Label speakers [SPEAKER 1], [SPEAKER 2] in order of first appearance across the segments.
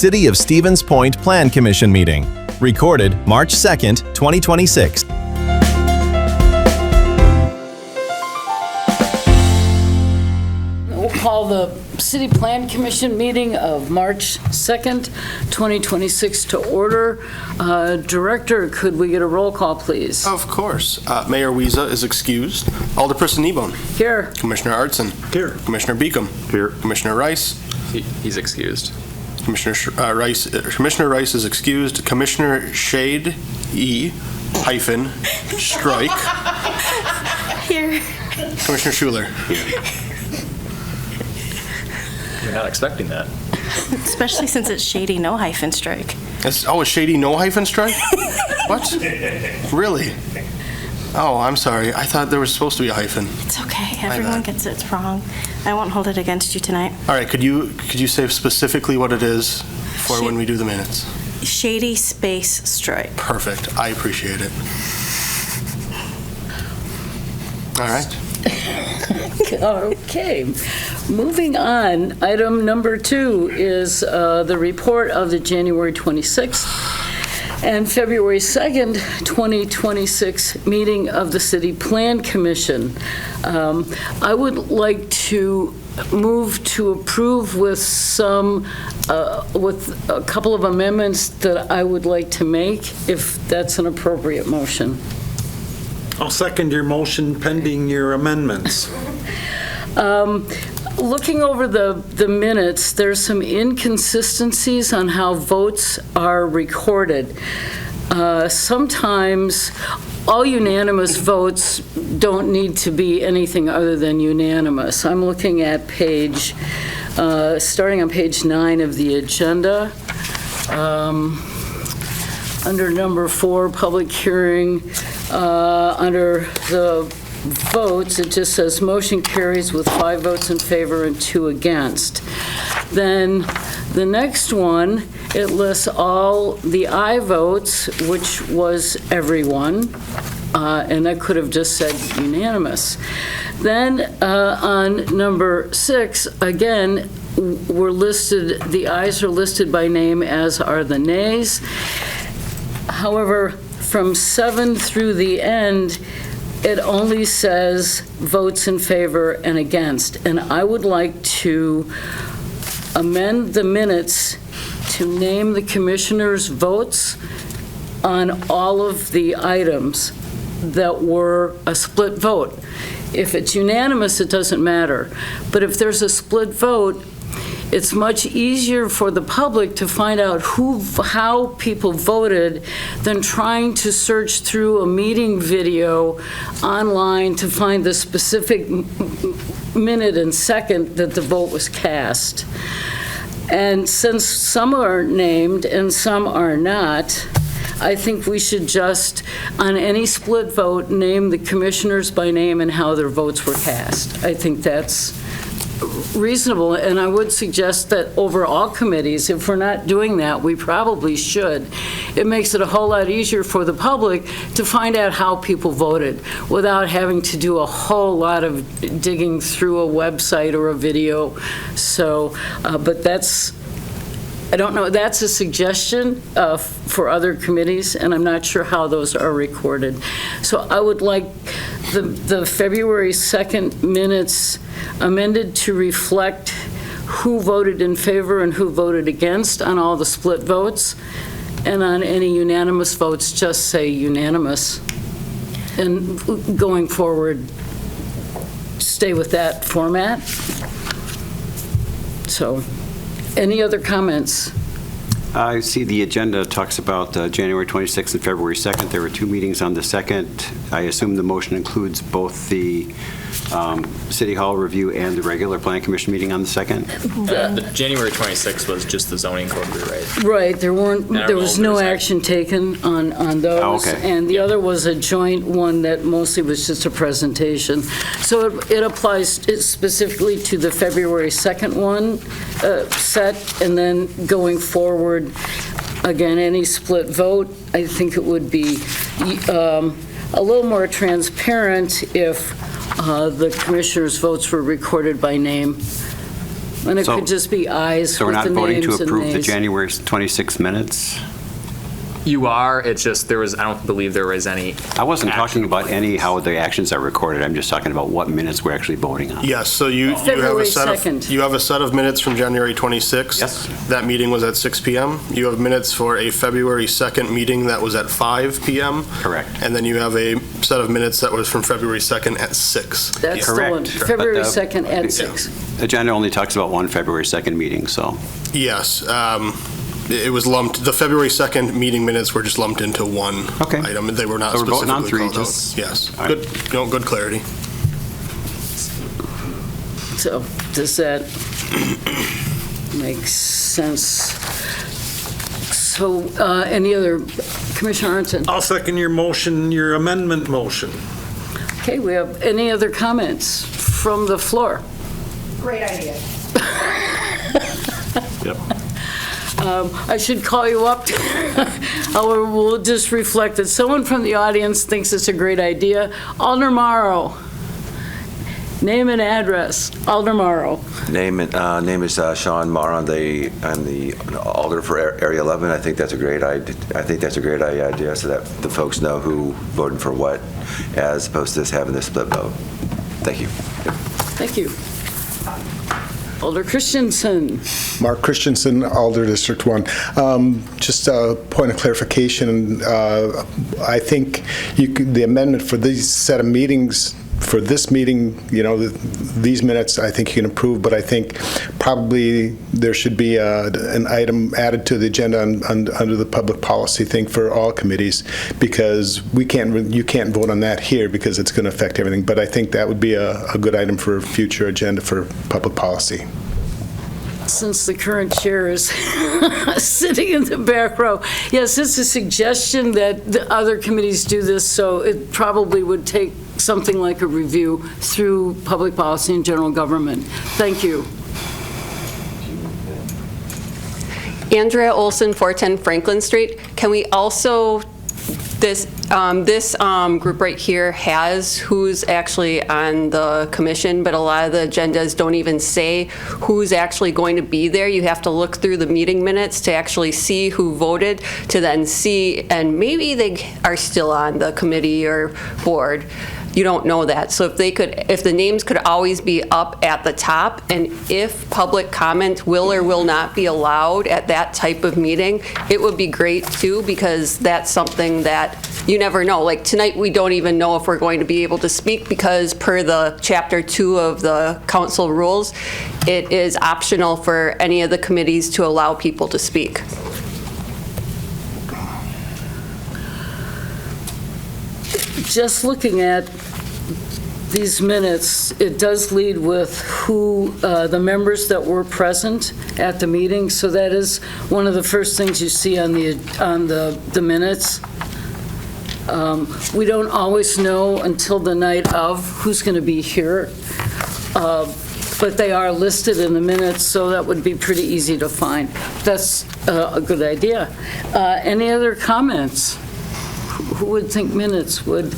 [SPEAKER 1] City of Stevens Point Plan Commission meeting, recorded March 2nd, 2026.
[SPEAKER 2] We'll call the City Plan Commission meeting of March 2nd, 2026 to order. Director, could we get a roll call, please?
[SPEAKER 3] Of course. Mayor Wiesa is excused. Alderperson Kneebone.
[SPEAKER 2] Here.
[SPEAKER 3] Commissioner Artson.
[SPEAKER 4] Here.
[SPEAKER 3] Commissioner Beacom.
[SPEAKER 4] Here.
[SPEAKER 3] Commissioner Rice.
[SPEAKER 5] He's excused.
[SPEAKER 3] Commissioner Rice is excused. Commissioner Shade Strike.
[SPEAKER 6] Here.
[SPEAKER 3] Commissioner Schuler.
[SPEAKER 5] You're not expecting that.
[SPEAKER 6] Especially since it's shady no hyphen strike.
[SPEAKER 3] It's Shady no hyphen strike? What? Really? Oh, I'm sorry. I thought there was supposed to be a hyphen.
[SPEAKER 6] It's okay. Everyone gets it. It's wrong. I won't hold it against you tonight.
[SPEAKER 3] All right. Could you say specifically what it is for when we do the minutes?
[SPEAKER 6] Shady space strike.
[SPEAKER 3] Perfect. I appreciate it. All right.
[SPEAKER 2] Okay. Moving on, item number 2 is the report of the January 26th and February 2nd, 2026 meeting of the City Plan Commission. I would like to move to approve with a couple of amendments that I would like to make, if that's an appropriate motion.
[SPEAKER 4] I'll second your motion pending your amendments.
[SPEAKER 2] Looking over the minutes, there's some inconsistencies on how votes are recorded. Sometimes all unanimous votes don't need to be anything other than unanimous. I'm looking at starting on page 9 of the agenda. Under number 4, public hearing, under the votes, it just says motion carries with 5 votes in favor and 2 against. Then the next one, it lists all the aye votes, which was everyone, and I could have just said unanimous. Then on number 6, again, the ayes are listed by name, as are the nays. However, from 7 through the end, it only says votes in favor and against. And I would like to amend the minutes to name the commissioners' votes on all of the items that were a split vote. If it's unanimous, it doesn't matter. But if there's a split vote, it's much easier for the public to find out how people voted than trying to search through a meeting video online to find the specific minute and second that the vote was cast. And since some are named and some are not, I think we should just, on any split vote, name the commissioners by name and how their votes were cast. I think that's reasonable, and I would suggest that over all committees, if we're not doing that, we probably should. It makes it a whole lot easier for the public to find out how people voted without having to do a whole lot of digging through a website or a video. So, but I don't know, that's a suggestion for other committees, and I'm not sure how those are recorded. So I would like the February 2nd minutes amended to reflect who voted in favor and who voted against on all the split votes, and on any unanimous votes, just say unanimous. And going forward, stay with that format. So, any other comments?
[SPEAKER 7] I see the agenda talks about January 26th and February 2nd. There were 2 meetings on the 2nd. I assume the motion includes both the City Hall review and the regular Plan Commission meeting on the 2nd?
[SPEAKER 5] The January 26th was just the zoning code rewrite.
[SPEAKER 2] Right, there was no action taken on those.
[SPEAKER 7] Oh, okay.
[SPEAKER 2] And the other was a joint one that mostly was just a presentation. So it applies specifically to the February 2nd one set, and then going forward, again, any split vote, I think it would be a little more transparent if the commissioners' votes were recorded by name And it could just be ayes
[SPEAKER 7] So we're
[SPEAKER 2] with the
[SPEAKER 7] not voting
[SPEAKER 2] names
[SPEAKER 7] to
[SPEAKER 2] and
[SPEAKER 7] approve the
[SPEAKER 2] nays.
[SPEAKER 7] January 26 minutes?
[SPEAKER 5] You are, it's just, I don't believe there was any.
[SPEAKER 7] I wasn't talking about
[SPEAKER 5] action.
[SPEAKER 7] how the actions are recorded. I'm just talking about what minutes we're actually voting on.
[SPEAKER 3] Yes, so you have
[SPEAKER 2] February
[SPEAKER 3] a set
[SPEAKER 2] 2nd.
[SPEAKER 3] of, you have a set of minutes from January 26th.
[SPEAKER 7] Yes.
[SPEAKER 3] That meeting was at 6 PM. You have minutes for a February 2nd meeting that was at 5 PM.
[SPEAKER 7] Correct.
[SPEAKER 3] And then you have a set of minutes that was from February 2nd at 6.
[SPEAKER 2] That's the
[SPEAKER 7] Correct.
[SPEAKER 2] one, February
[SPEAKER 7] But the-
[SPEAKER 2] 2nd at 6.
[SPEAKER 7] Agenda only talks about one February 2nd meeting, so.
[SPEAKER 3] Yes, it was lumped, the February 2nd meeting minutes were just lumped into one
[SPEAKER 7] Okay.
[SPEAKER 3] item. They were not
[SPEAKER 7] So we're voting on
[SPEAKER 3] specifically
[SPEAKER 7] three,
[SPEAKER 3] called out.
[SPEAKER 7] just-
[SPEAKER 3] Yes,
[SPEAKER 7] all right.
[SPEAKER 3] good, no, good clarity.
[SPEAKER 2] So does that make sense? So any other, Commissioner Arnson?
[SPEAKER 4] I'll second your motion, your amendment motion.
[SPEAKER 2] Okay, we have any other comments from the floor?
[SPEAKER 8] Great idea.
[SPEAKER 2] I should call you up. However, we'll just reflect that someone from the audience thinks it's a great idea. Alder Morrow. Name and address. Alder Morrow.
[SPEAKER 9] Name is Sean Marr. I'm the alder for Area 11. I think that's a great idea. So that the folks know who voted for what, as opposed to just having this split vote. Thank you.
[SPEAKER 2] Thank you. Alder Christensen.
[SPEAKER 10] Mark Christensen, Alder District 1. Just a point of clarification. I think the amendment for these set of meetings, for this meeting, these minutes, I think you can approve, but I think probably there should be an item added to the agenda under the public policy thing for all committees, because you can't vote on that here because it's going to affect everything. But I think that would be a good item for a future agenda for public policy.
[SPEAKER 2] Since the current chair is sitting in the back row, yes, it's a suggestion that the other committees do this, so it probably would take something like a review through public policy and general government. Thank you.
[SPEAKER 11] Andrea Olson, 410 Franklin Street. Can we also, this group right here has who's actually on the commission, but a lot of the agendas don't even say who's actually going to be there. You have to look through the meeting minutes to actually see who voted, to then see, and maybe they are still on the committee or board. You don't know that. So if the names could always be up at the top, and if public comment will or will not be allowed at that type of meeting, it would be great too, because that's something that you never know. Like tonight, we don't even know if we're going to be able to speak, because per the Chapter 2 of the council rules, it is optional for any of the committees to allow people to speak.
[SPEAKER 2] Just looking at these minutes, it does lead with who, the members that were present at the meeting, so that is one of the first things you see on the minutes. We don't always know until the night of who's going to be here, but they are listed in the minutes, so that would be pretty easy to find. That's a good idea. Any other comments? Who would think minutes would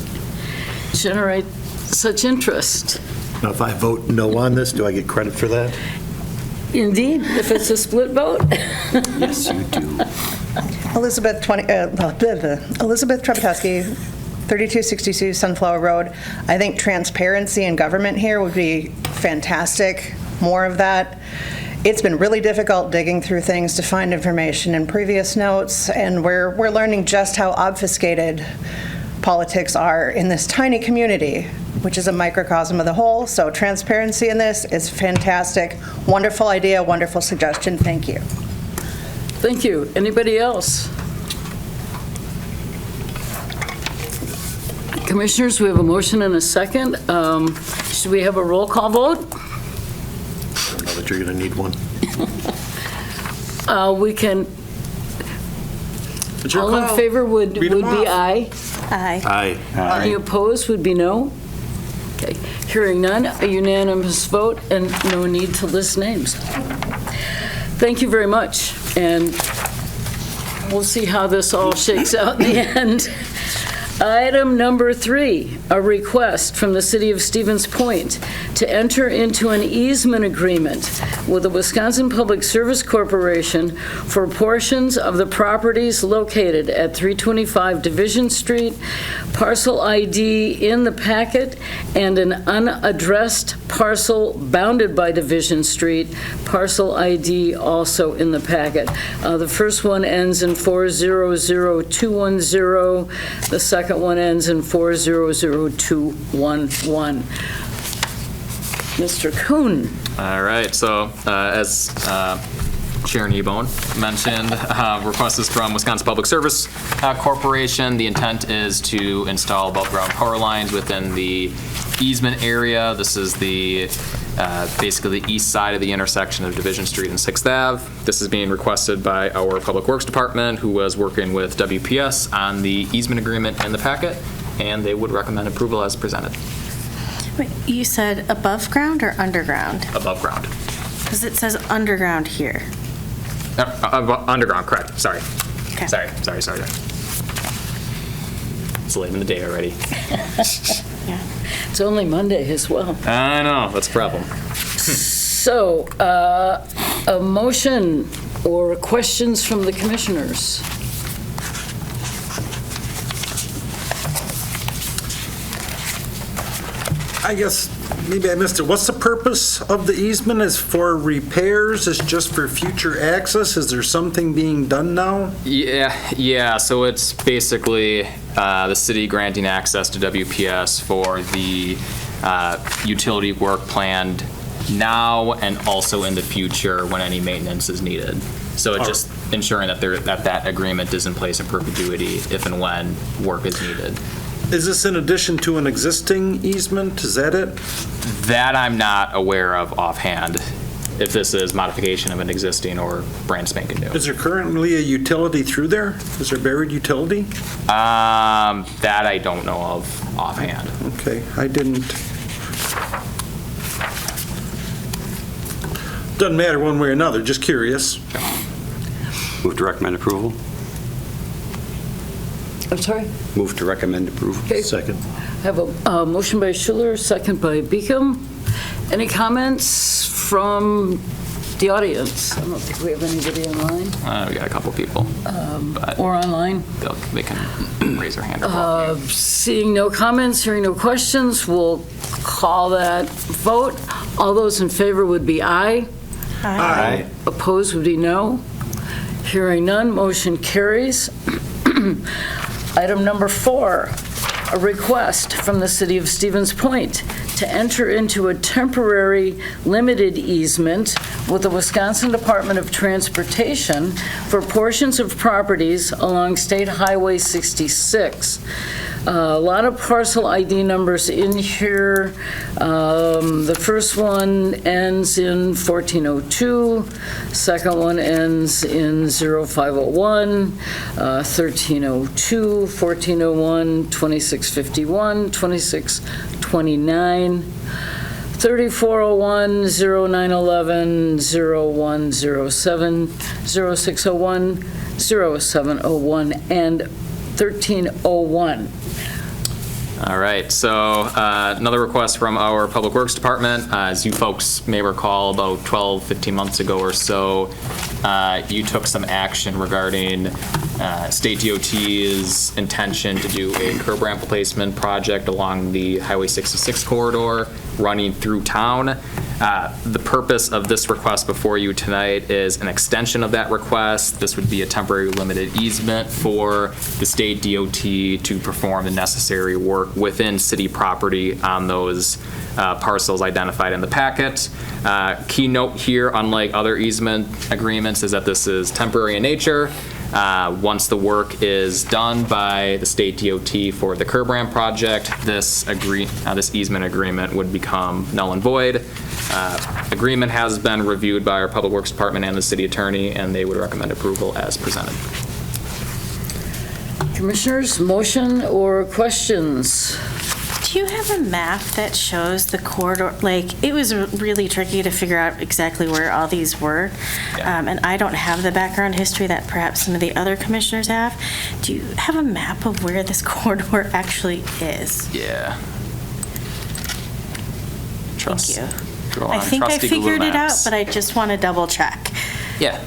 [SPEAKER 2] generate such interest?
[SPEAKER 12] Now, if I vote no on this, do I get credit for that?
[SPEAKER 2] Indeed, if it's a split vote.
[SPEAKER 7] Yes, you do.
[SPEAKER 8] Elizabeth Trepetowski, 3262 Sunflower Road. I think transparency in government here would be fantastic. More of that. It's been really difficult digging through things to find information in previous notes, and we're learning just how obfuscated politics are in this tiny community, which is a microcosm of the whole. So transparency in this is fantastic. Wonderful idea, wonderful suggestion. Thank you.
[SPEAKER 2] Thank you. Anybody else? Commissioners, we have a motion and a second. Should we have a roll call vote?
[SPEAKER 12] I know that you're going to need one.
[SPEAKER 2] We can,
[SPEAKER 4] Your
[SPEAKER 2] all in
[SPEAKER 4] call.
[SPEAKER 2] favor would
[SPEAKER 4] Read 'em
[SPEAKER 2] be
[SPEAKER 4] off.
[SPEAKER 2] aye.
[SPEAKER 6] Aye.
[SPEAKER 12] Aye.
[SPEAKER 2] Any opposed would be no. Okay, hearing none, a unanimous vote and no need to list names. Thank you very much, and we'll see how this all shakes out in the end. Item number 3, a request from the City of Stevens Point to enter into an easement agreement with the Wisconsin Public Service Corporation for portions of the properties located at 325 Division Street, parcel ID in the packet, and an unaddressed parcel bounded by Division Street, parcel ID also in the packet. The first one ends in 400210. The second one ends in 400211. Mr. Kuhn.
[SPEAKER 5] All right, so as Chair Kneebone mentioned, request is from Wisconsin Public Service Corporation. The intent is to install above-ground power lines within the easement area. This is the basically the east side of the intersection of Division Street and 6th Ave. This is being requested by our Public Works Department, who was working with WPS on the easement agreement in the packet, and they would recommend approval as presented.
[SPEAKER 6] Wait, you said above ground or underground?
[SPEAKER 5] Above ground.
[SPEAKER 6] Because it says underground here.
[SPEAKER 5] Underground, correct. Sorry.
[SPEAKER 6] Okay.
[SPEAKER 5] Sorry. It's late in the day already.
[SPEAKER 6] Yeah.
[SPEAKER 2] It's only Monday as well.
[SPEAKER 5] I know, that's a problem.
[SPEAKER 2] So, a motion or questions from the commissioners?
[SPEAKER 4] I guess maybe I missed it. What's the purpose of the easement? Is for repairs? Is just for future access? Is there something being done now?
[SPEAKER 5] Yeah. So it's basically the city granting access to WPS for the utility work planned now and also in the future when any maintenance is needed. So it's just ensuring that that agreement is in place in perpetuity if and when work is needed.
[SPEAKER 4] Is this in addition to an existing easement? Is that it?
[SPEAKER 5] That I'm not aware of offhand, if this is modification of an existing or brand spanking new.
[SPEAKER 4] Is there currently a utility through there? Is there buried utility?
[SPEAKER 5] That I don't know of offhand.
[SPEAKER 4] Okay, I didn't. Doesn't matter one way or another, just curious.
[SPEAKER 7] Move to recommend approval.
[SPEAKER 2] I'm sorry?
[SPEAKER 7] Move to recommend approval.
[SPEAKER 2] Okay.
[SPEAKER 12] Second.
[SPEAKER 2] I have a motion by Schiller, second by Beacom. Any comments from the audience? I don't think we have anybody online.
[SPEAKER 5] We got a couple people, but
[SPEAKER 2] or online.
[SPEAKER 5] They can raise their hand.
[SPEAKER 2] Seeing no comments, hearing no questions, we'll call that vote. All those in favor would be aye.
[SPEAKER 7] Aye.
[SPEAKER 2] Opposed would be no. Hearing none, motion carries. Item number 4, a request from the City of Stevens Point to enter into a temporary limited easement with the Wisconsin Department of Transportation for portions of properties along State Highway 66. A lot of parcel ID numbers in here. The first one ends in 1402, second one ends in 0501, 1302, 1401, 2651, 2629, 3401, 0911, 0107, 0601, 0701, and 1301.
[SPEAKER 5] All right, so another request from our Public Works Department. As you folks may recall, about 12, 15 months ago or so, you took some action regarding State DOT's intention to do a curb ramp replacement project along the Highway 66 corridor running through town. The purpose of this request before you tonight is an extension of that request. This would be a temporary limited easement for the state DOT to perform the necessary work within city property on those parcels identified in the packet. Key note here, unlike other easement agreements, is that this is temporary in nature. Once the work is done by the state DOT for the curb ramp project, this easement agreement would become null and void. Agreement has been reviewed by our Public Works Department and the city attorney, and they would recommend approval as presented.
[SPEAKER 2] Commissioners, motion or questions?
[SPEAKER 6] Do Do you have a map that shows the corridor? Like, it was really tricky to figure out exactly where all these were. And I don't have the background history that perhaps some of the other commissioners have. Do you have a map of where this corridor actually is?
[SPEAKER 5] Yeah.
[SPEAKER 6] Thank you.
[SPEAKER 5] Go
[SPEAKER 6] I
[SPEAKER 5] on
[SPEAKER 6] think I
[SPEAKER 5] trusty Google
[SPEAKER 6] figured it out,
[SPEAKER 5] Maps.
[SPEAKER 6] but I just want to double check.
[SPEAKER 5] Yeah.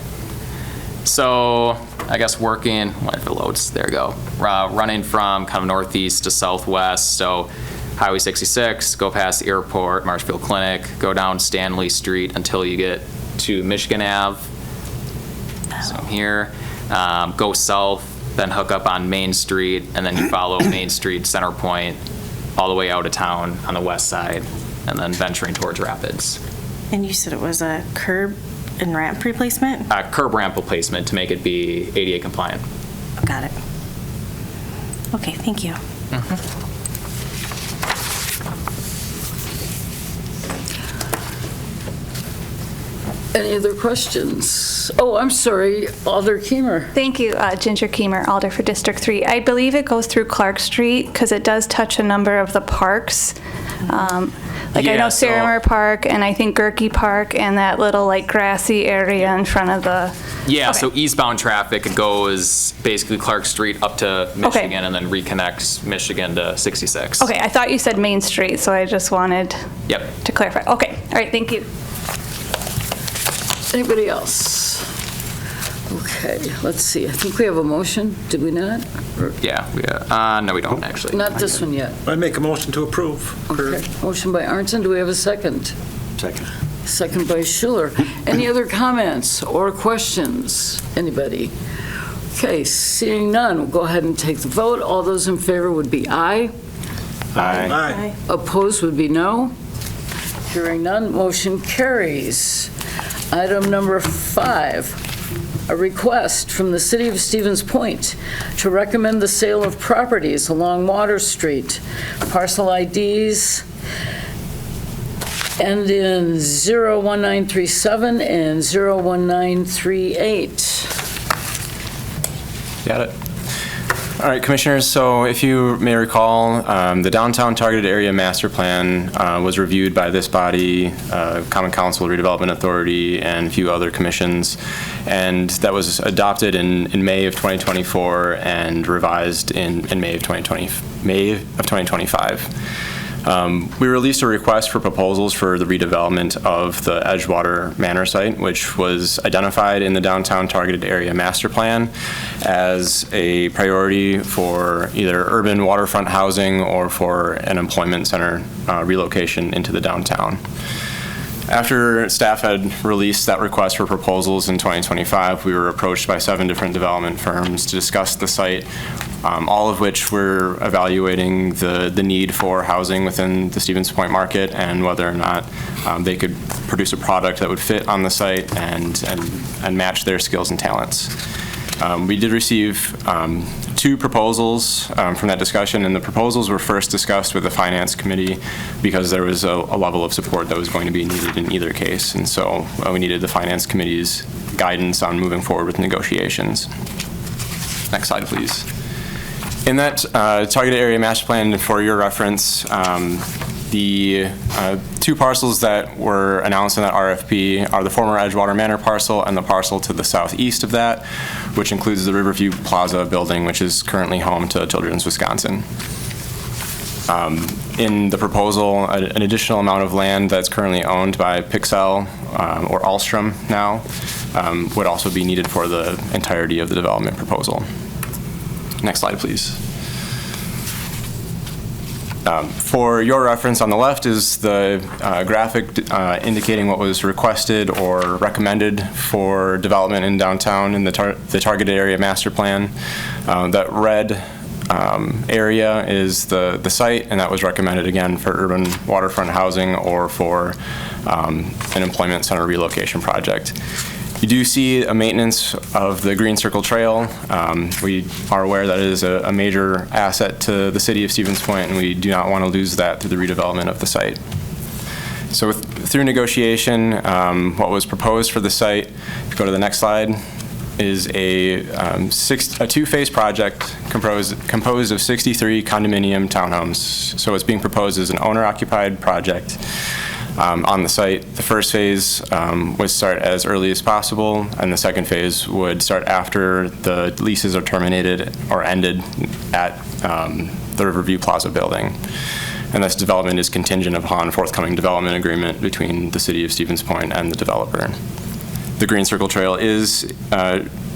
[SPEAKER 5] So I guess working, if it loads, there we go. Running from kind of northeast to southwest, so Highway 66, go past the airport, Marshfield Clinic, go down Stanley Street until you get to Michigan Ave. So here, go south, then hook up on Main Street, and then you follow Main Street, Center Point, all the way out of town on the west side, and then venturing towards Rapids.
[SPEAKER 6] And you said it was a curb and ramp replacement?
[SPEAKER 5] Curb ramp replacement to make it be ADA compliant.
[SPEAKER 6] Got it. Okay, thank you.
[SPEAKER 2] Any other questions? Oh, I'm sorry, Alder Keemer.
[SPEAKER 13] Thank you, Ginger Keemer, Alder for District 3. I believe it goes through Clark Street because it does touch a number of the parks. I know Sarimer Park and I think Gerke Park and that little like grassy area in front of the...
[SPEAKER 5] Yeah,
[SPEAKER 13] Okay.
[SPEAKER 5] so eastbound traffic goes basically Clark Street up to Michigan and then reconnects Michigan to 66.
[SPEAKER 13] Okay, I thought you said Main Street, so I just wanted to clarify. Okay, all right, thank you.
[SPEAKER 2] Anybody else? Okay, let's see. I think we have a motion, did we not?
[SPEAKER 5] Yeah, no, we don't actually.
[SPEAKER 2] Not this one yet.
[SPEAKER 4] I make a motion to approve.
[SPEAKER 2] Okay. Motion by Arnson. Do we have a second?
[SPEAKER 7] Second.
[SPEAKER 2] Second by Schuler. Any other comments or questions? Anybody? Okay, seeing none, we'll go ahead and take the vote. All those in favor would be aye.
[SPEAKER 4] Aye.
[SPEAKER 2] Opposed would be no. Hearing none, motion carries. Item number 5, a request from the City of Stevens Point to recommend the sale of properties along Water Street. Parcel IDs end in 01937 and 01938.
[SPEAKER 14] Got it. All right, Commissioners, so if you may recall, the Downtown Targeted Area Master Plan was reviewed by this body, Common Council, Redevelopment Authority, and a few other commissions, and that was adopted in May of 2024 and revised in May of 2025. We released a request for proposals for the redevelopment of the Edgewater Manor site, which was identified in the Downtown Targeted Area Master Plan as a priority for either urban waterfront housing or for an employment center relocation into the downtown. After staff had released that request for proposals in 2025, we were approached by 7 different development firms to discuss the site, all of which were evaluating the need for housing within the Stevens Point market and whether or not they could produce a product that would fit on the site and match their skills and talents. We did receive 2 proposals from that discussion, and the proposals were first discussed with the Finance Committee because there was a level of support that was going to be needed in either case, and so we needed the Finance Committee's guidance on moving forward with negotiations. Next slide, please. In that Targeted Area Master Plan, for your reference, the 2 parcels that were announced in that RFP are the former Edgewater Manor parcel and the parcel to the southeast of that, which includes the Riverview Plaza building, which is currently home to Children's Wisconsin. In the proposal, an additional amount of land that's currently owned by Pixel or Alstrom now would also be needed for the entirety of the development proposal. Next slide, please. For your reference, on the left is the graphic indicating what was requested or recommended for development in downtown in the Targeted Area Master Plan. That red area is the site, and that was recommended again for urban waterfront housing or for an employment center relocation project. You do see a maintenance of the Green Circle Trail. We are aware that it is a major asset to the city of Stevens Point, and we do not want to lose that through the redevelopment of the site. So through negotiation, what was proposed for the site, if you go to the next slide, is a two-phase project composed of 63 condominium townhomes. So it's being proposed as an owner-occupied project on the site. The first phase would start as early as possible, and the second phase would start after the leases are terminated or ended at the Riverview Plaza building. And this development is contingent upon forthcoming development agreement between the City of Stevens Point and the developer. The Green Circle Trail is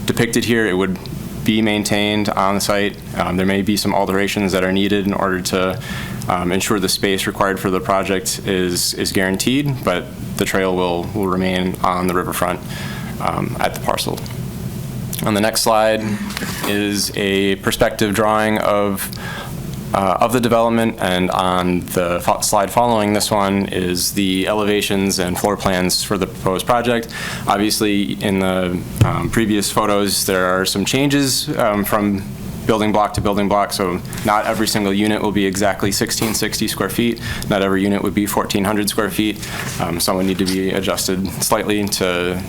[SPEAKER 14] depicted here. It would be maintained on the site. There may be some alterations that are needed in order to ensure the space required for the project is guaranteed, but the trail will remain on the riverfront at the parcel. On the next slide is a perspective drawing of the development, and on the slide following this one is the elevations and floor plans for the proposed project. Obviously, in the previous photos, there are some changes from building block to building block, so not every single unit will be exactly 1660 square feet. Not every unit would be 1,400 square feet. Some would need to be adjusted slightly to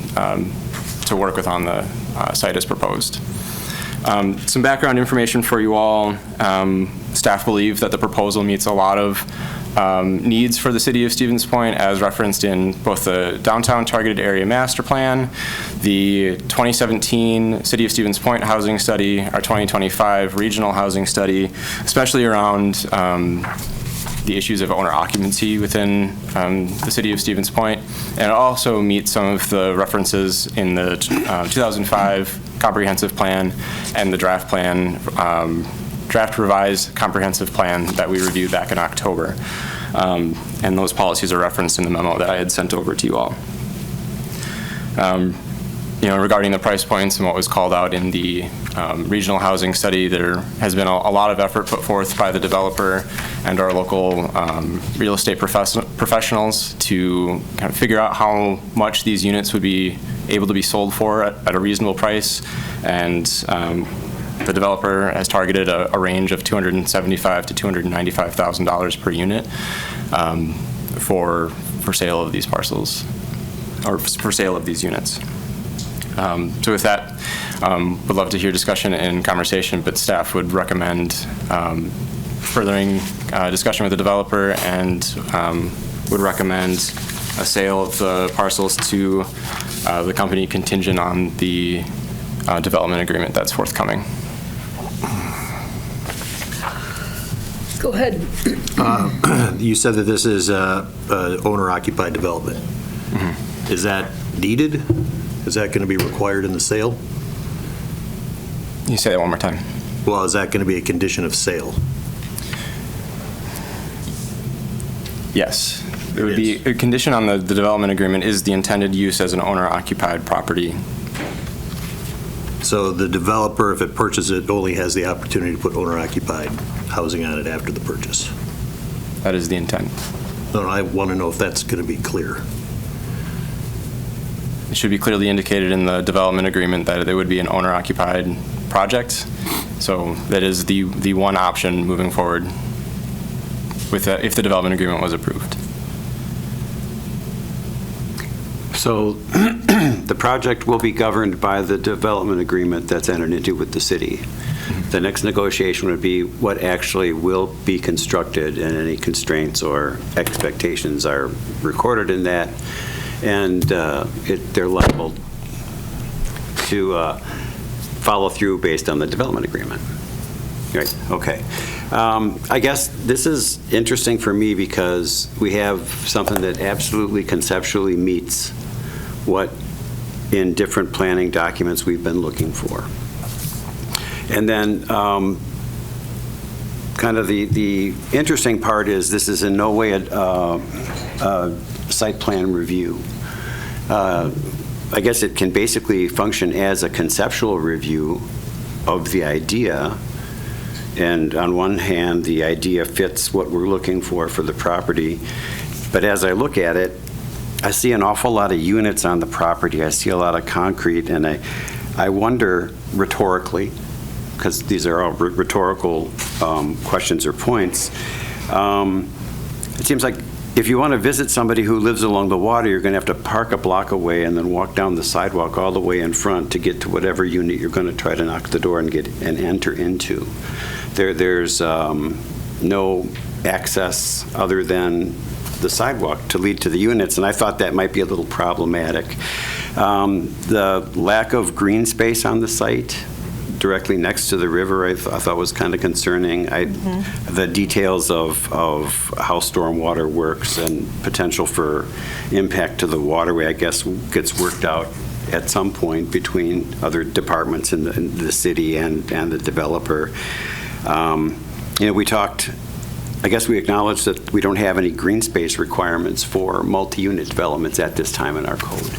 [SPEAKER 14] work with on the site as proposed. Some background information for you all. Staff believe that the proposal meets a lot of needs for the City of Stevens Point, as referenced in both the Downtown Targeted Area Master Plan, the 2017 City of Stevens Point Housing Study, our 2025 Regional Housing Study, especially around the issues of owner occupancy within the City of Stevens Point. And it also meets some of the references in the 2005 Comprehensive Plan and the draft plan, draft revised comprehensive plan that we reviewed back in October. And those policies are referenced in the memo that I had sent over to you all. Regarding the price points and what was called out in the regional housing study, there has been a lot of effort put forth by the developer and our local real estate professionals to kind of figure out how much these units would be able to be sold for at a reasonable price. And the developer has targeted a range of $275,000 to $295,000 per unit for sale of these parcels, or for sale of these units. So with that, would love to hear discussion and conversation, but staff would recommend furthering discussion with the developer and would recommend a sale of the parcels to the company contingent on the development agreement that's forthcoming.
[SPEAKER 2] Go ahead.
[SPEAKER 12] You said that this is owner-occupied development. Mm-hmm. Is that needed? Is that going to be required in the sale?
[SPEAKER 14] You say that one more time.
[SPEAKER 12] Well, is that going to be a condition of sale?
[SPEAKER 14] Yes. It would be a condition on the development agreement is the intended use as an owner-occupied property.
[SPEAKER 12] So the developer, if it purchases it, only has the opportunity to put owner-occupied housing on it after the purchase?
[SPEAKER 14] That is the intent.
[SPEAKER 12] No, I want to know if that's going to be clear.
[SPEAKER 14] It should be clearly indicated in the development agreement that it would be an owner-occupied project. So that is the one option moving forward with if the development agreement was approved.
[SPEAKER 7] So the project will be governed by the development agreement that's entered into with the city. The next negotiation would be what actually will be constructed, and any constraints or expectations are recorded in that, and they're liable to follow through based on the development agreement. Right, okay. I guess this is interesting for me because we have something that absolutely conceptually meets what in different planning documents we've been looking for. And then kind of the interesting part is this is in no way a site plan review. I guess it can basically function as a conceptual review of the idea. And on one hand, the idea fits what we're looking for the property. But as I look at it, I see an awful lot of units on the property. I see a lot of concrete, and I wonder rhetorically, because these are all rhetorical questions or points, it seems like if you want to visit somebody who lives along the water, you're going to have to park a block away and then walk down the sidewalk all the way in front to get to whatever unit you're going to try to knock the door and get and enter into. There's no access other than the sidewalk to lead to the units, and I thought that might be a little problematic. The lack of green space on the site directly next to the river, I thought was kind of concerning. The details of how stormwater works and potential for impact to the waterway, I guess, gets worked out at some point between other departments in the city and the developer. We talked, I guess we acknowledged that we don't have any green space requirements for multi-unit developments at this time in our code.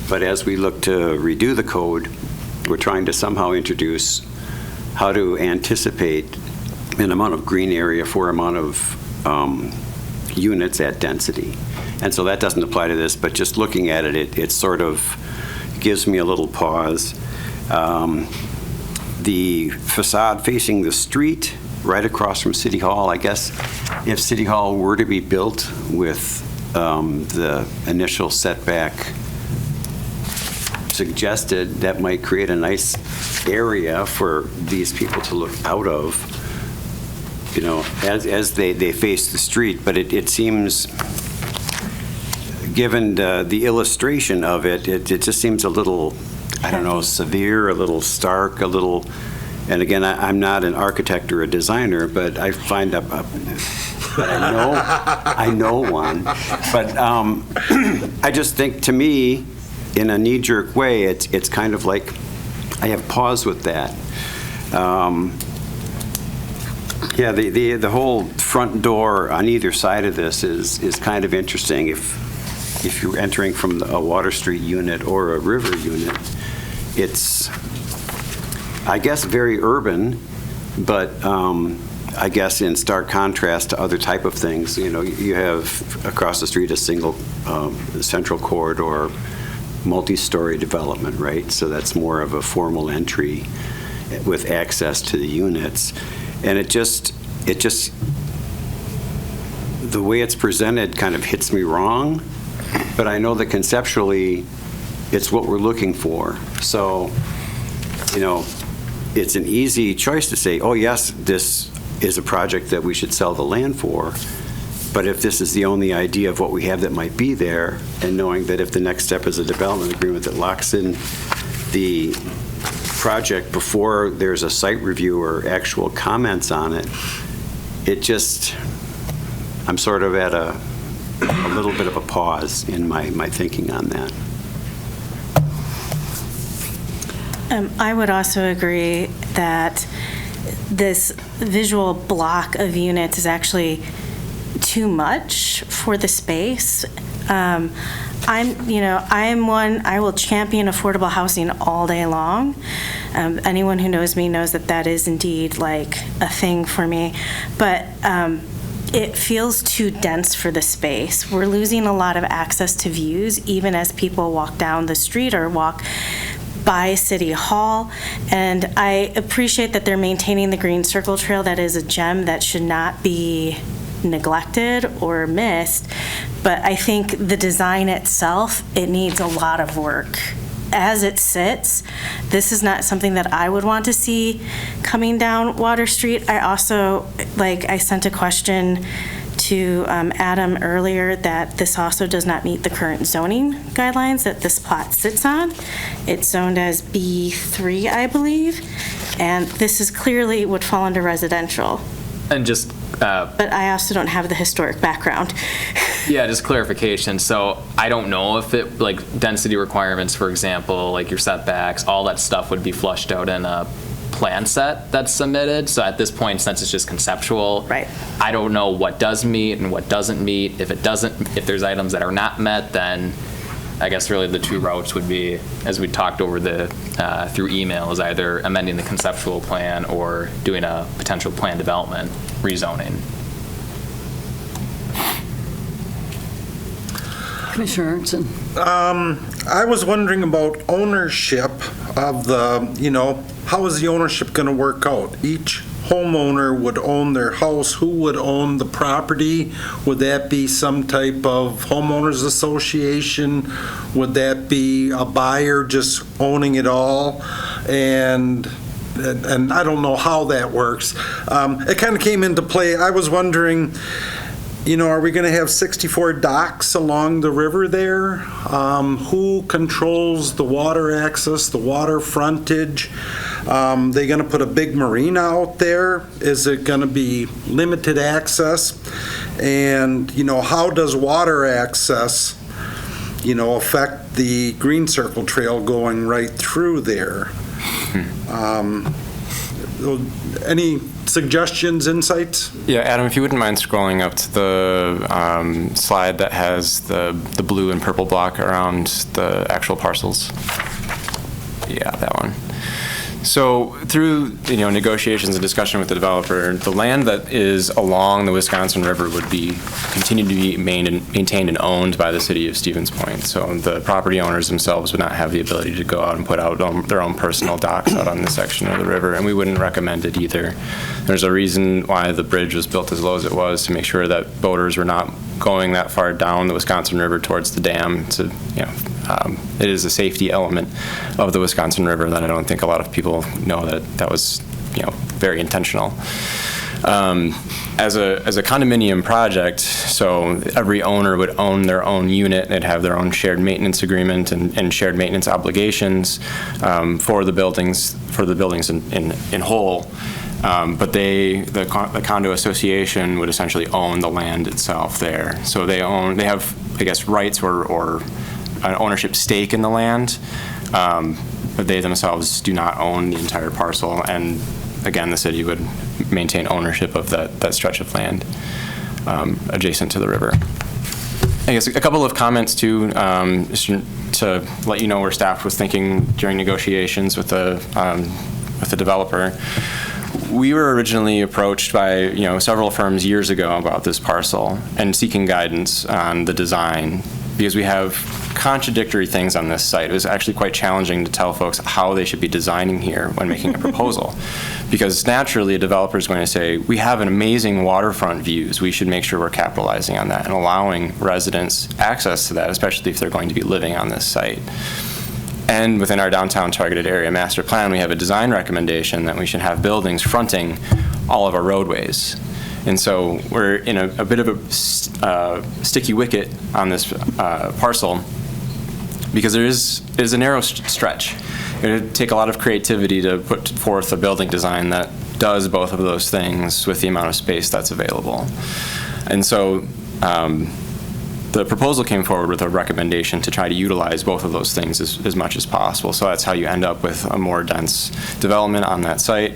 [SPEAKER 7] But as we look to redo the code, we're trying to somehow introduce how to anticipate an amount of green area for amount of units at density. And so that doesn't apply to this, but just looking at it, it sort of gives me a little pause. The facade facing the street, right across from City Hall, I guess if City Hall were to be built with the initial setback suggested, that might create a nice area for these people to look out of, as they face the street. But it seems, given the illustration of it, it just seems a little, I don't know, severe, a little stark, a little, and again, I'm not an architect or a designer, but I find but I know one. But I just think, to me, in a knee-jerk way, it's kind of like I have pause with that. The whole front door on either side of this is kind of interesting. If you're entering from a Water Street unit or a River unit, it's, I guess, very urban, but I guess in stark contrast to other type of things. You have across the street a single central corridor, multi-story development, right? So that's more of a formal entry with access to the units. And it just, the way it's presented kind of hits me wrong, but I know that conceptually it's what we're looking for. So, it's an easy choice to say, oh yes, this is a project that we should sell the land for. But if this is the only idea of what we have that might be there, and knowing that if the next step is a development agreement that locks in the project before there's a site review or actual comments on it, I'm sort of at a little bit of a pause in my thinking on that.
[SPEAKER 6] I would also agree that this visual block of units is actually too much for the space. I will champion affordable housing all day long. Anyone who knows me knows that is indeed like a thing for me. But it feels too dense for the space. We're losing a lot of access to views, even as people walk down the street or walk by City Hall. And I appreciate that they're maintaining the green circle trail. That is a gem that should not be neglected or missed, but I think the design itself, it needs a lot of work. As it sits, this is not something that I would want to see coming down Water Street. I also, I sent a question to Adam earlier that this also does not meet the current zoning guidelines that this plot sits on. It's zoned as B3, I believe, and this is clearly would fall under residential.
[SPEAKER 5] And just
[SPEAKER 6] but I also don't have the historic background.
[SPEAKER 5] Yeah, just clarification. So I don't know if it, density requirements, for example, your setbacks, all that stuff would be flushed out in a plan set that's submitted. So at this point, since it's just conceptual,
[SPEAKER 6] right,
[SPEAKER 5] I don't know what does meet and what doesn't meet. If there's items that are not met, then I guess really the two routes would be, as we talked over through email, is either amending the conceptual plan or doing a potential plan development rezoning.
[SPEAKER 2] Commissioner Ernson.
[SPEAKER 4] I was wondering about ownership of how is the ownership going to work out? Each homeowner would own their house, who would own the property? Would that be some type of homeowners association? Would that be a buyer just owning it all? And I don't know how that works. It kind of came into play. I was wondering, are we going to have 64 docks along the river there? Who controls the water access, the water frontage? They going to put a big marina out there? Is it going to be limited access? And, how does water access, affect the Green Circle Trail going right through there? Any suggestions, insights?
[SPEAKER 14] Yeah, Adam, if you wouldn't mind scrolling up to the slide that has the blue and purple block around the actual parcels. Yeah, that one. So through negotiations and discussion with the developer, the land that is along the Wisconsin River would continue to be maintained and owned by the city of Stevens Point. So the property owners themselves would not have the ability to go out and put out their own personal docks out on this section of the river, and we wouldn't recommend it either. There's a reason why the bridge was built as low as it was, to make sure that boaters were not going that far down the Wisconsin River towards the dam. It is a safety element of the Wisconsin River that I don't think a lot of people know that was very intentional. As a condominium project, so every owner would own their own unit. They'd have their own shared maintenance agreement and shared maintenance obligations for the buildings in whole. But the condo association would essentially own the land itself there. So they have, I guess, rights or an ownership stake in the land, but they themselves do not own the entire parcel. And again, the city would maintain ownership of that stretch of land adjacent to the river. I guess a couple of comments too, just to let you know where staff was thinking during negotiations with the developer. We were originally approached by several firms years ago about this parcel and seeking guidance on the design, because we have contradictory things on this site. It was actually quite challenging to tell folks how they should be designing here when making a proposal. Because naturally a developer is going to say, we have an amazing waterfront views, we should make sure we're capitalizing on that and allowing residents access to that, especially if they're going to be living on this site. And within our downtown targeted area master plan, we have a design recommendation that we should have buildings fronting all of our roadways. And so we're in a bit of a sticky wicket on this parcel, because there is a narrow stretch. It would take a lot of creativity to put forth a building design that does both of those things with the amount of space that's available. And so the proposal came forward with a recommendation to try to utilize both of those things as much as possible. So that's how you end up with a more dense development on that site,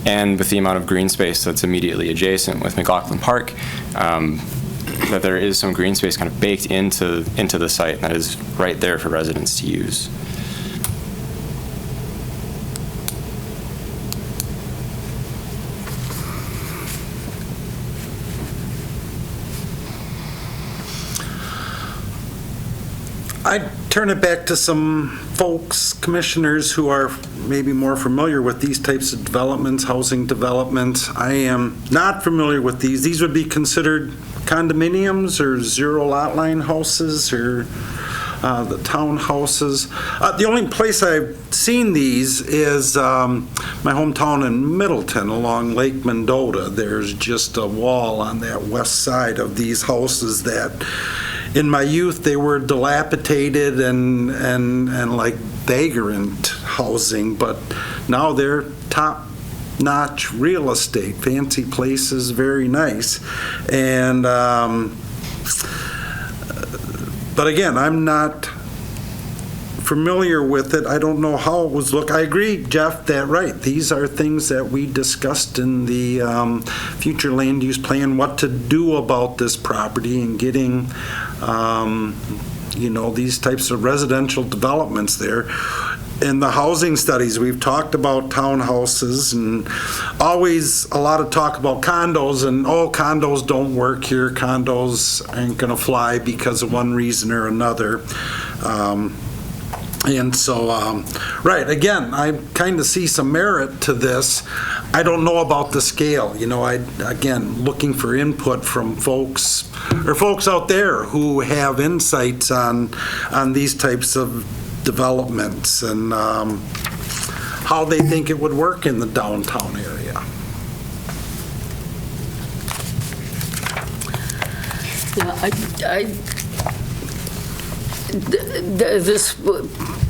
[SPEAKER 14] and with the amount of green space that's immediately adjacent with McLaughlin Park, that there is some green space kind of baked into the site that is right there for residents to use.
[SPEAKER 4] I'd turn it back to some folks, commissioners, who are maybe more familiar with these types of developments, housing developments. I am not familiar with these. These would be considered condominiums or zero lot line houses, or the townhouses. The only place I've seen these is my hometown in Middleton along Lake Mendota. There's just a wall on that west side of these houses that, in my youth, they were dilapidated and like vagrant housing, but now they're top-notch real estate, fancy places, very nice. And but again, I'm not familiar with it. I don't know how it was look. I agree, Jeff, that right. These are things that we discussed in the future land use plan, what to do about this property and getting these types of residential developments there. In the housing studies, we've talked about townhouses, and always a lot of talk about condos, and condos don't work here, condos ain't gonna fly because of one reason or another. And so, right, again, I kind of see some merit to this. I don't know about the scale, again, looking for input from folks out there who have insights on these types of developments and how they think it would work in the downtown area.
[SPEAKER 2] Yeah, this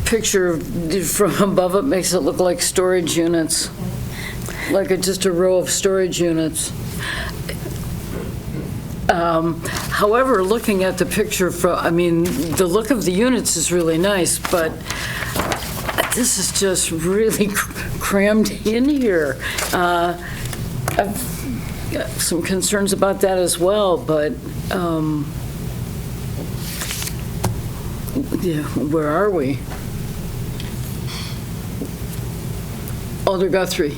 [SPEAKER 2] picture from above it makes it look like storage units, like just a row of storage units. However, looking at the picture the look of the units is really nice, but this is just really crammed in here. I've got some concerns about that as well, but yeah, where are we? Alder Guthrie.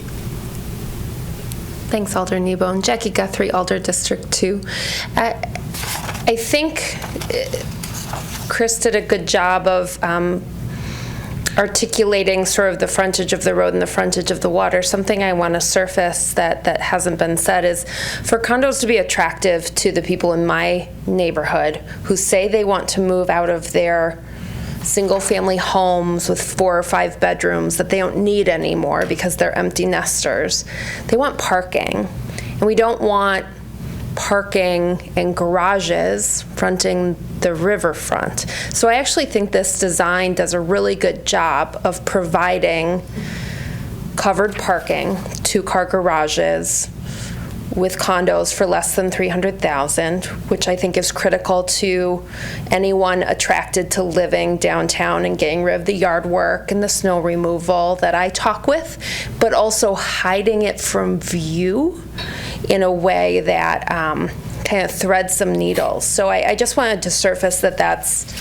[SPEAKER 15] Thanks, Alder Newbone. Jackie Guthrie, Alder District 2. I think Chris did a good job of articulating sort of the frontage of the road and the frontage of the water. Something I want to surface that hasn't been said is for condos to be attractive to the people in my neighborhood who say they want to move out of their single-family homes with 4 or 5 bedrooms that they don't need anymore because they're empty nesters. They want parking, and we don't want parking in garages fronting the riverfront. So I actually think this design does a really good job of providing covered parking, 2-car garages with condos for less than $300,000, which I think is critical to anyone attracted to living downtown and getting rid of the yard work and the snow removal that I talk with, but also hiding it from view in a way that kind of threads some needles. So I just wanted to surface that's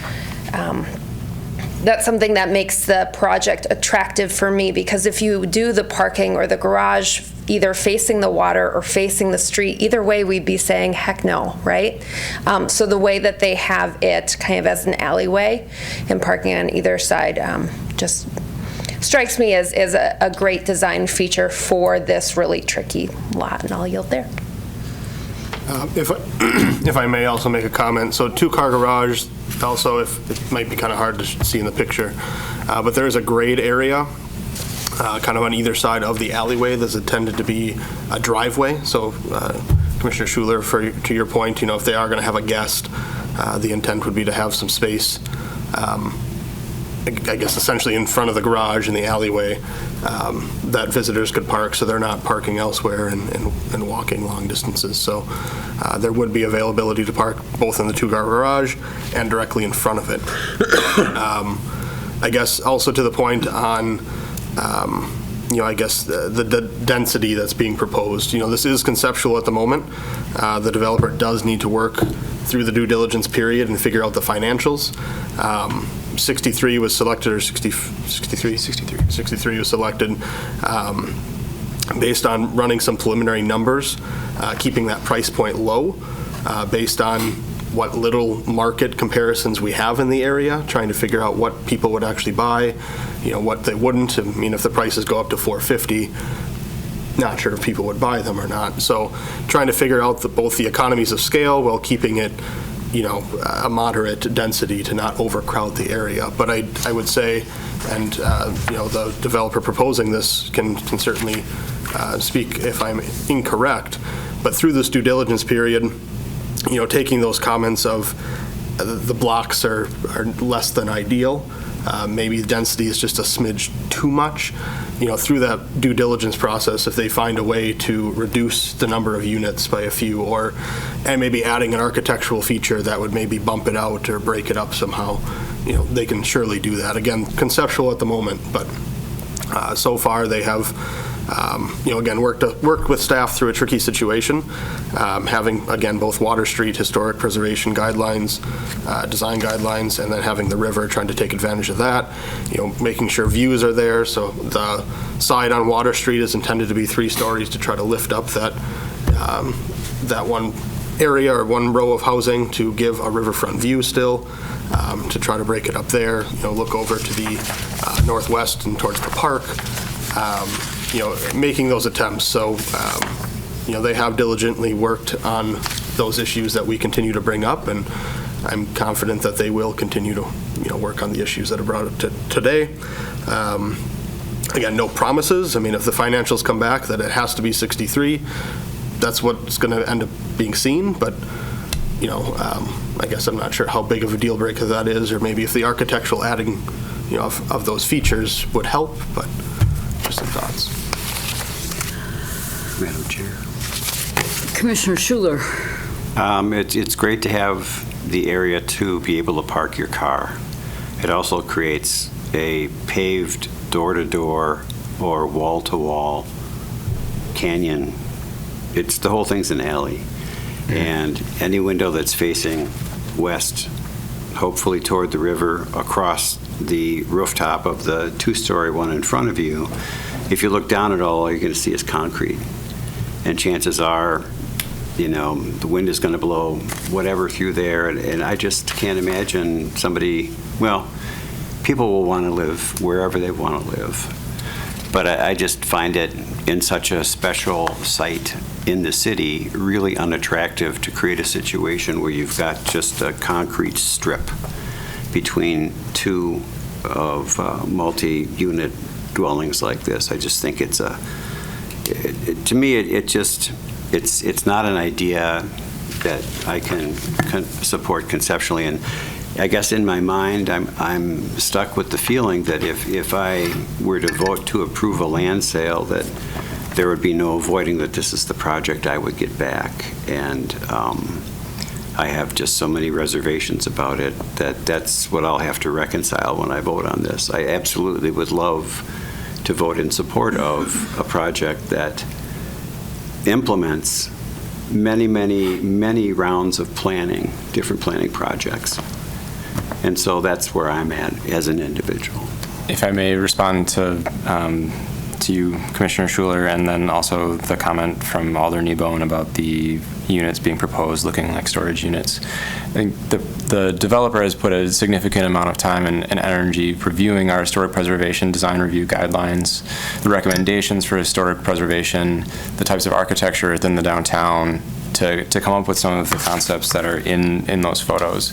[SPEAKER 15] something that makes the project attractive for me, because if you do the parking or the garage either facing the water or facing the street, either way we'd be saying heck no, right? So the way that they have it kind of as an alleyway and parking on either side just strikes me as a great design feature for this really tricky lot, and I'll yield there.
[SPEAKER 3] If I may also make a comment, so 2-car garage, also, if it might be kind of hard to see in the picture, but there is a grade area kind of on either side of the alleyway that's intended to be a driveway. So Commissioner Schuler, to your point, if they are going to have a guest, the intent would be to have some space, I guess essentially in front of the garage in the alleyway that visitors could park, so they're not parking elsewhere and walking long distances. So there would be availability to park both in the 2-car garage and directly in front of it. I guess also to the point on I guess the density that's being proposed. This is conceptual at the moment. The developer does need to work through the due diligence period and figure out the financials. 63 was selected, or 63 was selected based on running some preliminary numbers, keeping that price point low based on what little market comparisons we have in the area, trying to figure out what people would actually buy, what they wouldn't. If the prices go up to $450, not sure if people would buy them or not. So trying to figure out both the economies of scale while keeping it a moderate density to not overcrowd the area. But I would say, and the developer proposing this can certainly speak if I'm incorrect, but through this due diligence period, taking those comments of the blocks are less than ideal, maybe the density is just a smidge too much, through that due diligence process, if they find a way to reduce the number of units by a few, and maybe adding an architectural feature that would maybe bump it out or break it up somehow, they can surely do that. Again, conceptual at the moment, but so far they have again, worked with staff through a tricky situation, having, again, both Water Street historic preservation guidelines, design guidelines, and then having the river, trying to take advantage of that, making sure views are there. So the side on Water Street is intended to be 3 stories to try to lift up that one area or one row of housing to give a riverfront view still. to try to break it up there, look over to the northwest and towards the park, making those attempts. So, they have diligently worked on those issues that we continue to bring up, and I'm confident that they will continue to, work on the issues that are brought up today. Again, no promises. I mean, if the financials come back that it has to be 63, that's what's going to end up being seen. But, I guess I'm not sure how big of a deal breaker that is, or maybe if the architectural adding, of those features would help, but just some thoughts.
[SPEAKER 7] Madam Chair.
[SPEAKER 2] Commissioner Schuler.
[SPEAKER 7] It's great to have the area to be able to park your car. It also creates a paved door-to-door or wall-to-wall canyon. The whole thing's an alley. And any window that's facing west, hopefully toward the river, across the rooftop of the two-story one in front of you, if you look down at all you're going to see is concrete. And chances are, the wind is going to blow whatever through there, and I just can't imagine people will want to live wherever they want to live. But I just find it in such a special site in the city really unattractive to create a situation where you've got just a concrete strip between two of multi-unit dwellings like this. I just think it's not an idea that I can support conceptually. And I guess in my mind, I'm stuck with the feeling that if I were to vote to approve a land sale, that there would be no avoiding that this is the project I would get back. And I have just so many reservations about it that's what I'll have to reconcile when I vote on this. I absolutely would love to vote in support of a project that implements many, many, many rounds of planning, different planning projects. And so that's where I'm at as an individual.
[SPEAKER 14] If I may respond to you, Commissioner Schuler, and then also the comment from Alder Kneebone about the units being proposed looking like storage units. I think the developer has put a significant amount of time and energy reviewing our historic preservation design review guidelines, the recommendations for historic preservation, the types of architecture within the downtown, to come up with some of the concepts that are in those photos.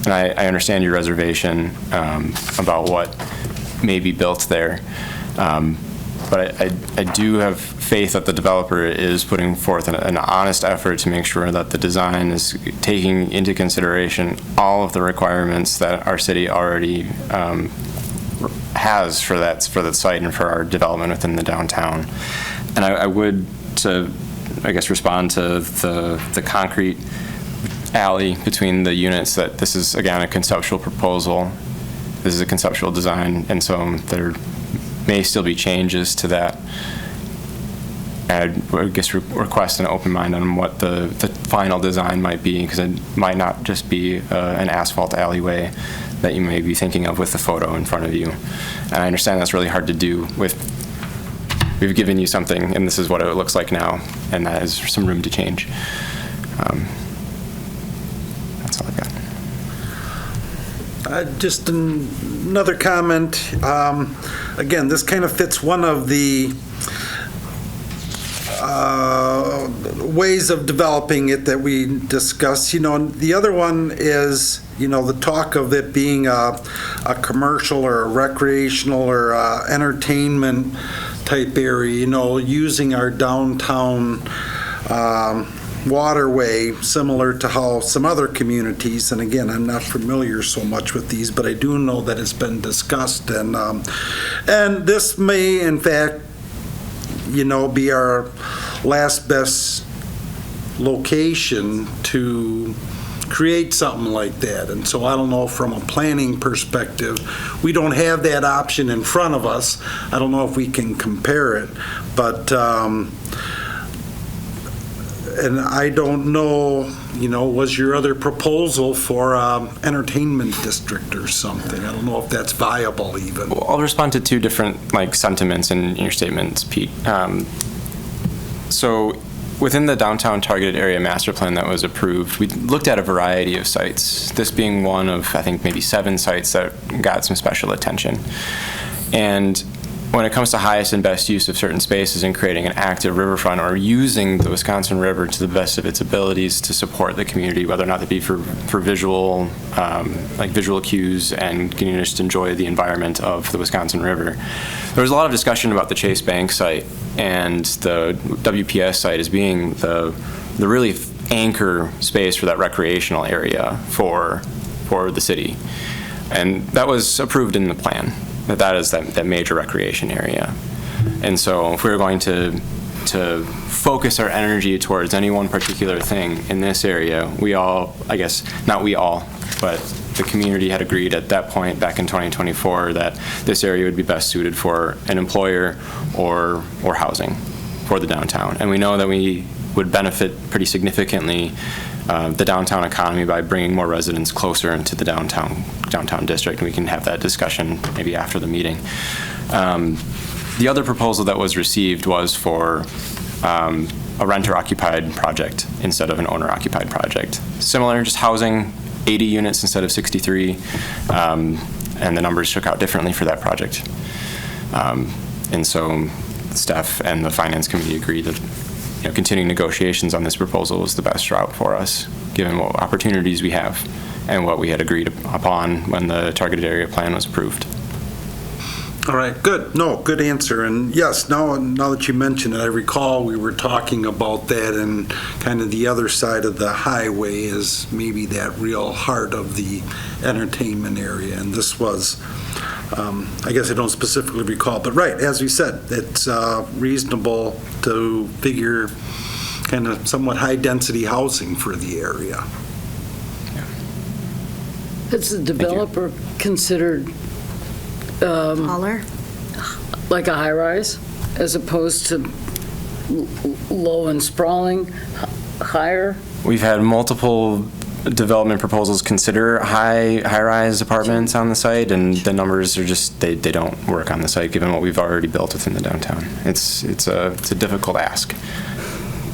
[SPEAKER 14] And I understand your reservation about what may be built there. But I do have faith that the developer is putting forth an honest effort to make sure that the design is taking into consideration all of the requirements that our city already has for that site and for our development within the downtown. And I would, I guess, respond to the concrete alley between the units, that this is, again, a conceptual proposal. This is a conceptual design, and so there may still be changes to that. And I guess request an open mind on what the final design might be, because it might not just be an asphalt alleyway that you may be thinking of with the photo in front of you. And I understand that's really hard to do we've given you something and this is what it looks like now, and that has some room to change. That's all I've got.
[SPEAKER 4] Just another comment. Again, this kind of fits one of the ways of developing it that we discussed. The other one is, the talk of it being a commercial or a recreational or entertainment type area, using our downtown waterway, similar to how some other communities, and again, I'm not familiar so much with these, but I do know that it's been discussed, and this may, in fact, be our last best location to create something like that. And so I don't know, from a planning perspective, we don't have that option in front of us. I don't know if we can compare it, but and I don't know, was your other proposal for entertainment district or something? I don't know if that's viable even.
[SPEAKER 14] Well, I'll respond to two different sentiments in your statements, Pete. So within the downtown targeted area master plan that was approved, we looked at a variety of sites, this being one of, I think, maybe 7 sites that got some special attention. And when it comes to highest and best use of certain spaces and creating an active riverfront or using the Wisconsin River to the best of its abilities to support the community, whether or not that be for visual, like visual cues and getting to just enjoy the environment of the Wisconsin River. There was a lot of discussion about the Chase Bank site and the WPS site as being the really anchor space for that recreational area for the city. And that was approved in the plan. That is that major recreation area. And so if we were going to focus our energy towards any one particular thing in this area, we all, I guess, not we all, but the community had agreed at that point back in 2024 that this area would be best suited for an employer or housing for the downtown. And we know that we would benefit pretty significantly the downtown economy by bringing more residents closer into the downtown district, and we can have that discussion maybe after the meeting. The other proposal that was received was for a renter-occupied project instead of an owner-occupied project. Similar, just housing 80 units instead of 63, and the numbers shook out differently for that project. And so staff and the finance committee agreed that continuing negotiations on this proposal was the best route for us, given what opportunities we have and what we had agreed upon when the targeted area plan was approved.
[SPEAKER 4] All right, good. No, good answer. And yes, now that you mention it, I recall we were talking about that, and kind of the other side of the highway is maybe that real heart of the entertainment area. And this was, I guess I don't specifically recall, but right, as we said, it's reasonable to figure kind of somewhat high-density housing for the area.
[SPEAKER 2] Has the developer considered
[SPEAKER 6] taller,
[SPEAKER 2] like a high-rise, as opposed to low and sprawling, higher?
[SPEAKER 14] We've had multiple development proposals consider high-rise apartments on the site, and the numbers are just they don't work on the site given what we've already built within the downtown. It's a difficult ask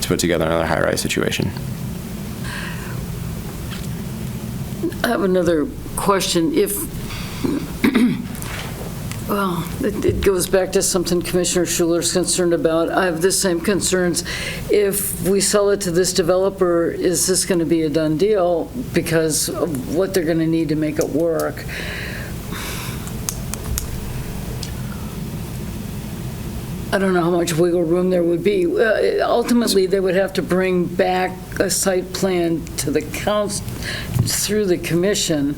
[SPEAKER 14] to put together another high-rise situation.
[SPEAKER 2] I have another question. Well, it goes back to something Commissioner Schuler's concerned about. I have the same concerns. If we sell it to this developer, is this going to be a done deal because of what they're going to need to make it work? I don't know how much wiggle room there would be. Ultimately, they would have to bring back a site plan to the council through the commission.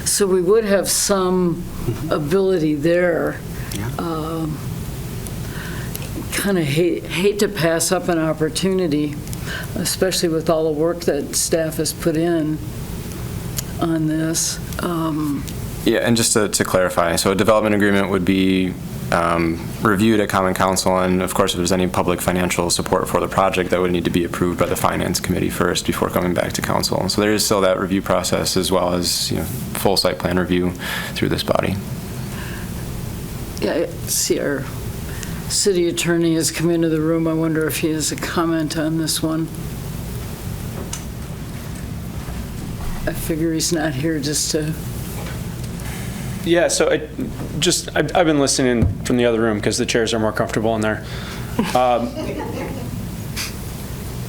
[SPEAKER 2] So we would have some ability there. Kind of hate to pass up an opportunity, especially with all the work that staff has put in on this.
[SPEAKER 14] Yeah, and just to clarify, so a development agreement would be reviewed at Common Council, and of course if there's any public financial support for the project, that would need to be approved by the Finance Committee first before coming back to Council. So there is still that review process, as well as full site plan review through this body.
[SPEAKER 2] Yeah, I see our city attorney has come into the room. I wonder if he has a comment on this one. I figure he's not here just to...
[SPEAKER 16] Yeah, so I've been listening from the other room because the chairs are more comfortable in there.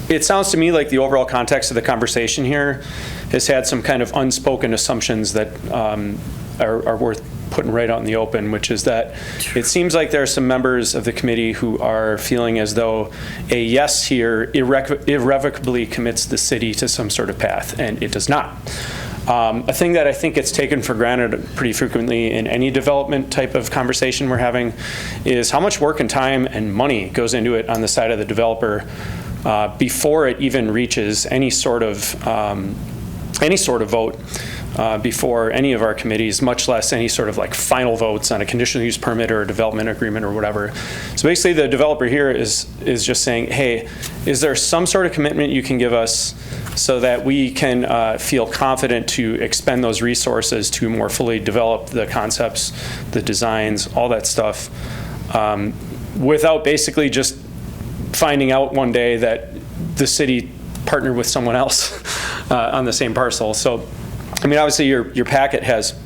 [SPEAKER 16] It sounds to me like the overall context of the conversation here has had some kind of unspoken assumptions that are worth putting right out in the open, which is that it seems like there are some members of the committee who are feeling as though a yes here irrevocably commits the city to some sort of path, and it does not. A thing that I think gets taken for granted pretty frequently in any development type of conversation we're having is how much work and time and money goes into it on the side of the developer before it even reaches any sort of vote before any of our committees, much less any sort of like final votes on a conditional use permit or a development agreement or whatever. So basically the developer here is just saying, hey, is there some sort of commitment you can give us so that we can feel confident to expend those resources to more fully develop the concepts, the designs, all that stuff, without basically just finding out one day that the city partnered with someone else on the same parcel. So, I mean, obviously your packet has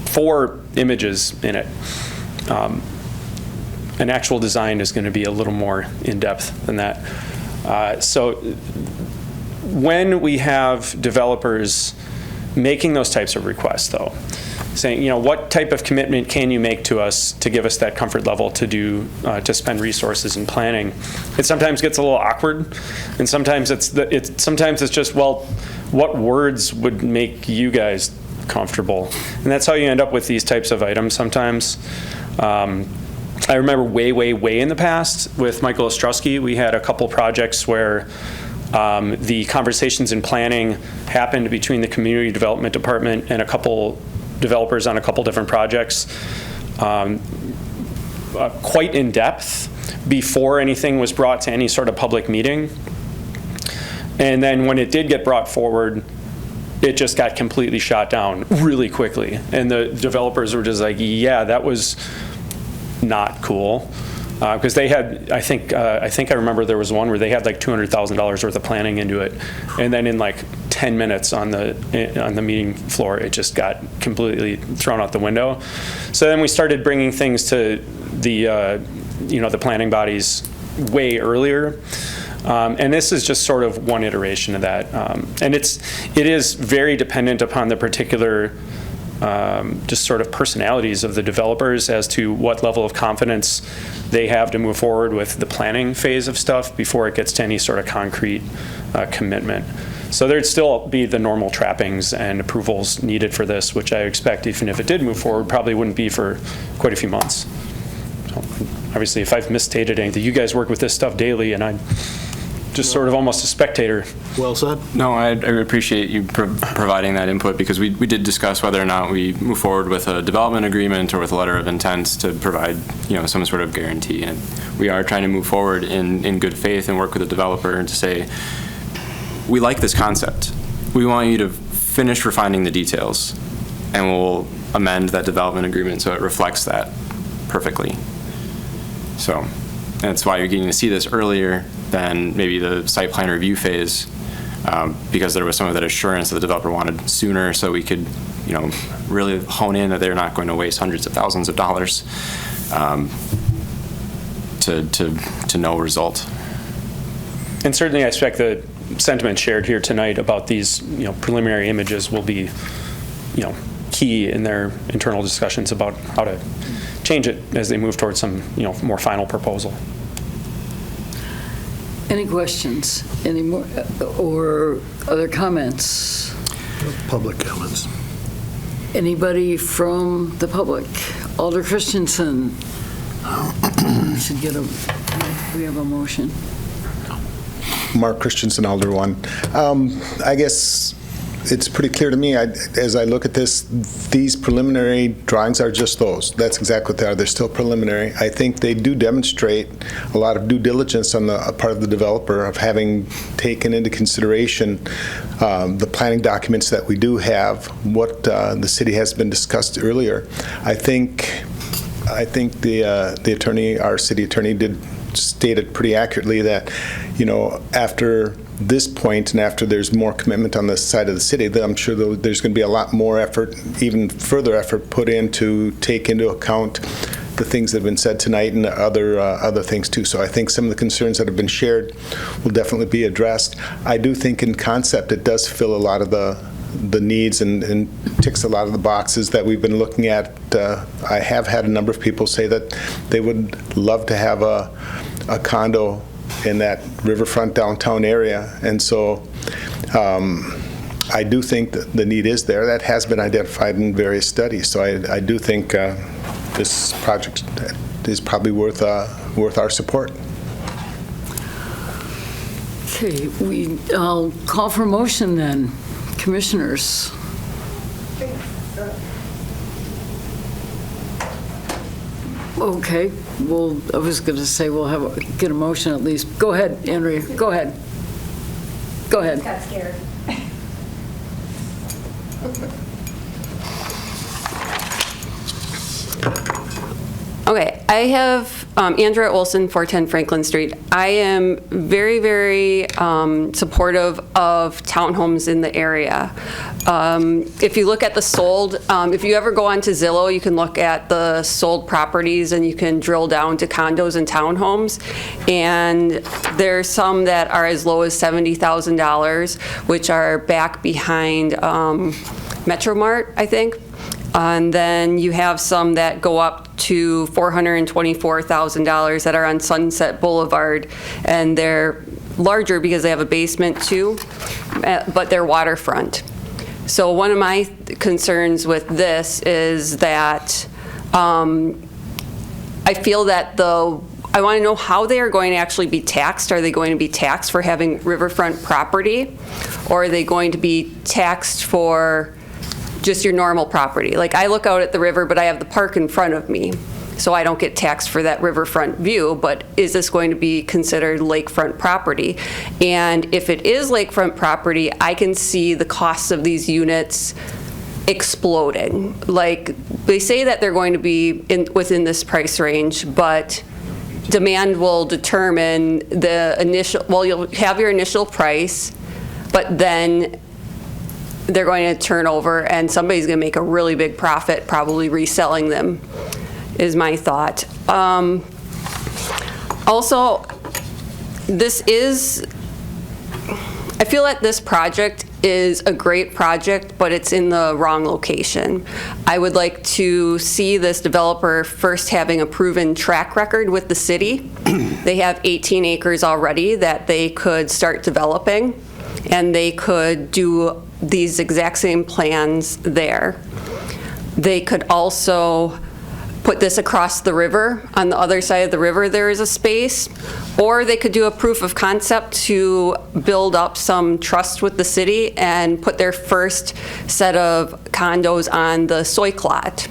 [SPEAKER 16] 4 images in it. An actual design is going to be a little more in-depth than that. So when we have developers making those types of requests, though, saying, what type of commitment can you make to us to give us that comfort level to do, to spend resources in planning? It sometimes gets a little awkward, and sometimes it's just, well, what words would make you guys comfortable? And that's how you end up with these types of items sometimes. I remember way in the past with Michael Ostrowski, we had a couple projects where the conversations and planning happened between the community development department and a couple developers on a couple different projects, quite in depth before anything was brought to any sort of public meeting. And then when it did get brought forward, it just got completely shot down really quickly. And the developers were just like, yeah, that was not cool. Because they had, I think I remember there was one where they had like $200,000 worth of planning into it, and then in like 10 minutes on the meeting floor, it just got completely thrown out the window. So then we started bringing things to the the planning bodies way earlier, and this is just sort of one iteration of that, and it is very dependent upon the particular just sort of personalities of the developers as to what level of confidence they have to move forward with the planning phase of stuff before it gets to any sort of concrete commitment. So there'd still be the normal trappings and approvals needed for this, which I expect, even if it did move forward, probably wouldn't be for quite a few months. So obviously, if I've misstated anything, you guys work with this stuff daily, and I'm just sort of almost a spectator.
[SPEAKER 3] Well said.
[SPEAKER 14] No, I appreciate you providing that input, because we did discuss whether or not we move forward with a development agreement or with a letter of intent to provide some sort of guarantee. And we are trying to move forward in good faith and work with the developer and to say, we like this concept. We want you to finish refining the details, and we'll amend that development agreement so it reflects that perfectly. So that's why you're getting to see this earlier than maybe the site plan review phase, because there was some of that assurance that the developer wanted sooner, so we could, really hone in that they're not going to waste hundreds of thousands of dollars to no result.
[SPEAKER 16] And certainly I expect the sentiment shared here tonight about these, preliminary images will be, key in their internal discussions about how to change it as they move towards some, more final proposal.
[SPEAKER 2] Any questions? Any more, or other comments?
[SPEAKER 12] Public comments.
[SPEAKER 2] Anybody from the public? Alder Christensen. We have a motion.
[SPEAKER 10] Mark Christensen, Alder 1. I guess it's pretty clear to me, as I look at this, these preliminary drawings are just those. That's exactly what they are. They're still preliminary. I think they do demonstrate a lot of due diligence on the part of the developer of having taken into consideration the planning documents that we do have, what the city has been discussed earlier. I think the attorney, our city attorney, did state it pretty accurately that, after this point and after there's more commitment on the side of the city, I'm sure there's going to be a lot more effort, even further effort, put in to take into account the things that have been said tonight and other things too. So I think some of the concerns that have been shared will definitely be addressed. I do think in concept it does fill a lot of the needs and ticks a lot of the boxes that we've been looking at. I have had a number of people say that they would love to have a condo in that riverfront downtown area, and so I do think that the need is there. That has been identified in various studies, so I do think this project is probably worth our support.
[SPEAKER 2] Okay, I'll call for motion then. Commissioners. Okay, well, I was going to say we'll get a motion at least. Go ahead, Andrea, go ahead. Go ahead.
[SPEAKER 17] Got scared.
[SPEAKER 11] Okay, I have Andrea Olson, 410 Franklin Street. I am very, very supportive of townhomes in the area. If you look at the sold, if you ever go onto Zillow, you can look at the sold properties and you can drill down to condos and townhomes. And there's some that are as low as $70,000, which are back behind Metro Mart, I think. And then you have some that go up to $424,000 that are on Sunset Boulevard, and they're larger because they have a basement too, but they're waterfront. So one of my concerns with this is that I feel that I want to know how they are going to actually be taxed. Are they going to be taxed for having riverfront property, or are they going to be taxed for just your normal property? Like, I look out at the river, but I have the park in front of me, so I don't get taxed for that riverfront view. But is this going to be considered lakefront property? And if it is lakefront property, I can see the costs of these units exploding. Like, they say that they're going to be within this price range, but demand will determine the initial, well, you'll have your initial price, but then they're going to turn over and somebody's going to make a really big profit probably reselling them, is my thought. Also, I feel that this project is a great project, but it's in the wrong location. I would like to see this developer first having a proven track record with the city. They have 18 acres already that they could start developing, and they could do these exact same plans there. They could also put this across the river. On the other side of the river there is a space, or they could do a proof of concept to build up some trust with the city and put their first set of condos on the Soik lot,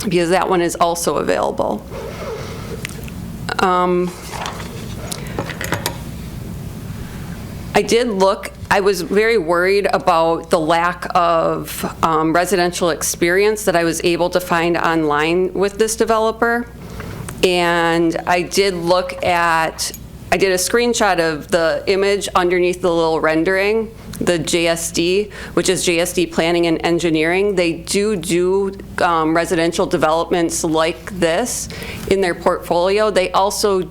[SPEAKER 11] because that one is also available. I was very worried about the lack of residential experience that I was able to find online with this developer. And I did a screenshot of the image underneath the little rendering, the JSD, which is JSD Planning and Engineering. They do residential developments like this in their portfolio. They also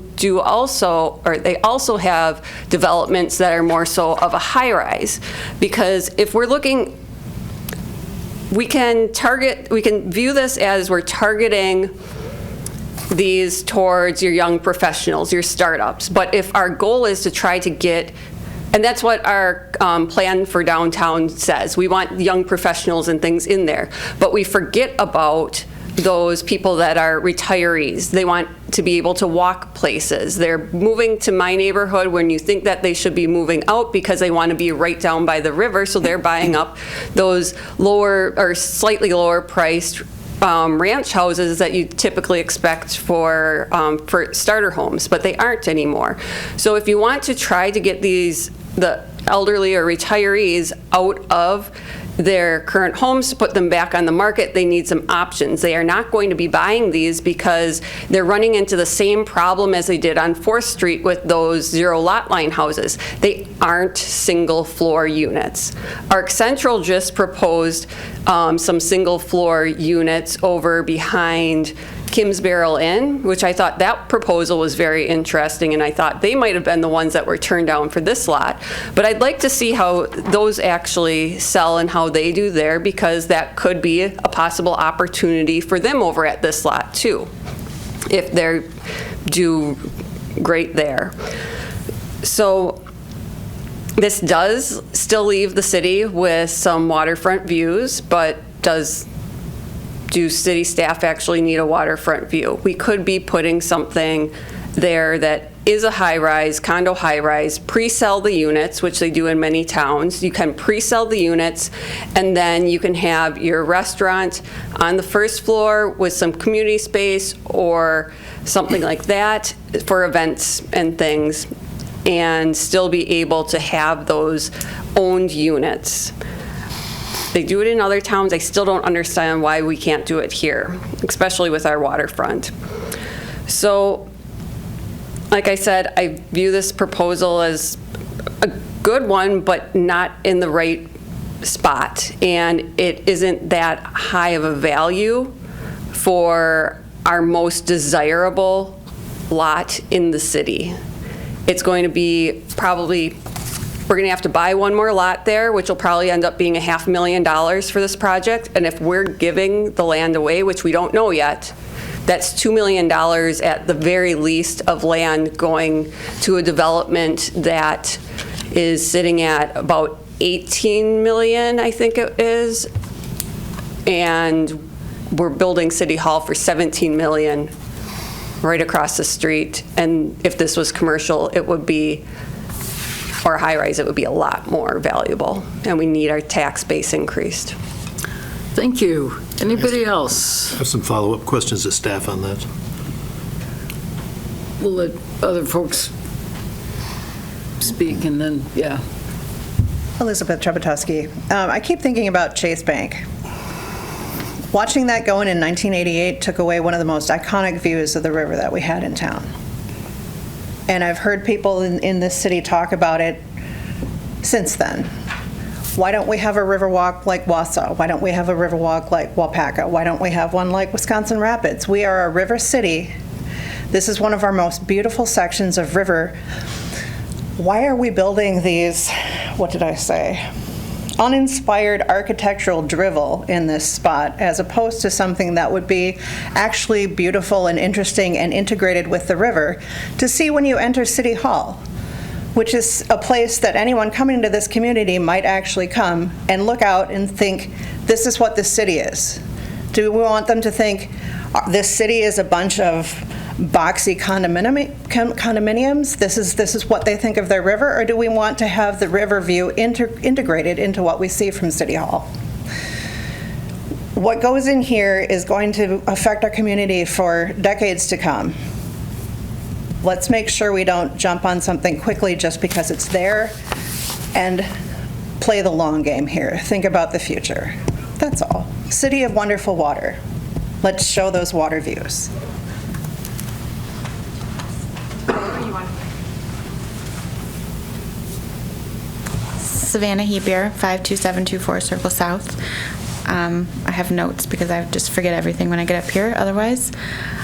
[SPEAKER 11] have developments that are more so of a high-rise, because if we're looking, we can view this as we're targeting these towards your young professionals, your startups. But if our goal is to try to get, and that's what our plan for downtown says, we want young professionals and things in there, but we forget about those people that are retirees. They want to be able to walk places. They're moving to my neighborhood when you think that they should be moving out because they want to be right down by the river, so they're buying up those lower or slightly lower priced ranch houses that you typically expect for starter homes, but they aren't anymore. So if you want to try to get the elderly or retirees out of their current homes to put them back on the market, they need some options. They are not going to be buying these because they're running into the same problem as they did on 4th Street with those zero lot line houses. They aren't single floor units. Arc Central just proposed some single floor units over behind Kim's Barrel Inn, which I thought that proposal was very interesting, and I thought they might have been the ones that were turned down for this lot. But I'd like to see how those actually sell and how they do there, because that could be a possible opportunity for them over at this lot too, if they do great there. So this does still leave the city with some waterfront views, but do city staff actually need a waterfront view? We could be putting something there that is a high-rise, condo high-rise, pre-sell the units, which they do in many towns. You can pre-sell the units, and then you can have your restaurant on the first floor with some community space or something like that for events and things, and still be able to have those owned units. They do it in other towns. I still don't understand why we can't do it here, especially with our waterfront. So, like I said, I view this proposal as a good one, but not in the right spot. And it isn't that high of a value for our most desirable lot in the city. It's going to be probably, we're going to have to buy one more lot there, which will probably end up being $500,000 for this project. And if we're giving the land away, which we don't know yet, that's $2 million at the very least of land going to a development that is sitting at about 18 million, I think it is. And we're building City Hall for 17 million right across the street. And if this was commercial, it would be, or high-rise, it would be a lot more valuable. And we need our tax base increased.
[SPEAKER 2] Thank you. Anybody else?
[SPEAKER 12] I have some follow-up questions to staff on that.
[SPEAKER 2] We'll let other folks speak and then, yeah.
[SPEAKER 8] Elizabeth Trebetowski. I keep thinking about Chase Bank. Watching that go in 1988 took away one of the most iconic views of the river that we had in town. And I've heard people in this city talk about it since then. Why don't we have a river walk like Wausau? Why don't we have a river walk like Wapaka? Why don't we have one like Wisconsin Rapids? We are a river city. This is one of our most beautiful sections of river. Why are we building these, what did I say, uninspired architectural drivel in this spot as opposed to something that would be actually beautiful and interesting and integrated with the river to see when you enter City Hall, which is a place that anyone coming to this community might actually come and look out and think, this is what this city is. Do we want them to think this city is a bunch of boxy condominiums? This is what they think of their river? Or do we want to have the river view integrated into what we see from City Hall? What goes in here is going to affect our community for decades to come. Let's make sure we don't jump on something quickly just because it's there and play the long game here. Think about the future. That's all. City of wonderful water. Let's show those water views.
[SPEAKER 17] Savannah Hebier, 52724 Circle South. I have notes because I just forget everything when I get up here otherwise.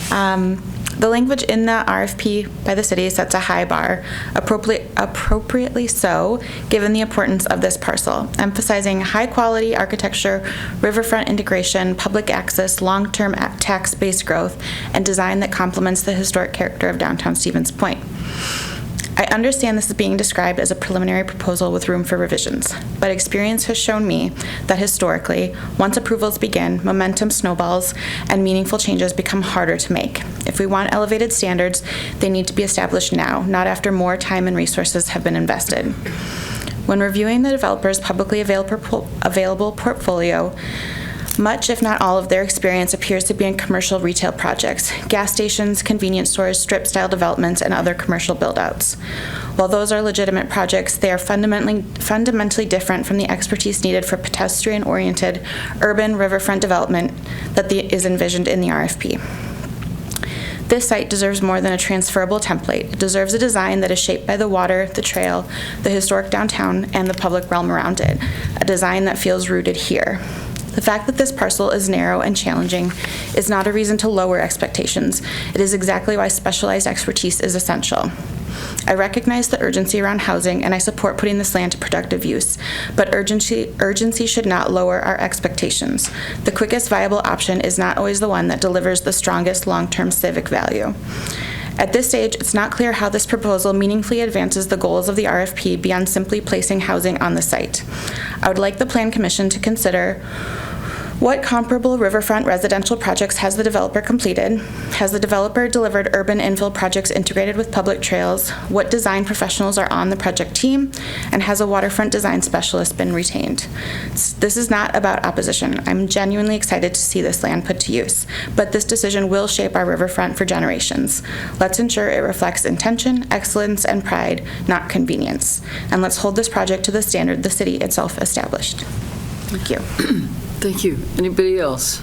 [SPEAKER 17] The language in the RFP by the city sets a high bar, appropriately so, given the importance of this parcel, emphasizing high-quality architecture, riverfront integration, public access, long-term tax base growth, and design that complements the historic character of downtown Stevens Point. I understand this is being described as a preliminary proposal with room for revisions, but experience has shown me that historically, once approvals begin, momentum snowballs and meaningful changes become harder to make. If we want elevated standards, they need to be established now, not after more time and resources have been invested. When reviewing the developer's publicly available portfolio, much, if not all, of their experience appears to be in commercial retail projects, gas stations, convenience stores, strip-style developments, and other commercial build-outs. While those are legitimate projects, they are fundamentally different from the expertise needed for pedestrian-oriented urban riverfront development that is envisioned in the RFP. This site deserves more than a transferable template. It deserves a design that is shaped by the water, the trail, the historic downtown, and the public realm around it, a design that feels rooted here. The fact that this parcel is narrow and challenging is not a reason to lower expectations. It is exactly why specialized expertise is essential. I recognize the urgency around housing, and I support putting this land to productive use, but urgency should not lower our expectations. The quickest viable option is not always the one that delivers the strongest long-term civic value. At this stage, it's not clear how this proposal meaningfully advances the goals of the RFP beyond simply placing housing on the site. I would like the Plan Commission to consider what comparable riverfront residential projects has the developer completed? Has the developer delivered urban infill projects integrated with public trails? What design professionals are on the project team? And has a waterfront design specialist been retained? This is not about opposition. I'm genuinely excited to see this land put to use, but this decision will shape our riverfront for generations. Let's ensure it reflects intention, excellence, and pride, not convenience. And let's hold this project to the standard the city itself established. Thank you.
[SPEAKER 2] Thank you. Anybody else?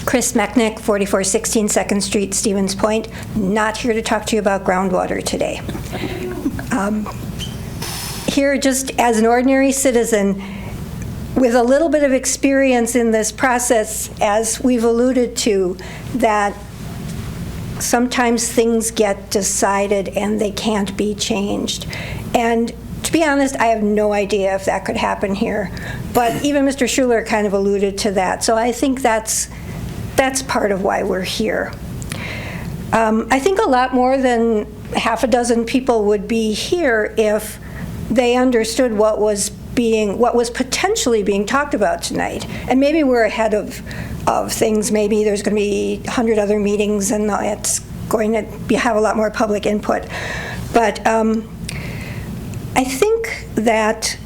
[SPEAKER 18] Chris Mechnick, 4416 2nd Street, Stevens Point. Not here to talk to you about groundwater today. Here, just as an ordinary citizen, with a little bit of experience in this process, as we've alluded to, that sometimes things get decided and they can't be changed. And to be honest, I have no idea if that could happen here. But even Mr. Schuler kind of alluded to that. So I think that's part of why we're here. I think a lot more than half a dozen people would be here if they understood what was potentially being talked about tonight. And maybe we're ahead of things. Maybe there's going to be 100 other meetings and it's going to have a lot more public input. But I think that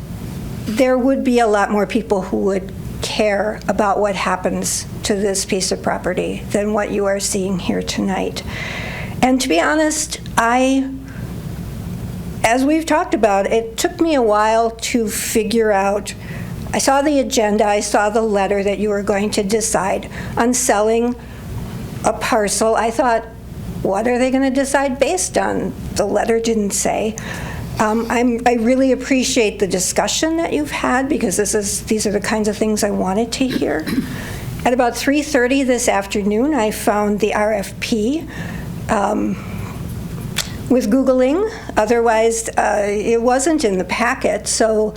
[SPEAKER 18] there would be a lot more people who would care about what happens to this piece of property than what you are seeing here tonight. And to be honest, as we've talked about, it took me a while to figure out. I saw the agenda, I saw the letter that you were going to decide on selling a parcel. I thought, what are they going to decide based on? The letter didn't say. I really appreciate the discussion that you've had, because these are the kinds of things I wanted to hear. At about 3:30 this afternoon, I found the RFP with Googling. Otherwise, it wasn't in the packet, so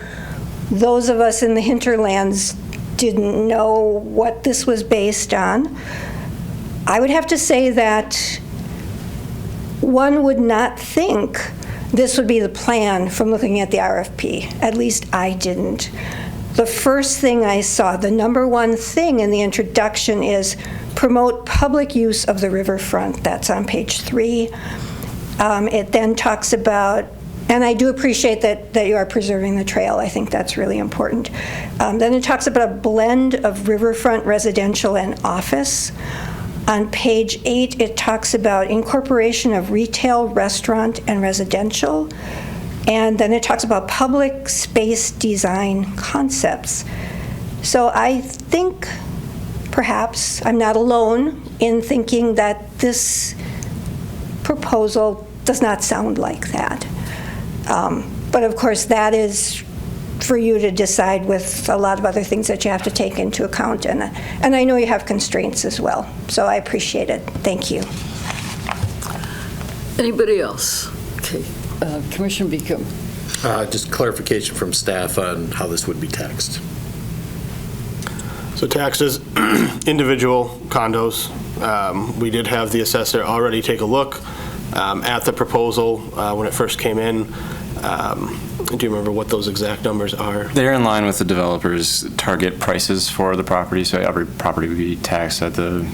[SPEAKER 18] those of us in the hinterlands didn't know what this was based on. I would have to say that one would not think this would be the plan from looking at the RFP. At least I didn't. The first thing I saw, the number one thing in the introduction, is promote public use of the riverfront. That's on page 3. It then talks about, and I do appreciate that you are preserving the trail. I think that's really important. Then it talks about a blend of riverfront residential and office. On page 8, it talks about incorporation of retail, restaurant, and residential. And then it talks about public space design concepts. So I think perhaps I'm not alone in thinking that this proposal does not sound like that. But of course, that is for you to decide with a lot of other things that you have to take into account. And I know you have constraints as well. So I appreciate it. Thank you.
[SPEAKER 2] Anybody else? Okay. Commissioner Beacom.
[SPEAKER 12] Just clarification from staff on how this would be taxed.
[SPEAKER 3] So taxed as individual condos. We did have the assessor already take a look at the proposal when it first came in. Do you remember what those exact numbers are?
[SPEAKER 14] They're in line with the developer's target prices for the property, so every property would be taxed at the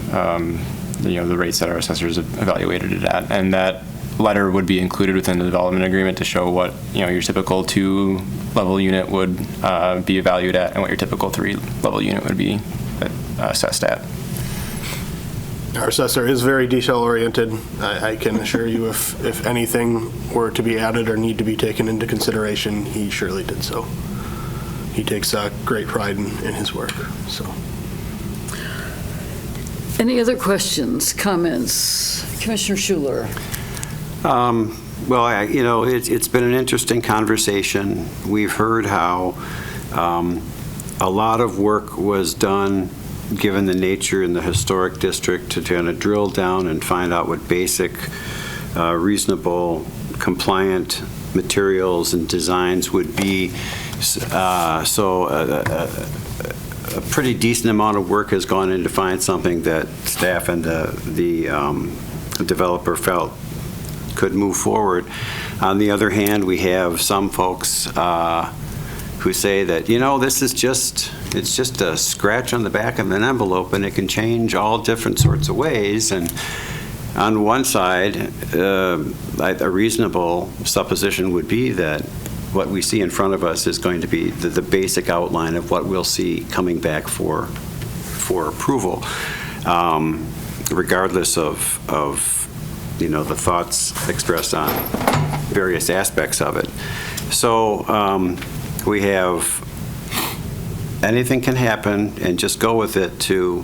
[SPEAKER 14] rates that our assessors have evaluated it at, and that letter would be included within the development agreement to show what your typical 2-level unit would be valued at, and what your typical 3-level unit would be assessed at.
[SPEAKER 3] Our assessor is very detail-oriented. I can assure you if anything were to be added or need to be taken into consideration, he surely did so. He takes great pride in his work. So,
[SPEAKER 2] any other questions, comments? Commissioner Schuler.
[SPEAKER 7] Well, it's been an interesting conversation. We've heard how a lot of work was done, given the nature in the historic district, to kind of drill down and find out what basic, reasonable, compliant materials and designs would be. A pretty decent amount of work has gone in to find something that staff and the developer felt could move forward. On the other hand, we have some folks who say that, this is it's just a scratch on the back of an envelope and it can change all different sorts of ways. And on one side, a reasonable supposition would be that what we see in front of us is going to be the basic outline of what we'll see coming back for approval, regardless of the thoughts expressed on various aspects of it. So we have anything can happen and just go with it to,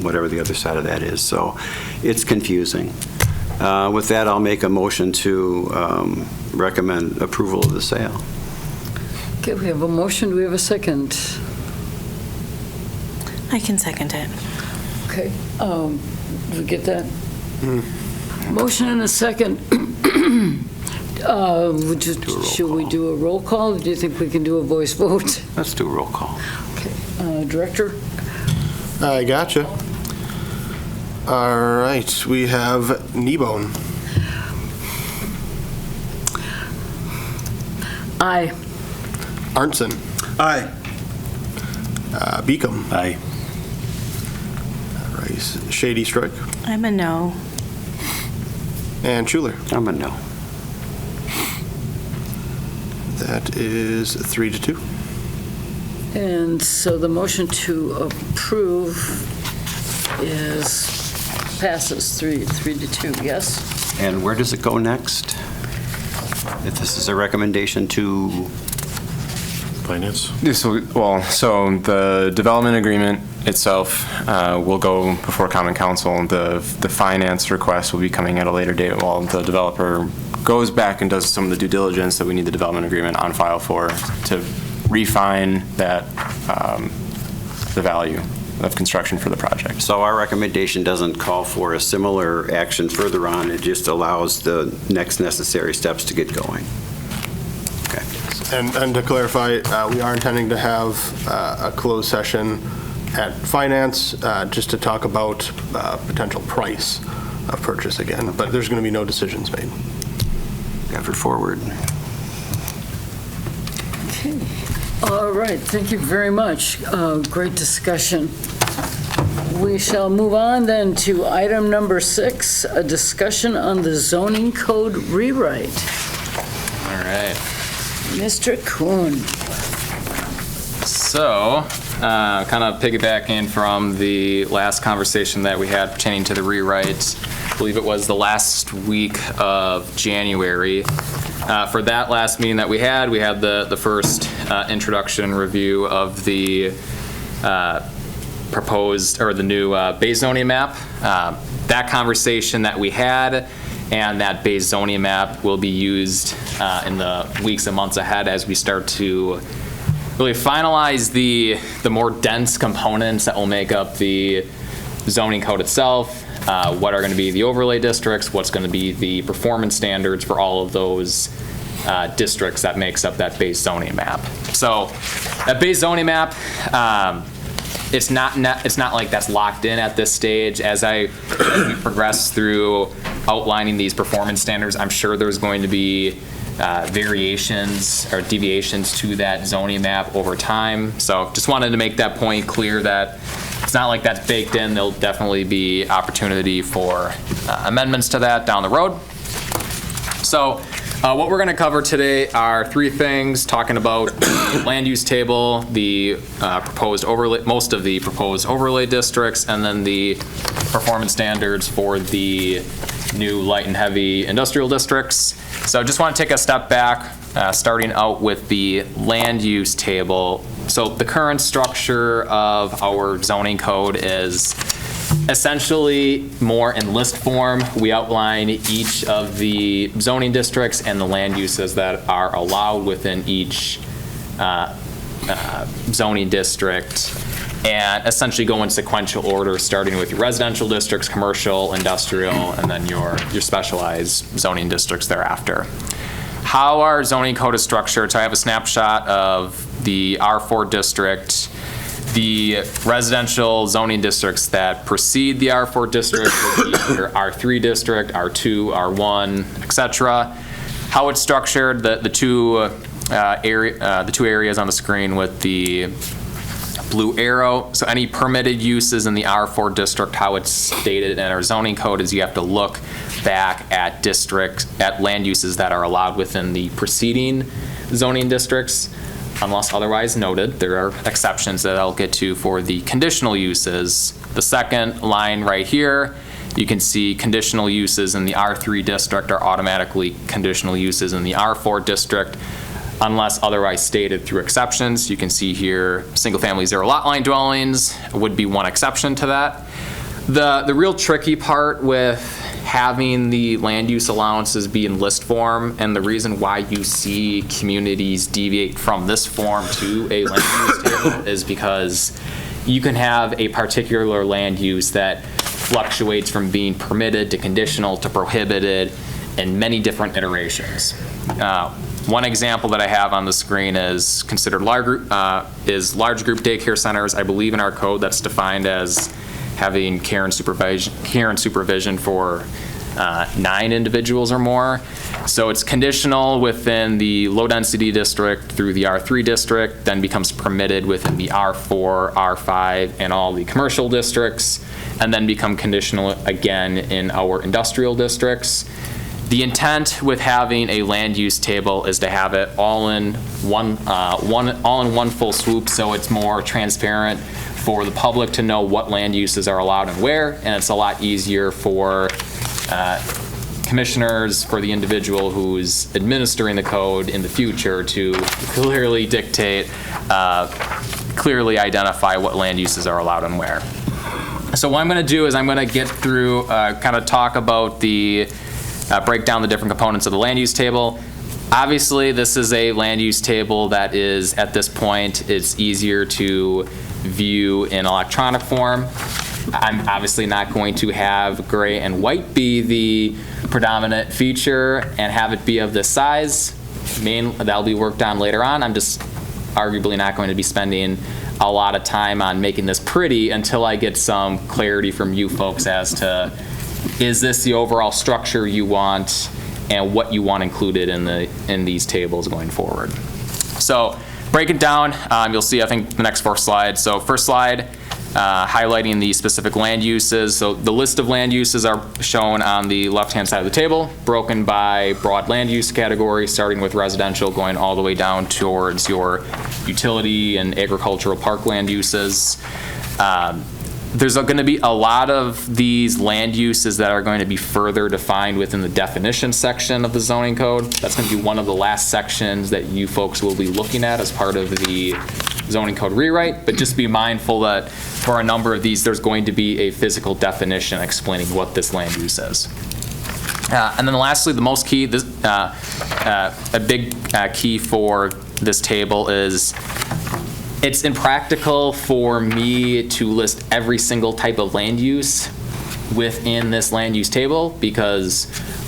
[SPEAKER 7] whatever the other side of that is. So it's confusing. With that, I'll make a motion to recommend approval of the sale.
[SPEAKER 2] Okay, we have a motion. Do we have a second?
[SPEAKER 6] I can second it.
[SPEAKER 2] Okay. Did we get that? Motion and a second. Should we do a roll call, or do you think we can do a voice vote?
[SPEAKER 7] Let's do a roll call.
[SPEAKER 2] Okay. Director?
[SPEAKER 3] I gotcha. All right, we have Kneebone.
[SPEAKER 2] Aye.
[SPEAKER 3] Arnson.
[SPEAKER 4] Aye.
[SPEAKER 3] Beacom.
[SPEAKER 12] Aye.
[SPEAKER 3] Rice. Shady Strike.
[SPEAKER 6] I'm a no.
[SPEAKER 3] And Schuler.
[SPEAKER 7] I'm a no.
[SPEAKER 3] That is 3-2.
[SPEAKER 2] And so the motion to approve passes 3-2, yes?
[SPEAKER 7] And where does it go next? If this is a recommendation to
[SPEAKER 12] Finance?
[SPEAKER 14] So the development agreement itself will go before Common Council. The finance request will be coming at a later date while the developer goes back and does some of the due diligence that we need the development agreement on file for to refine that, the value of construction for the project.
[SPEAKER 7] So our recommendation doesn't call for a similar action further on, it just allows the next necessary steps to get going. Okay.
[SPEAKER 3] And to clarify, we are intending to have a closed session at Finance just to talk about potential price of purchase again, but there's going to be no decisions made.
[SPEAKER 7] Effort forward.
[SPEAKER 2] Okay. All right, thank you very much. Great discussion. We shall move on then to item number 6, a discussion on the zoning code rewrite.
[SPEAKER 5] All right.
[SPEAKER 2] Mr. Kuhn.
[SPEAKER 5] So, kind of piggybacking from the last conversation that we had pertaining to the rewrite, I believe it was the last week of January. For that last meeting that we had the first introduction review of the proposed, or the new base zoning map. That conversation that we had and that base zoning map will be used in the weeks and months ahead as we start to really finalize the more dense components that will make up the zoning code itself, what are going to be the overlay districts, what's going to be the performance standards for all of those districts that makes up that base zoning map. So that base zoning map, it's not like that's locked in at this stage. As we progress through outlining these performance standards, I'm sure there's going to be variations or deviations to that zoning map over time. So just wanted to make that point clear that it's not like that's baked in. There'll definitely be opportunity for amendments to that down the road. So what we're going to cover today are 3 things, talking about the land use table, the proposed overlay, most of the proposed overlay districts, and then the performance standards for the new light and heavy industrial districts. So just want to take a step back, starting out with the land use table. So the current structure of our zoning code is essentially more in list form. We outline each of the zoning districts and the land uses that are allowed within each zoning district, and essentially go in sequential order, starting with your residential districts, commercial, industrial, and then your specialized zoning districts thereafter. How our zoning code is structured, so I have a snapshot of the R4 district. The residential zoning districts that precede the R4 district would be your R3 district, R2, R1, etc. How it's structured, the two areas on the screen with the blue arrow. So any permitted uses in the R4 district, how it's stated in our zoning code is you have to look back at land uses that are allowed within the preceding zoning districts. Unless otherwise noted, there are exceptions that I'll get to for the conditional uses. The second line right here, you can see conditional uses in the R3 district are automatically conditional uses in the R4 district, unless otherwise stated through exceptions. You can see here, single-family zero lot line dwellings would be one exception to that. The real tricky part with having the land use allowances be in list form, and the reason why you see communities deviate from this form to a land use table is because you can have a particular land use that fluctuates from being permitted to conditional to prohibited in many different iterations. One example that I have on the screen is considered large group daycare centers. I believe in our code that's defined as having care and supervision for 9 individuals or more. So it's conditional within the low density district through the R3 district, then becomes permitted within the R4, R5, and all the commercial districts, and then become conditional again in our industrial districts. The intent with having a land use table is to have it all in one full swoop, so it's more transparent for the public to know what land uses are allowed and where, and it's a lot easier for commissioners, for the individual who's administering the code in the future to clearly dictate, clearly identify what land uses are allowed and where. So what I'm going to do is I'm going to get through, kind of talk about the, break down the different components of the land use table. Obviously, this is a land use table that is, at this point, it's easier to view in electronic form. I'm obviously not going to have gray and white be the predominant feature and have it be of this size. That'll be worked on later on. I'm just arguably not going to be spending a lot of time on making this pretty until I get some clarity from you folks as to, is this the overall structure you want and what you want included in these tables going forward. So break it down, you'll see I think the next 4 slides. So first slide, highlighting the specific land uses. So the list of land uses are shown on the left-hand side of the table, broken by broad land use category, starting with residential, going all the way down towards your utility and agricultural park land uses. There's going to be a lot of these land uses that are going to be further defined within the definition section of the zoning code. That's going to be one of the last sections that you folks will be looking at as part of the zoning code rewrite, but just be mindful that for a number of these, there's going to be a physical definition explaining what this land use is. And then lastly, the most key, a big key for this table is it's impractical for me to list every single type of land use within this land use table because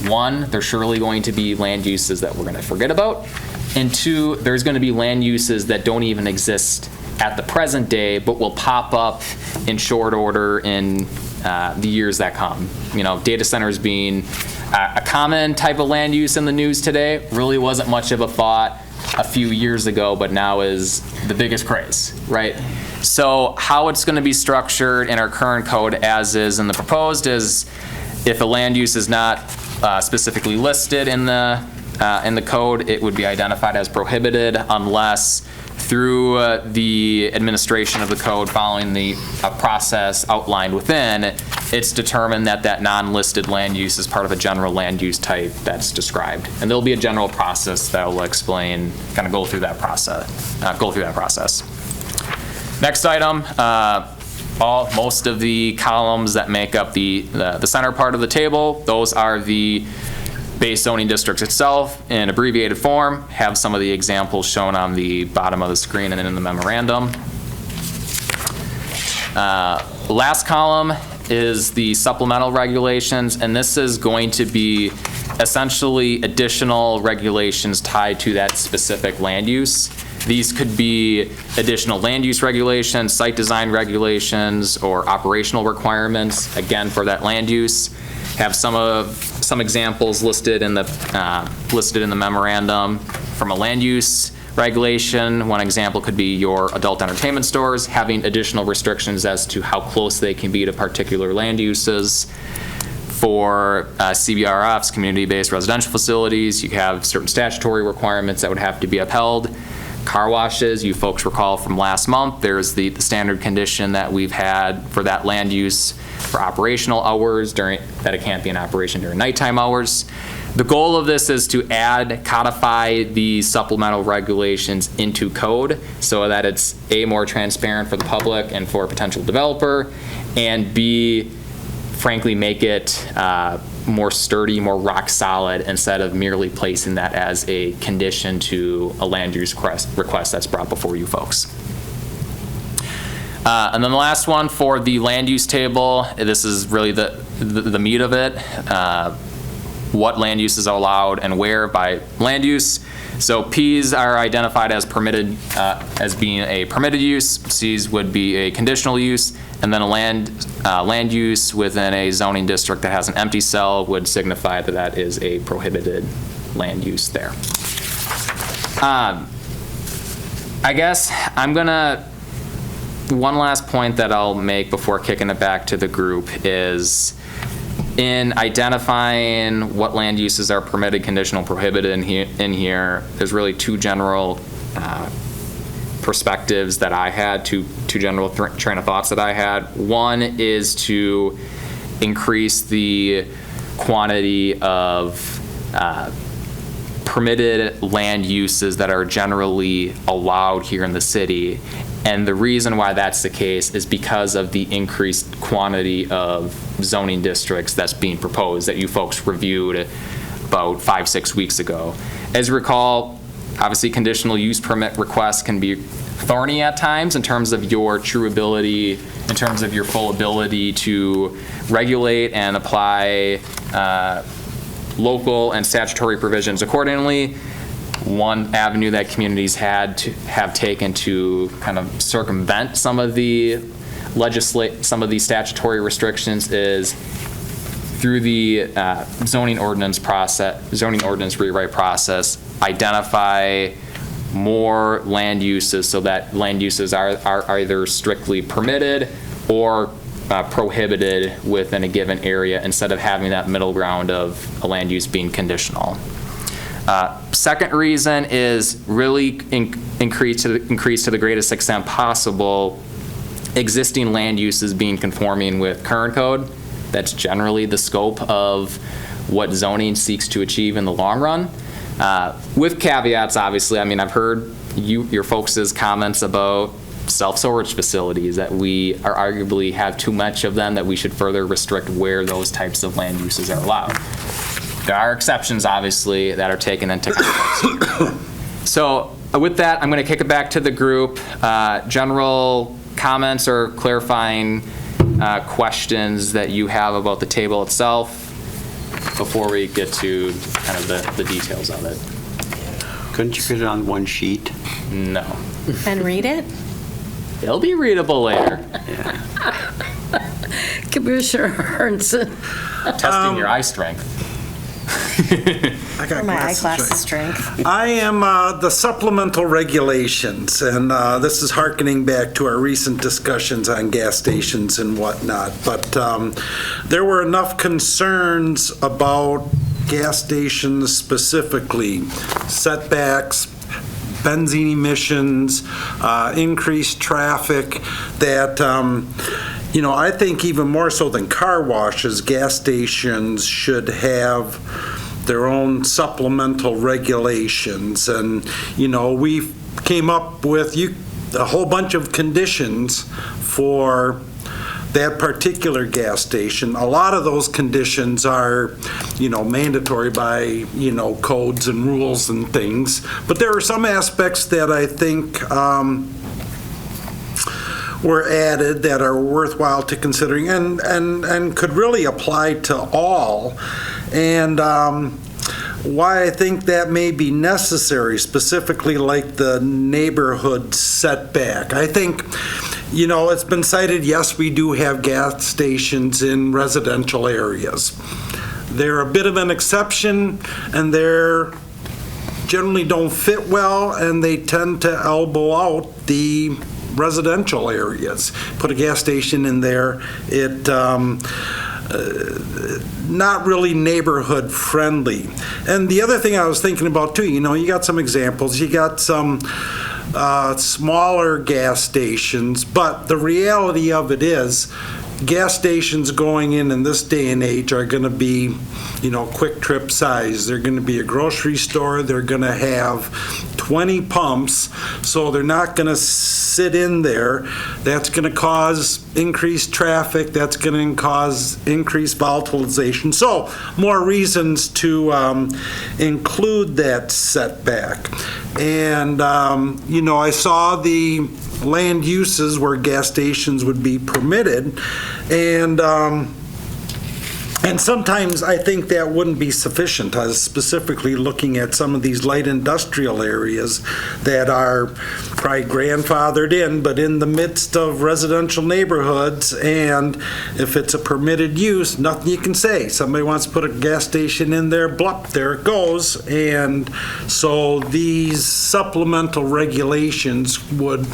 [SPEAKER 5] 1, there's surely going to be land uses that we're going to forget about, and 2, there's going to be land uses that don't even exist at the present day but will pop up in short order in the years that come. You know, data centers being a common type of land use in the news today really wasn't much of a thought a few years ago, but now is the biggest craze, right? So how it's going to be structured in our current code as is in the proposed is if a land use is not specifically listed in the code, it would be identified as prohibited unless through the administration of the code following the process outlined within, it's determined that that non-listed land use is part of a general land use type that's described. And there'll be a general process that will explain, kind of go through that process. Next item, most of the columns that make up the center part of the table, those are the base zoning districts itself in abbreviated form. Have some of the examples shown on the bottom of the screen and in the memorandum. Last column is the supplemental regulations, and this is going to be essentially additional regulations tied to that specific land use. These could be additional land use regulations, site design regulations, or operational requirements, again, for that land use. Have some examples listed in the memorandum from a land use regulation. One example could be your adult entertainment stores having additional restrictions as to how close they can be to particular land uses. For CBRFs, community-based residential facilities, you have certain statutory requirements that would have to be upheld. car washes. You folks recall from last month, there's the standard condition that we've had for that land use for operational hours that it can't be in operation during nighttime hours. The goal of this is to codify the supplemental regulations into code so that it's A, more transparent for the public and for a potential developer, and B, frankly, make it more sturdy, more rock solid, instead of merely placing that as a condition to a land use request that's brought before you folks. And then the last one for the land use table, this is really the meat of it. What land uses are allowed and where by land use. So P's are identified as permitted, as being a permitted use. C's would be a conditional use, and then a land use within a zoning district that has an empty cell would signify that that is a prohibited land use there. I guess one last point that I'll make before kicking it back to the group is, in identifying what land uses are permitted, conditional, prohibited in here, there's really two general perspectives that I had, two general train of thoughts that I had. One is to increase the quantity of permitted land uses that are generally allowed here in the city. And the reason why that's the case is because of the increased quantity of zoning districts that's being proposed that you folks reviewed about 5-6 weeks ago. As you recall, obviously conditional use permit requests can be thorny at times in terms of your true ability, in terms of your full ability to regulate and apply local and statutory provisions accordingly. One avenue that communities have taken to kind of circumvent some of the statutory restrictions is through the zoning ordinance rewrite process, identify more land uses so that land uses are either strictly permitted or prohibited within a given area, instead of having that middle ground of a land use being conditional. Second reason is really increase to the greatest extent possible existing land uses being conforming with current code. That's generally the scope of what zoning seeks to achieve in the long run. With caveats, obviously. I mean, I've heard your folks' comments about self-storage facilities, that we are arguably have too much of them, that we should further restrict where those types of land uses are allowed. There are exceptions, obviously, that are taken into context. So with that, I'm going to kick it back to the group. General comments or clarifying questions that you have about the table itself before we get to kind of the details of it.
[SPEAKER 7] Couldn't you get it on one sheet?
[SPEAKER 5] No.
[SPEAKER 6] And read it?
[SPEAKER 5] It'll be readable later.
[SPEAKER 2] Commissioner Herndson.
[SPEAKER 5] Testing your eye strength.
[SPEAKER 4] I got
[SPEAKER 6] my
[SPEAKER 4] glasses
[SPEAKER 6] eyeglasses strength.
[SPEAKER 4] I am the supplemental regulations, and this is hearkening back to our recent discussions on gas stations and whatnot. But there were enough concerns about gas stations specifically, setbacks, benzene emissions, increased traffic, that I think even more so than car washes, gas stations should have their own supplemental regulations. And, we came up with a whole bunch of conditions for that particular gas station. A lot of those conditions are, mandatory by, codes and rules and things. But there are some aspects that I think were added that are worthwhile to considering and could really apply to all. And why I think that may be necessary, specifically like the neighborhood setback. I think, it's been cited, yes, we do have gas stations in residential areas. They're a bit of an exception, and they're generally don't fit well, and they tend to elbow out the residential areas. Put a gas station in there, it not really neighborhood friendly. And the other thing I was thinking about too, you got some examples. You got some smaller gas stations, but the reality of it is, gas stations going in this day and age are going to be, quick trip size. They're going to be a grocery store. They're going to have 20 pumps, so they're not going to sit in there. That's going to cause increased traffic. That's going to cause increased volatilization. So more reasons to include that setback. And, I saw the land uses where gas stations would be permitted, and sometimes I think that wouldn't be sufficient. I was specifically looking at some of these light industrial areas that are probably grandfathered in, but in the midst of residential neighborhoods, and if it's a permitted use, nothing you can say. Somebody wants to put a gas station in there, blop, there it goes. And so these supplemental regulations would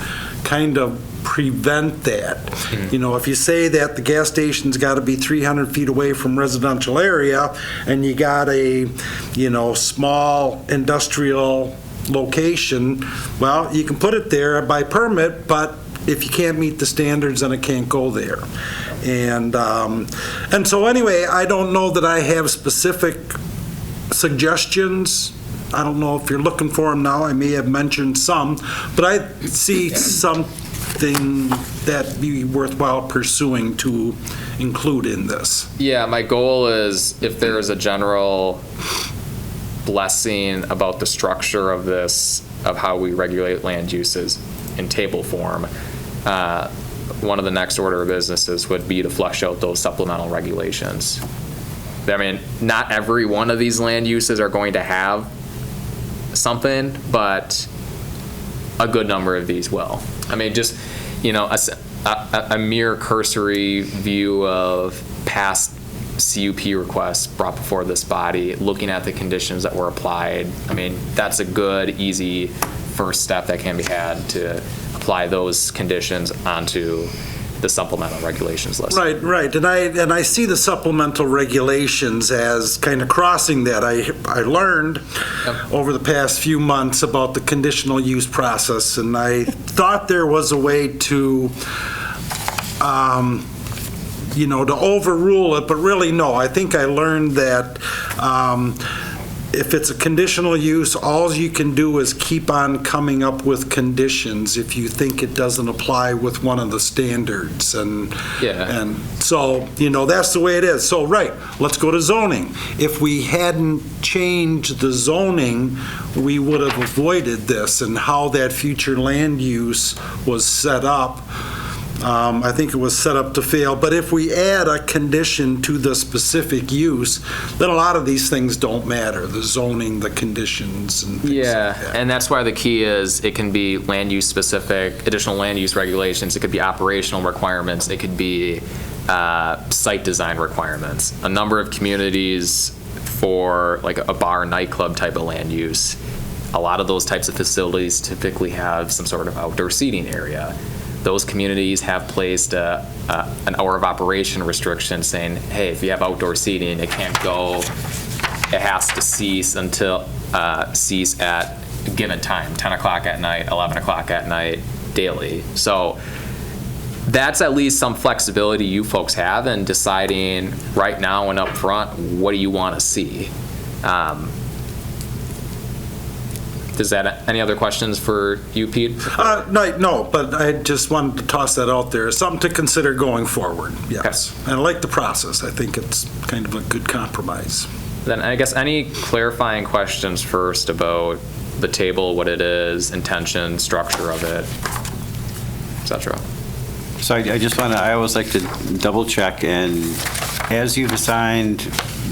[SPEAKER 4] kind of prevent that. If you say that the gas station's got to be 300 feet away from residential area, and you got a, small industrial location, well, you can put it there by permit, but if you can't meet the standards, then it can't go there. And so anyway, I don't know that I have specific suggestions. I don't know if you're looking for them now. I may have mentioned some, but I see something that'd be worthwhile pursuing to include in this.
[SPEAKER 5] Yeah, my goal is if there is a general blessing about the structure of this, of how we regulate land uses in table form, one of the next order of businesses would be to flush out those supplemental regulations. I mean, not every one of these land uses are going to have something, but a good number of these will. I mean, just, a mere cursory view of past CUP requests brought before this body, looking at the conditions that were applied. I mean, that's a good, easy first step that can be had to apply those conditions onto the supplemental regulations list.
[SPEAKER 4] Right. And I see the supplemental regulations as kind of crossing that. I learned over the past few months about the conditional use process, and I thought there was a way to to overrule it, but really no. I think I learned that if it's a conditional use, all you can do is keep on coming up with conditions if you think it doesn't apply with one of the standards. And so, that's the way it is. So, let's go to zoning. If we hadn't changed the zoning, we would have avoided this, and how that future land use was set up. I think it was set up to fail, but if we add a condition to the specific use, then a lot of these things don't matter, the zoning, the conditions, and things like that.
[SPEAKER 5] And that's why the key is it can be land use specific, additional land use regulations, it could be operational requirements, it could be site design requirements. A number of communities for like a bar nightclub type of land use, a lot of those types of facilities typically have some sort of outdoor seating area. Those communities have placed an hour of operation restriction saying, hey, if you have outdoor seating, it can't go, it has to cease at a given time, 10 o'clock at night, 11 o'clock at night, daily. So that's at least some flexibility you folks have in deciding right now and up front, what do you want to see? Does that, any other questions for you, Pete?
[SPEAKER 4] No, but I just wanted to toss that out there. Something to consider going forward, yes. Okay. And I like the process. I think it's kind of a good compromise.
[SPEAKER 5] Then I guess any clarifying questions first about the table, what it is, intention, structure of it, et cetera.
[SPEAKER 7] So I always like to double check, and as you've assigned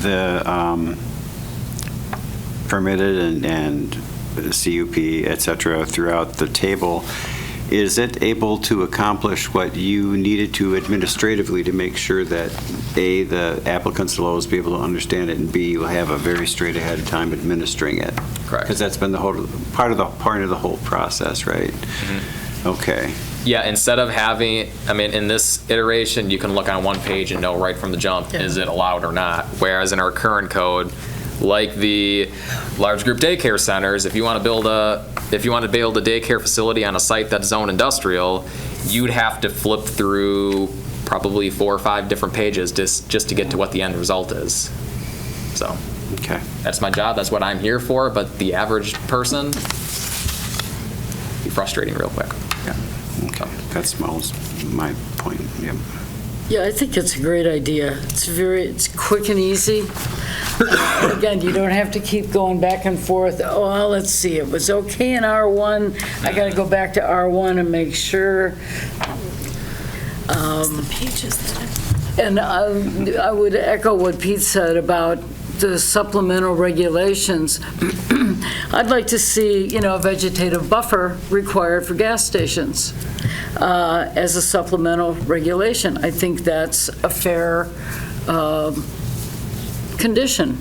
[SPEAKER 7] the permitted and CUP, et cetera, throughout the table, is it able to accomplish what you needed to administratively to make sure that A, the applicants will always be able to understand it, and B, you'll have a very straight ahead of time administering it?
[SPEAKER 5] Correct.
[SPEAKER 7] Because that's been the whole part of the whole process, right? Mm-hmm. Okay.
[SPEAKER 5] Yeah, instead of having, in this iteration, you can look on one page and know right from the jump, is it allowed or not? Whereas in our current code, like the large group daycare centers, if you want to build a if you want to build a daycare facility on a site that's zone industrial, you'd have to flip through probably 4 or 5 different pages just to get to what the end result is. So,
[SPEAKER 7] okay,
[SPEAKER 5] that's my job. That's what I'm here for. But the average person, be frustrating real quick.
[SPEAKER 7] Yeah. Okay. That's my point. Yeah.
[SPEAKER 2] Yeah, I think it's a great idea. It's quick and easy. Again, you don't have to keep going back and forth. Oh, well, let's see, it was okay in R1. I got to go back to R1 and make sure.
[SPEAKER 6] The pages that
[SPEAKER 2] And I would echo what Pete said about the supplemental regulations. I'd like to see, a vegetative buffer required for gas stations as a supplemental regulation. I think that's a fair condition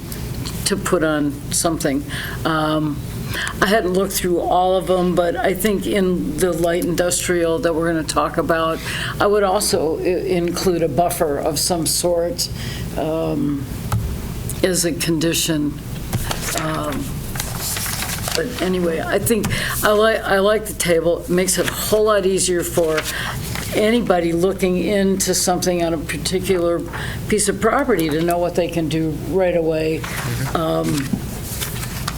[SPEAKER 2] to put on something. I hadn't looked through all of them, but I think in the light industrial that we're going to talk about, I would also include a buffer of some sort as a condition. But anyway, I think I like the table. It makes it a whole lot easier for anybody looking into something on a particular piece of property to know what they can do right away,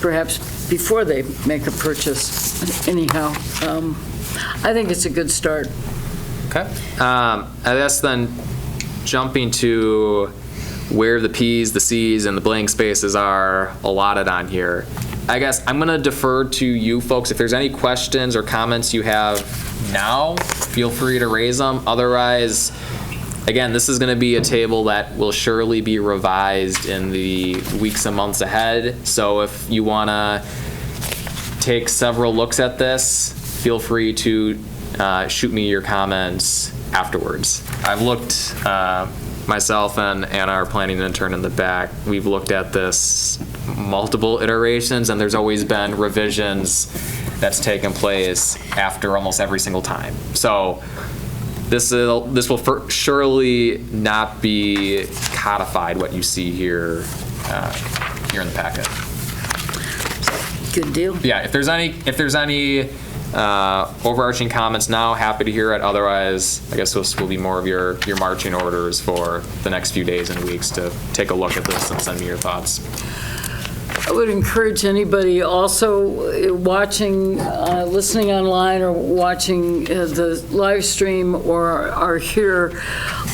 [SPEAKER 2] perhaps before they make a purchase. Anyhow, I think it's a good start.
[SPEAKER 5] Okay. I guess then jumping to where the P's, the C's, and the blank spaces are allotted on here. I guess I'm going to defer to you folks. If there's any questions or comments you have now, feel free to raise them. Otherwise, again, this is going to be a table that will surely be revised in the weeks and months ahead. So if you want to take several looks at this, feel free to shoot me your comments afterwards. I've looked, myself and Anna, our planning intern in the back, we've looked at this multiple iterations, and there's always been revisions that's taken place after almost every single time. So this will surely not be codified, what you see here here in the packet.
[SPEAKER 2] Good deal.
[SPEAKER 5] Yeah, if there's any overarching comments now, happy to hear it. Otherwise, I guess this will be more of your marching orders for the next few days and weeks to take a look at this and send me your thoughts.
[SPEAKER 2] I would encourage anybody also watching, listening online or watching the live stream or are here,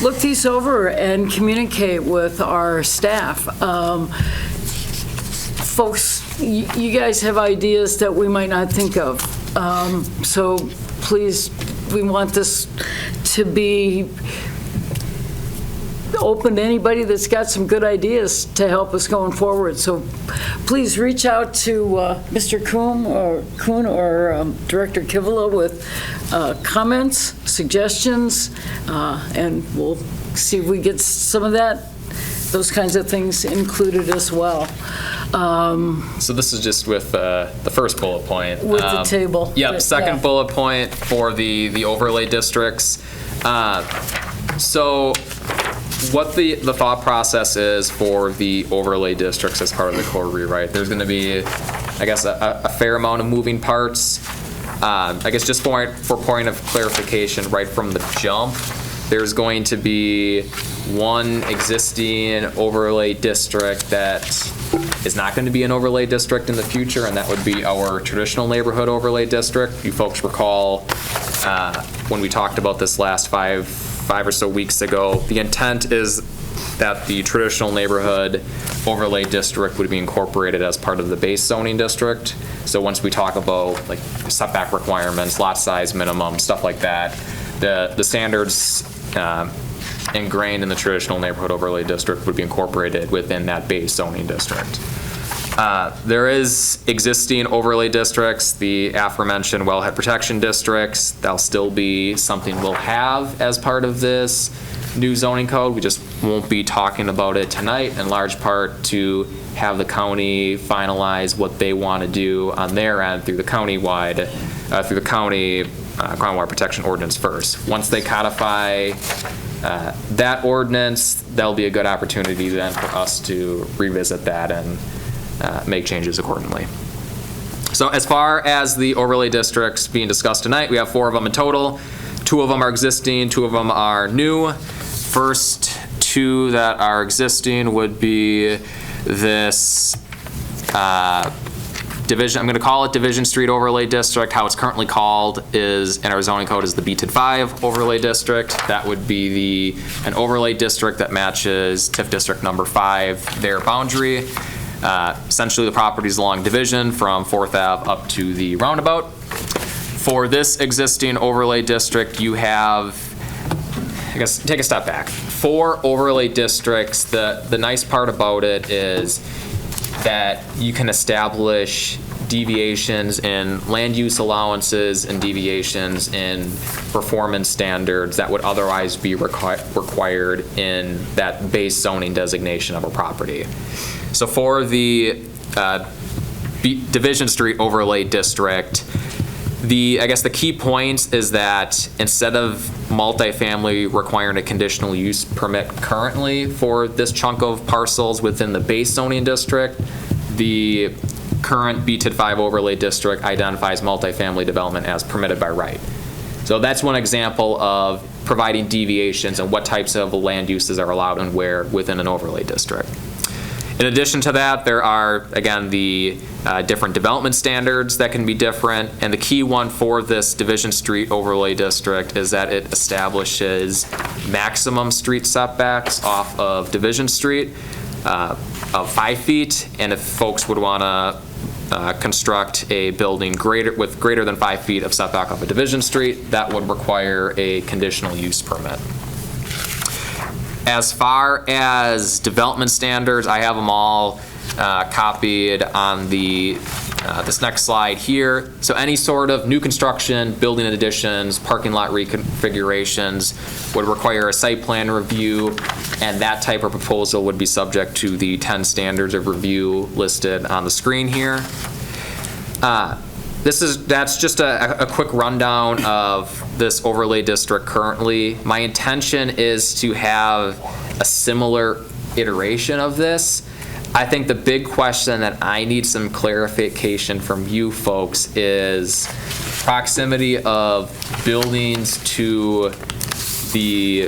[SPEAKER 2] look these over and communicate with our staff. Folks, you guys have ideas that we might not think of. So please, we want this to be open to anybody that's got some good ideas to help us going forward. So please reach out to Mr. Kuhn or Director Kivela with comments, suggestions, and we'll see if we get some of those kinds of things included as well.
[SPEAKER 5] So this is just with the first bullet point.
[SPEAKER 2] With the table.
[SPEAKER 5] Yep, second bullet point for the overlay districts. So what the thought process is for the overlay districts as part of the core rewrite, there's going to be, I guess, a fair amount of moving parts. I guess just for point of clarification right from the jump, there's going to be one existing overlay district that is not going to be an overlay district in the future, and that would be our traditional neighborhood overlay district. You folks recall when we talked about this last five or so weeks ago, the intent is that the traditional neighborhood overlay district would be incorporated as part of the base zoning district. So once we talk about like setback requirements, lot size minimum, stuff like that, the standards ingrained in the traditional neighborhood overlay district would be incorporated within that base zoning district. There is existing overlay districts, the aforementioned wellhead protection districts. That'll still be something we'll have as part of this new zoning code. We just won't be talking about it tonight, in large part to have the county finalize what they want to do on their end through the county-wide, through the county groundwater protection ordinance first. Once they codify that ordinance, that'll be a good opportunity then for us to revisit that and make changes accordingly. So as far as the overlay districts being discussed tonight, we have 4 of them in total. 2 of them are existing, 2 of them are new. First 2 that are existing would be this Division, I'm going to call it Division Street Overlay District. How it's currently called is, in our zoning code, is the BTID 5 Overlay District. That would be an overlay district that matches TIF District number 5, their boundary. Essentially, the properties along Division from 4th Ave up to the roundabout. For this existing overlay district, you have, I guess, take a step back. 4 overlay districts, the nice part about it is that you can establish deviations in land use allowances and deviations in performance standards that would otherwise be required in that base zoning designation of a property. So for the Division Street Overlay District, I guess the key point is that instead of multifamily requiring a conditional use permit currently for this chunk of parcels within the base zoning district, the current BTID 5 overlay district identifies multifamily development as permitted by right. So that's one example of providing deviations and what types of land uses are allowed and where within an overlay district. In addition to that, there are, again, the different development standards that can be different, and the key one for this Division Street Overlay District is that it establishes maximum street setbacks off of Division Street of 5 feet, and if folks would want to construct a building with greater than 5 feet of setback off of Division Street, that would require a conditional use permit. As far as development standards, I have them all copied on this next slide here. So any sort of new construction, building additions, parking lot reconfigurations would require a site plan review, and that type of proposal would be subject to the 10 standards of review listed on the screen here. That's just a quick rundown of this overlay district currently. My intention is to have a similar iteration of this. I think the big question that I need some clarification from you folks is proximity of buildings to the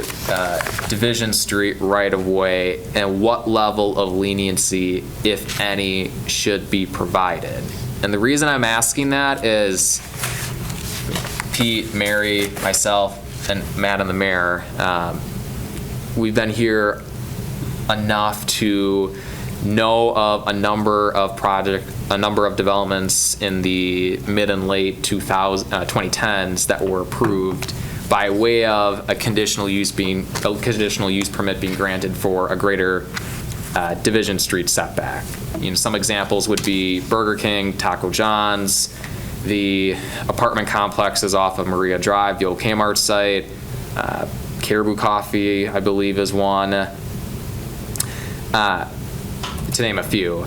[SPEAKER 5] Division Street right-of-way and what level of leniency, if any, should be provided. And the reason I'm asking that is Pete, Mary, myself, and Matt and the mayor, we've been here enough to know of a number of developments in the mid and late 2010s that were approved by way of a conditional use permit being granted for a greater Division Street setback. Some examples would be Burger King, Taco John's, the apartment complexes off of Maria Drive, the old Kmart site, Caribou Coffee, I believe, is one, to name a few.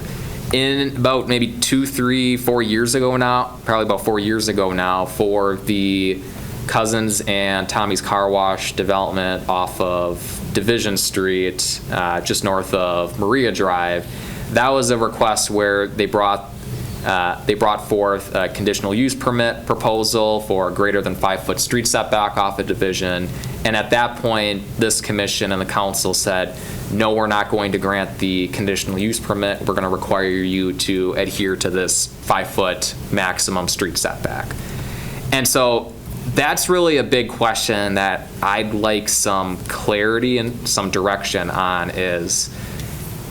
[SPEAKER 5] In about maybe 2, 3, 4 years ago now, probably about 4 years ago now, for the Cousins and Tommy's Car Wash development off of Division Street, just north of Maria Drive, that was a request where they brought forth a conditional use permit proposal for a greater than 5-foot street setback off of Division. And at that point, this commission and the council said, no, we're not going to grant the conditional use permit. We're going to require you to adhere to this 5-foot maximum street setback. And so that's really a big question that I'd like some clarity and some direction on is,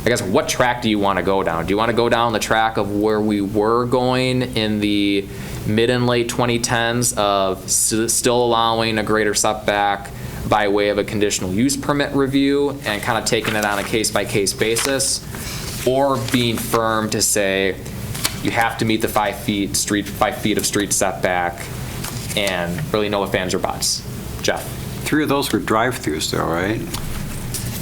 [SPEAKER 5] I guess, what track do you want to go down? Do you want to go down the track of where we were going in the mid and late 2010s of still allowing a greater setback by way of a conditional use permit review and kind of taking it on a case-by-case basis, or being firm to say you have to meet the 5 feet of street setback and really no ifs, ands, or buts? Jeff? 3 of those were drive-throughs though, right?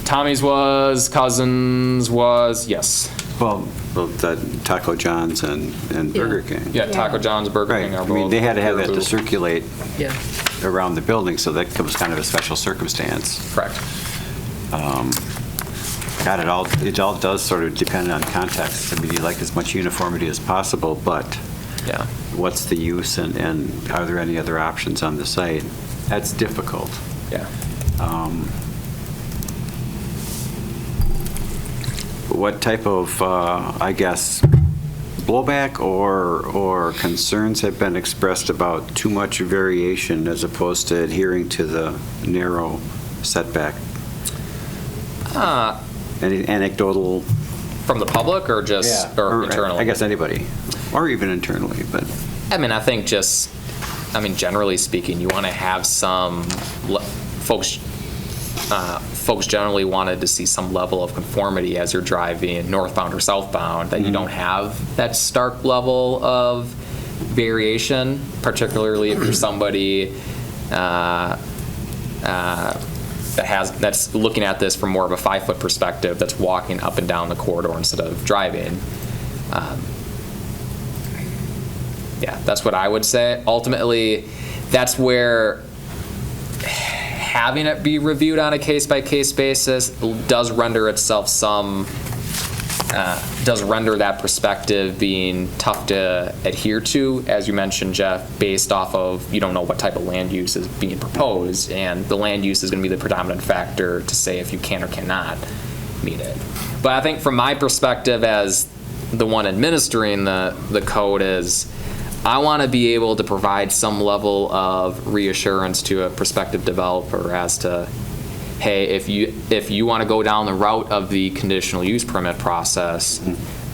[SPEAKER 5] Tommy's was, Cousins was, yes. Well,
[SPEAKER 7] the Taco John's and Burger King.
[SPEAKER 5] Yeah, Taco John's, Burger King are both.
[SPEAKER 7] I mean, they had to have that to circulate
[SPEAKER 2] around
[SPEAKER 7] the building, so that was kind of a special circumstance.
[SPEAKER 5] Correct.
[SPEAKER 7] God, it all does sort of depend on context. I mean, you like as much uniformity as possible, but
[SPEAKER 5] Yeah.
[SPEAKER 7] What's the use, and are there any other options on the site? That's difficult.
[SPEAKER 5] Yeah.
[SPEAKER 7] What type of, I guess, blowback or concerns have been expressed about too much variation as opposed to adhering to the narrow setback? Any anecdotal?
[SPEAKER 5] From the public or just or internally?
[SPEAKER 7] I guess anybody, or even internally, but.
[SPEAKER 5] I mean, I think generally speaking, you want to have some folks generally wanted to see some level of conformity as you're driving northbound or southbound, that you don't have that stark level of variation, particularly if you're somebody that's looking at this from more of a 5-foot perspective, that's walking up and down the corridor instead of driving. Yeah, that's what I would say. Ultimately, that's where having it be reviewed on a case-by-case basis does render itself does render that perspective being tough to adhere to, as you mentioned, Jeff, based off of you don't know what type of land use is being proposed, and the land use is going to be the predominant factor to say if you can or cannot meet it. But I think from my perspective as the one administering the code is, I want to be able to provide some level of reassurance to a prospective developer as to, hey, if you want to go down the route of the conditional use permit process,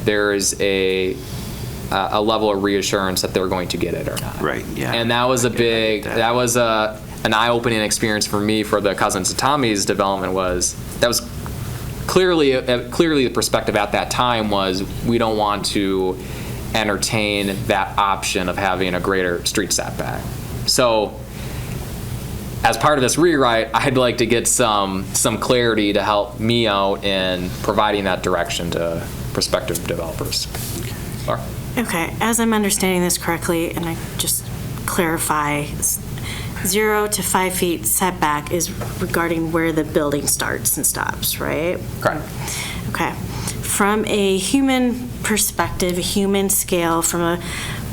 [SPEAKER 5] there is a level of reassurance that they're going to get it or not.
[SPEAKER 7] Right. Yeah.
[SPEAKER 5] And that was that was an eye-opening experience for me for the Cousins and Tommy's development. That was clearly the perspective at that time was we don't want to entertain that option of having a greater street setback. So as part of this rewrite, I'd like to get some clarity to help me out in providing that direction to prospective developers. Laura?
[SPEAKER 6] Okay, as I'm understanding this correctly, and I just clarify, 0 to 5 feet setback is regarding where the building starts and stops, right?
[SPEAKER 5] Correct.
[SPEAKER 6] Okay. From a human perspective, a human scale, from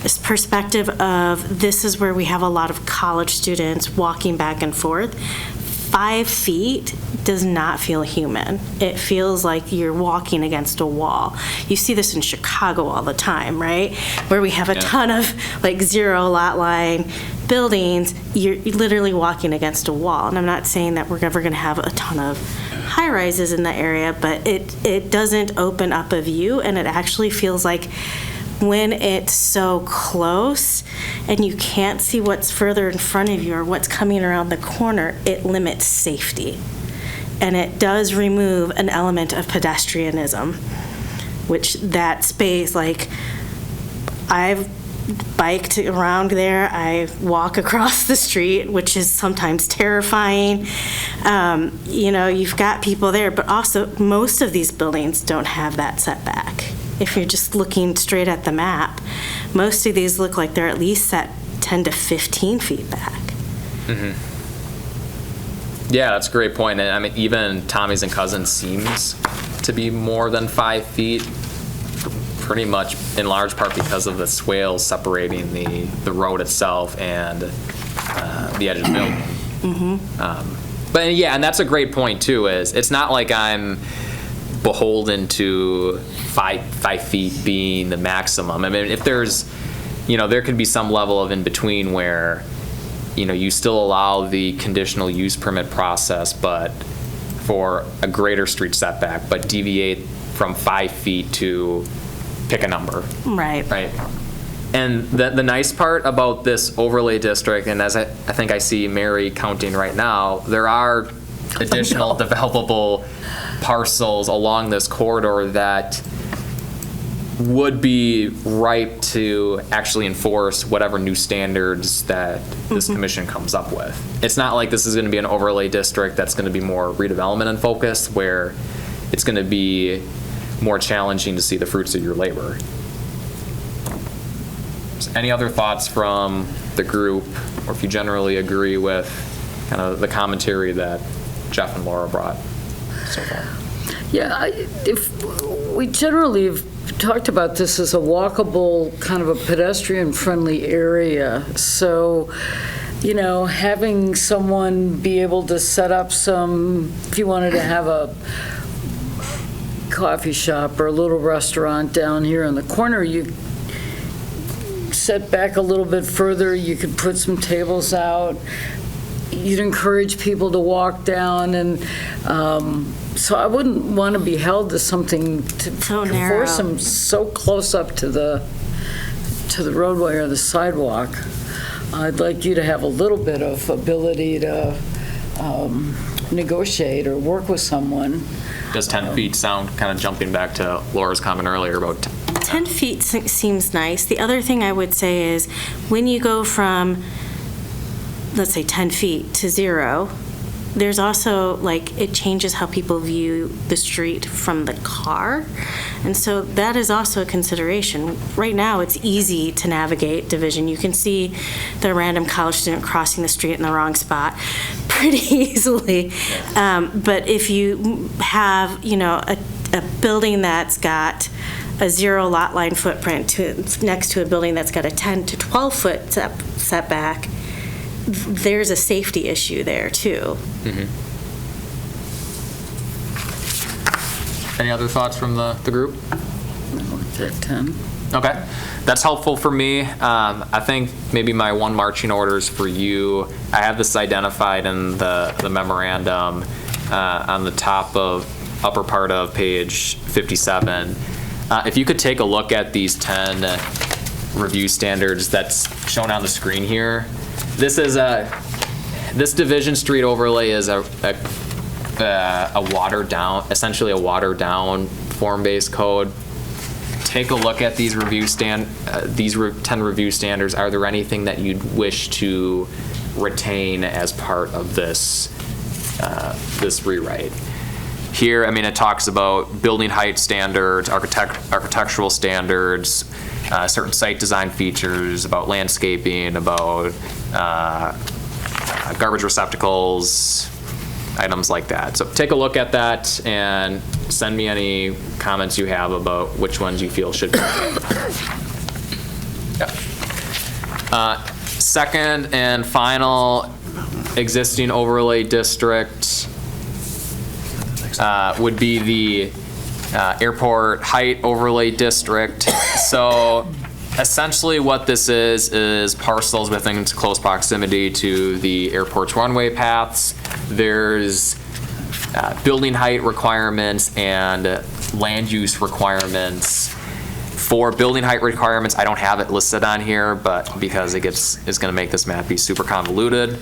[SPEAKER 6] this perspective of this is where we have a lot of college students walking back and forth, 5 feet does not feel human. It feels like you're walking against a wall. You see this in Chicago all the time, right? Where we have a ton of like 0 lot line buildings, you're literally walking against a wall. And I'm not saying that we're never going to have a ton of high rises in the area, but it doesn't open up a view, and it actually feels like when it's so close and you can't see what's further in front of you or what's coming around the corner, it limits safety. And it does remove an element of pedestrianism, which that space, like I've biked around there, I walk across the street, which is sometimes terrifying. You've got people there, but also most of these buildings don't have that setback. If you're just looking straight at the map, most of these look like they're at least set 10 to 15 feet back.
[SPEAKER 5] Mm-hmm. Yeah, that's a great point. And I mean, even Tommy's and Cousins seems to be more than 5 feet, pretty much in large part because of the swales separating the road itself and the edge of the building. Mm-hmm. But yeah, and that's a great point too, is it's not like I'm beholden to 5 feet being the maximum. I mean, if there's, there could be some level of in between where, you still allow the conditional use permit process, but for a greater street setback, but deviate from 5 feet to pick a number.
[SPEAKER 6] Right.
[SPEAKER 5] Right. And the nice part about this overlay district, and as I think I see Mary counting right now, there are additional developable parcels along this corridor that would be ripe to actually enforce whatever new standards that this commission comes up with. It's not like this is going to be an overlay district that's going to be more redevelopment in focus, where it's going to be more challenging to see the fruits of your labor. So any other thoughts from the group, or if you generally agree with kind of the commentary that Jeff and Laura brought so far?
[SPEAKER 2] Yeah, if we generally have talked about this as a walkable, kind of a pedestrian-friendly area. So, you know, having someone be able to set up some, if you wanted to have a coffee shop or a little restaurant down here in the corner, you set back a little bit further, you could put some tables out. You'd encourage people to walk down, and so I wouldn't want to be held to something to force them so close up to the roadway or the sidewalk. I'd like you to have a little bit of ability to negotiate or work with someone.
[SPEAKER 5] Does 10 feet sound, kind of jumping back to Laura's comment earlier about
[SPEAKER 6] 10 feet seems nice. The other thing I would say is when you go from, let's say, 10 feet to 0, there's also, like, it changes how people view the street from the car. And so that is also a consideration. Right now, it's easy to navigate Division. You can see the random college student crossing the street in the wrong spot pretty easily. But if you have, you know, a building that's got a 0 lot line footprint next to a building that's got a 10 to 12 foot setback, there's a safety issue there too.
[SPEAKER 5] Any other thoughts from the group?
[SPEAKER 2] 10.
[SPEAKER 5] Okay, that's helpful for me. I think maybe my one marching orders for you, I have this identified in the memorandum on the upper part of page 57. If you could take a look at these 10 review standards that's shown on the screen here. This Division Street overlay is a watered down, essentially a watered down form-based code. Take a look at these 10 review standards. Are there anything that you'd wish to retain as part of this rewrite? Here, I mean, it talks about building height standards, architectural standards, certain site design features, about landscaping, about garbage receptacles, items like that. So take a look at that and send me any comments you have about which ones you feel should be. Yeah. Second and final existing overlay district would be the airport height overlay district. So essentially what this is parcels within close proximity to the airport's runway paths. There's building height requirements and land use requirements. For building height requirements, I don't have it listed on here, but because it's going to make this map be super convoluted.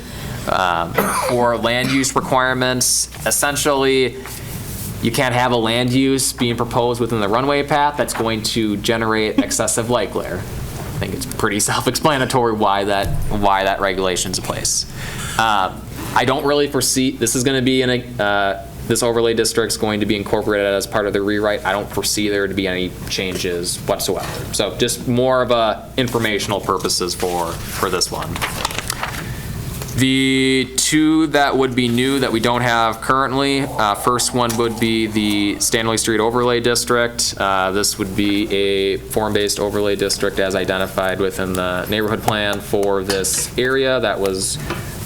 [SPEAKER 5] For land use requirements, essentially, you can't have a land use being proposed within the runway path that's going to generate excessive light glare. I think it's pretty self-explanatory why that regulation's in place. I don't really foresee this is going to be this overlay district's going to be incorporated as part of the rewrite. I don't foresee there to be any changes whatsoever. So just more of a informational purposes for this one. The two that would be new that we don't have currently, first one would be the Stanley Street Overlay District. This would be a form-based overlay district as identified within the neighborhood plan for this area that was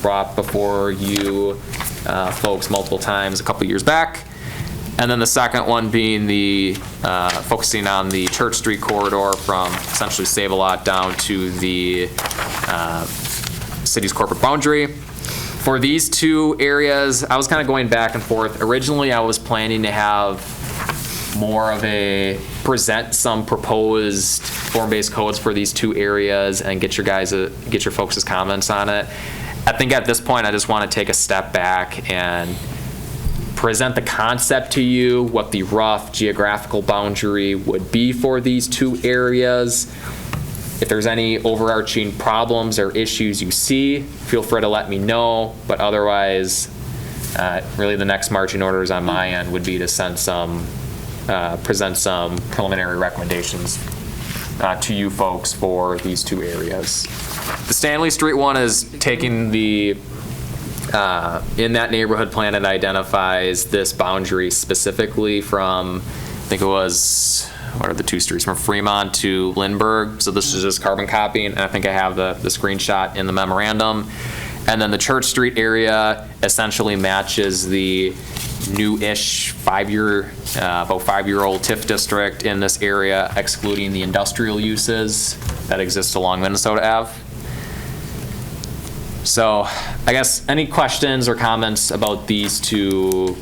[SPEAKER 5] brought before you folks multiple times a couple years back. And then the second one being the focusing on the Church Street corridor from essentially Save-A-Lot down to the city's corporate boundary. For these two areas, I was kind of going back and forth. Originally, I was planning to have more of present some proposed form-based codes for these two areas and get your folks' comments on it. I think at this point, I just want to take a step back and present the concept to you, what the rough geographical boundary would be for these two areas. If there's any overarching problems or issues you see, feel free to let me know. But otherwise, really the next marching orders on my end would be to present some preliminary recommendations to you folks for these two areas. The Stanley Street one is taking in that neighborhood plan, it identifies this boundary specifically from, I think it was what are the two streets, from Fremont to Lindbergh. So this is just carbon copying, and I think I have the screenshot in the memorandum. And then the Church Street area essentially matches the new-ish about 5-year-old TIF district in this area, excluding the industrial uses that exist along Minnesota Ave. So I guess any questions or comments about these two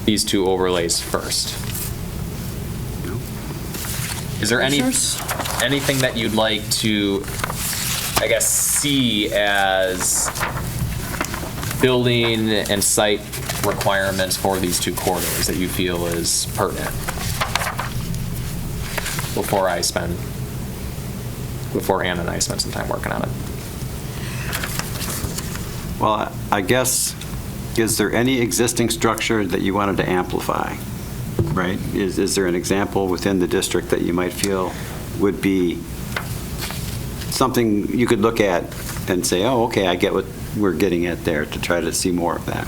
[SPEAKER 5] overlays first? Is there anything that you'd like to, I guess, see as building and site requirements for these two corridors that you feel is pertinent before Ann and I spend some time working on it?
[SPEAKER 7] Well, I guess, is there any existing structure that you wanted to amplify, right? Is there an example within the district that you might feel would be something you could look at and say, oh, okay, I get what we're getting at there, to try to see more of that?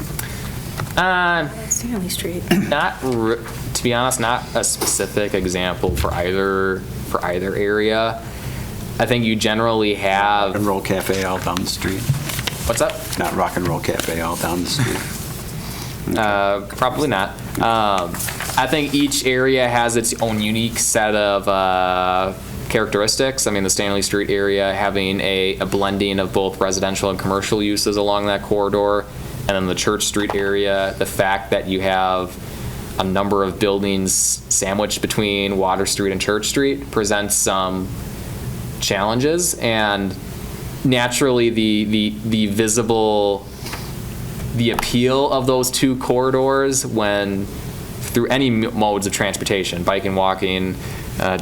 [SPEAKER 6] Stanley Street.
[SPEAKER 5] To be honest, not a specific example for either area. I think you generally have
[SPEAKER 7] Rock and Roll Cafe all down the street.
[SPEAKER 5] What's up?
[SPEAKER 7] Not Rock and Roll Cafe all down the street.
[SPEAKER 5] Probably not. I think each area has its own unique set of characteristics. I mean, the Stanley Street area having a blending of both residential and commercial uses along that corridor, and then the Church Street area, the fact that you have a number of buildings sandwiched between Water Street and Church Street presents some challenges, and naturally the appeal of those two corridors when through any modes of transportation, biking, walking,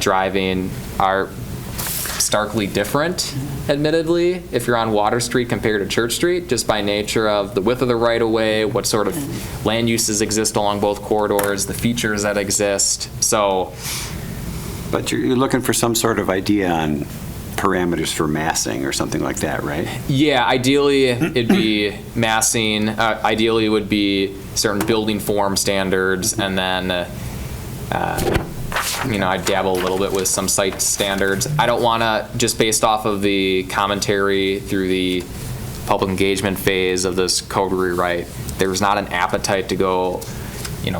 [SPEAKER 5] driving, are starkly different, admittedly, if you're on Water Street compared to Church Street, just by nature of the width of the right-of-way, what sort of land uses exist along both corridors, the features that exist. So,
[SPEAKER 7] but you're looking for some sort of idea on parameters for massing or something like that, right?
[SPEAKER 5] Yeah, ideally it'd be massing. Ideally it would be certain building form standards, and then I dabble a little bit with some site standards. I don't want to, just based off of the commentary through the public engagement phase of this code rewrite, there's not an appetite to go,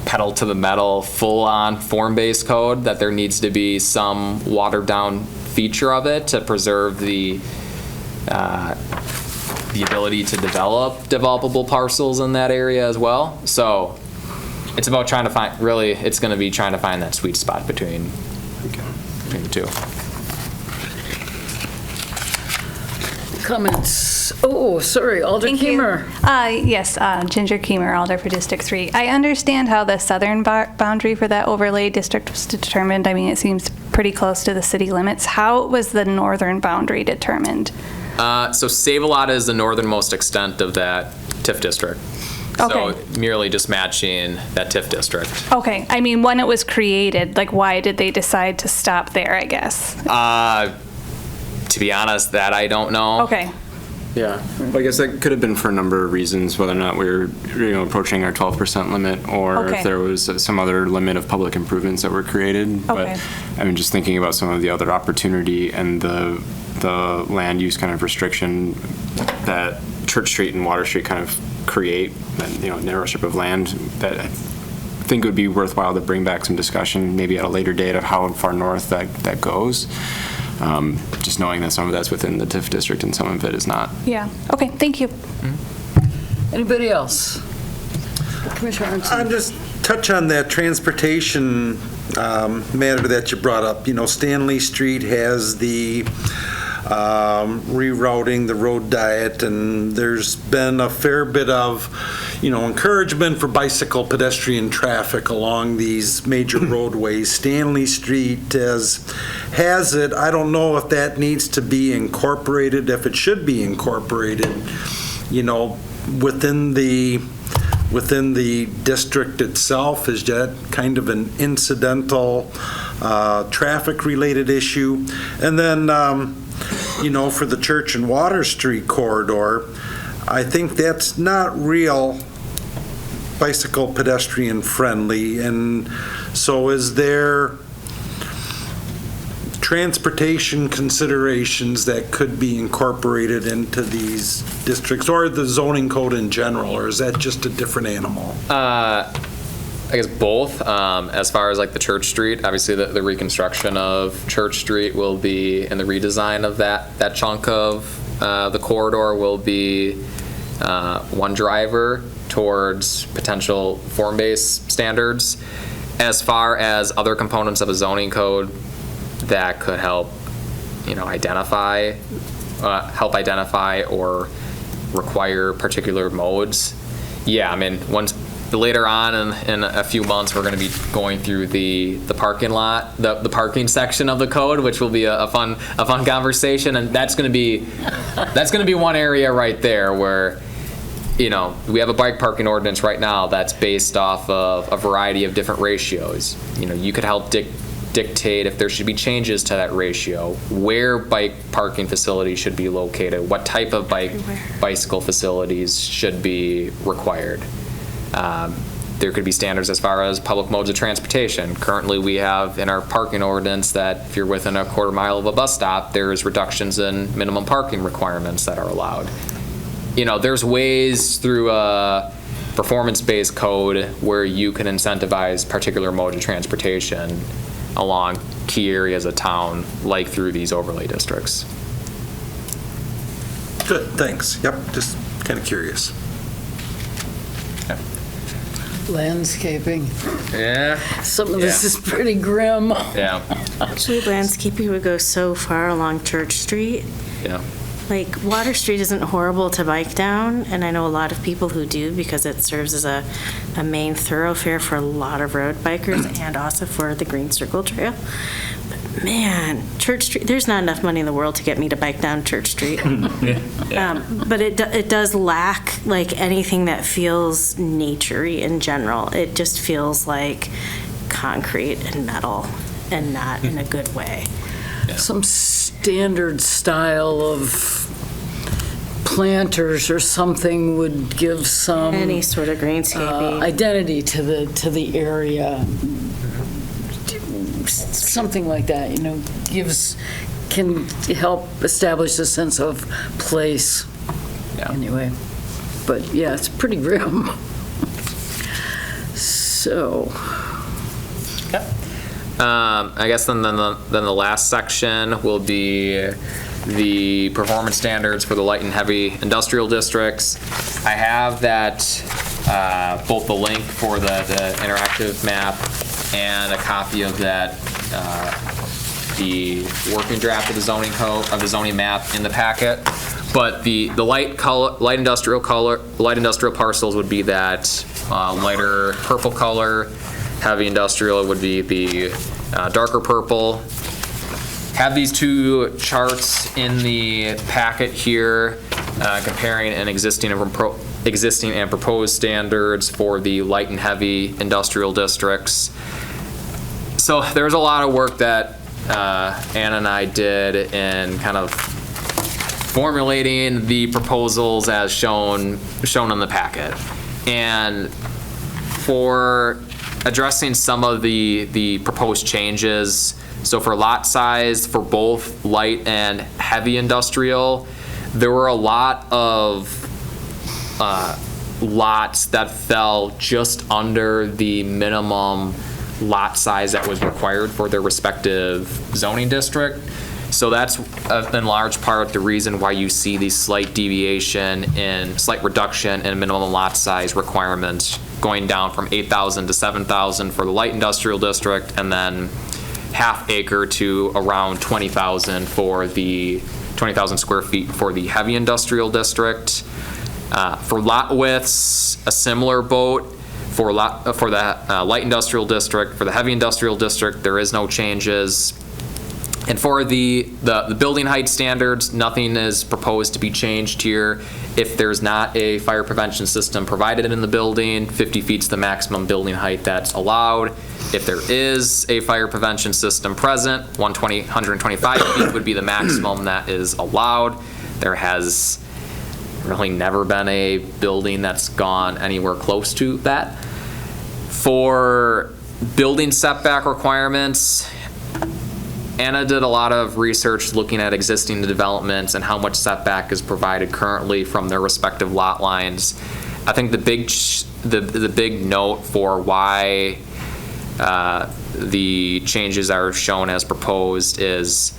[SPEAKER 5] pedal to the metal, full-on form-based code, that there needs to be some watered-down feature of it to preserve the ability to develop developable parcels in that area as well. So it's about trying to find, really, it's going to be trying to find that sweet spot between the two.
[SPEAKER 2] Comments? Oh, sorry, Alder Keemer.
[SPEAKER 13] Yes, Ginger Keemer, Alder for District 3. I understand how the southern boundary for that overlay district was determined. I mean, it seems pretty close to the city limits. How was the northern boundary determined?
[SPEAKER 5] So Save-A-Lot is the northernmost extent of that TIF district.
[SPEAKER 13] Okay.
[SPEAKER 5] So merely just matching that TIF district.
[SPEAKER 13] Okay. I mean, when it was created, why did they decide to stop there, I guess?
[SPEAKER 5] To be honest, that I don't know.
[SPEAKER 13] Okay.
[SPEAKER 14] Yeah, well, I guess that could have been for a number of reasons, whether or not we were approaching our 12% limit, or if there was some other limit of public improvements that were created. But I mean, just thinking about some of the other opportunity and the land use kind of restriction that Church Street and Water Street kind of create, that narrow strip of land, that I think it would be worthwhile to bring back some discussion, maybe at a later date, of how far north that goes. Just knowing that some of that's within the TIF district and some of it is not.
[SPEAKER 13] Yeah. Okay. Thank you.
[SPEAKER 2] Anybody else? Commissioner Arnson.
[SPEAKER 4] I'm just touch on that transportation matter that you brought up. Stanley Street has the rerouting, the road diet, and there's been a fair bit of encouragement for bicycle pedestrian traffic along these major roadways. Stanley Street has it. I don't know if that needs to be incorporated, if it should be incorporated, within the district itself. Is that kind of an incidental traffic-related issue? And then, for the Church and Water Street corridor, I think that's not real bicycle pedestrian friendly, and so is there transportation considerations that could be incorporated into these districts, or the zoning code in general, or is that just a different animal?
[SPEAKER 5] I guess both. As far as like the Church Street, obviously the reconstruction of Church Street will be, and the redesign of that chunk of the corridor will be one driver towards potential form-based standards. As far as other components of a zoning code that could help, identify or require particular modes. Yeah, I mean, later on in a few months, we're going to be going through the parking lot, the parking section of the code, which will be a fun conversation, and that's going to be one area right there where, we have a bike parking ordinance right now that's based off of a variety of different ratios. You could help dictate if there should be changes to that ratio, where bike parking facilities should be located, what type of bicycle facilities should be required. There could be standards as far as public modes of transportation. Currently, we have in our parking ordinance that if you're within a quarter mile of a bus stop, there's reductions in minimum parking requirements that are allowed. There's ways through a performance-based code where you can incentivize particular mode of transportation along key areas of town, like through these overlay districts.
[SPEAKER 4] Good, thanks. Yep, just kind of curious.
[SPEAKER 2] Landscaping.
[SPEAKER 5] Yeah.
[SPEAKER 2] Some of this is pretty grim.
[SPEAKER 5] Yeah.
[SPEAKER 6] Actually, landscaping would go so far along Church Street.
[SPEAKER 5] Yeah.
[SPEAKER 6] Like, Water Street isn't horrible to bike down, and I know a lot of people who do because it serves as a main thoroughfare for a lot of road bikers and also for the Green Circle Trail. But man, Church Street, there's not enough money in the world to get me to bike down Church Street. But it does lack like anything that feels nature-y in general. It just feels like concrete and metal and not in a good way.
[SPEAKER 2] Some standard style of planters or something would give some
[SPEAKER 6] any sort of greenscaping
[SPEAKER 2] identity to the area. Something like that, can help establish a sense of place.
[SPEAKER 5] Yeah.
[SPEAKER 2] Anyway, but yeah, it's pretty grim. So.
[SPEAKER 5] I guess then the last section will be the performance standards for the light and heavy industrial districts. I have that both the link for the interactive map and a copy of that the working draft of the zoning code of the zoning map in the packet. But the light industrial parcels would be that lighter purple color. Heavy industrial would be the darker purple. Have these two charts in the packet here comparing an existing and proposed standards for the light and heavy industrial districts. So there's a lot of work that Anna and I did in kind of formulating the proposals as shown in the packet. And for addressing some of the proposed changes, so for lot size for both light and heavy industrial, there were a lot of lots that fell just under the minimum lot size that was required for their respective zoning district. So that's in large part the reason why you see the slight reduction in minimum lot size requirements going down from 8,000 to 7,000 for the light industrial district, and then half acre to around 20,000 for the 20,000 square feet for the heavy industrial district. For lot widths, a similar boat. For the light industrial district, for the heavy industrial district, there is no changes. And for the building height standards, nothing is proposed to be changed here. If there's not a fire prevention system provided in the building, 50 feet's the maximum building height that's allowed. If there is a fire prevention system present, 125 feet would be the maximum that is allowed. There has really never been a building that's gone anywhere close to that. For building setback requirements, Anna did a lot of research looking at existing developments and how much setback is provided currently from their respective lot lines. I think the big note for why the changes are shown as proposed is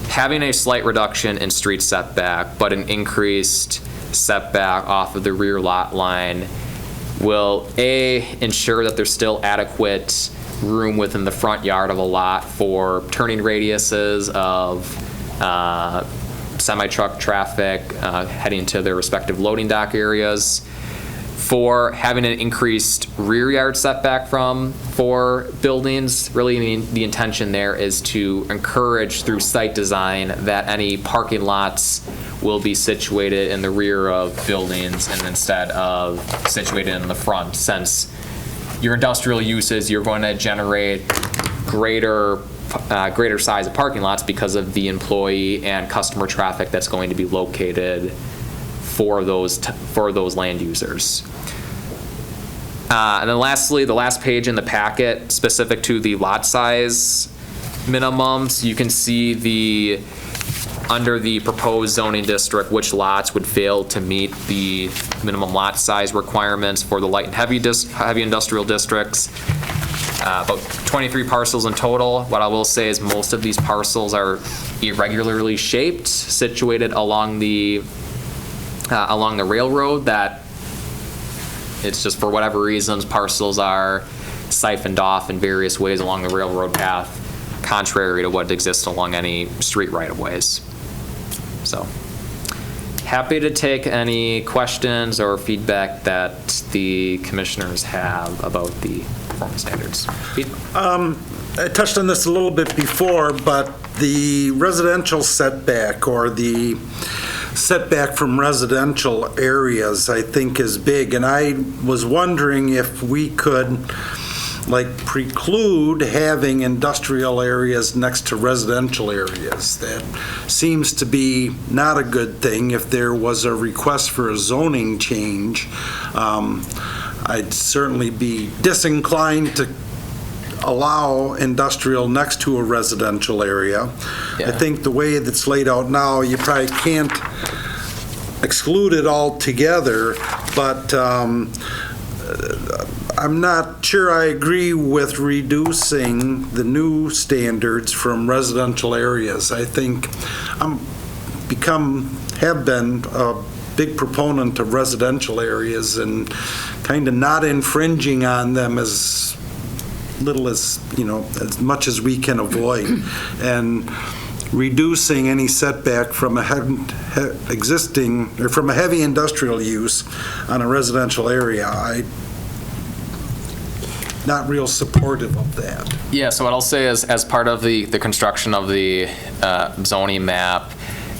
[SPEAKER 5] having a slight reduction in street setback, but an increased setback off of the rear lot line will ensure that there's still adequate room within the front yard of a lot for turning radiuses of semi-truck traffic heading to their respective loading dock areas, for having an increased rear yard setback for buildings. Really, the intention there is to encourage through site design that any parking lots will be situated in the rear of buildings and instead of situated in the front, since your industrial uses, you're going to generate greater size of parking lots because of the employee and customer traffic that's going to be located for those land users. And then lastly, the last page in the packet, specific to the lot size minimums, you can see under the proposed zoning district, which lots would fail to meet the minimum lot size requirements for the light and heavy industrial districts. About 23 parcels in total. What I will say is most of these parcels are irregularly shaped, situated along the railroad, that it's just for whatever reasons parcels are siphoned off in various ways along the railroad path, contrary to what exists along any street right-of-ways. So, happy to take any questions or feedback that the commissioners have about the performance standards. Pete?
[SPEAKER 4] I touched on this a little bit before, but the residential setback, or the setback from residential areas, I think is big. And I was wondering if we could preclude having industrial areas next to residential areas. That seems to be not a good thing. If there was a request for a zoning change, I'd certainly be disinclined to allow industrial next to a residential area. Yeah. I think the way that's laid out now, you probably can't exclude it altogether, but I'm not sure I agree with reducing the new standards from residential areas. I think have been a big proponent of residential areas and kind of not infringing on them as little as much as we can avoid, and reducing any setback from a heavy industrial use on a residential area. I'm not real supportive of that.
[SPEAKER 5] Yeah, so what I'll say is, as part of the construction of the zoning map,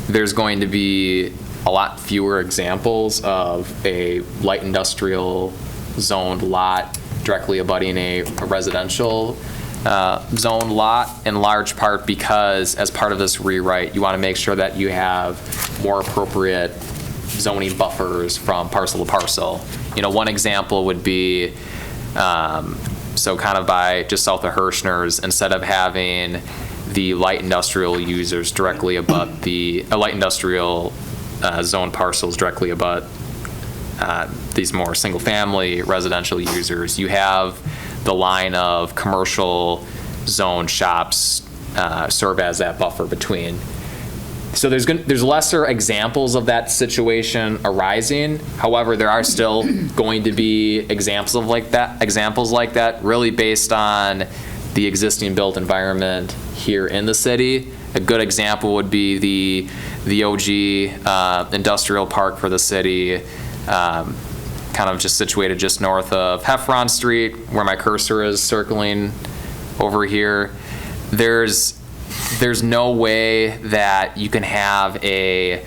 [SPEAKER 5] there's going to be a lot fewer examples of a light industrial zoned lot directly abutting a residential zoned lot, in large part because, as part of this rewrite, you want to make sure that you have more appropriate zoning buffers from parcel to parcel. One example would be, so kind of by just south of Hirschner's, instead of having the light industrial users directly abut the light industrial zone parcels directly abut these more single-family residential users, you have the line of commercial zone shops serve as that buffer between. So there's lesser examples of that situation arising. However, there are still going to be examples like that, really based on the existing built environment here in the city. A good example would be the OG industrial park for the city, kind of just situated just north of Heffron Street, where my cursor is circling over here. There's no way that you can have a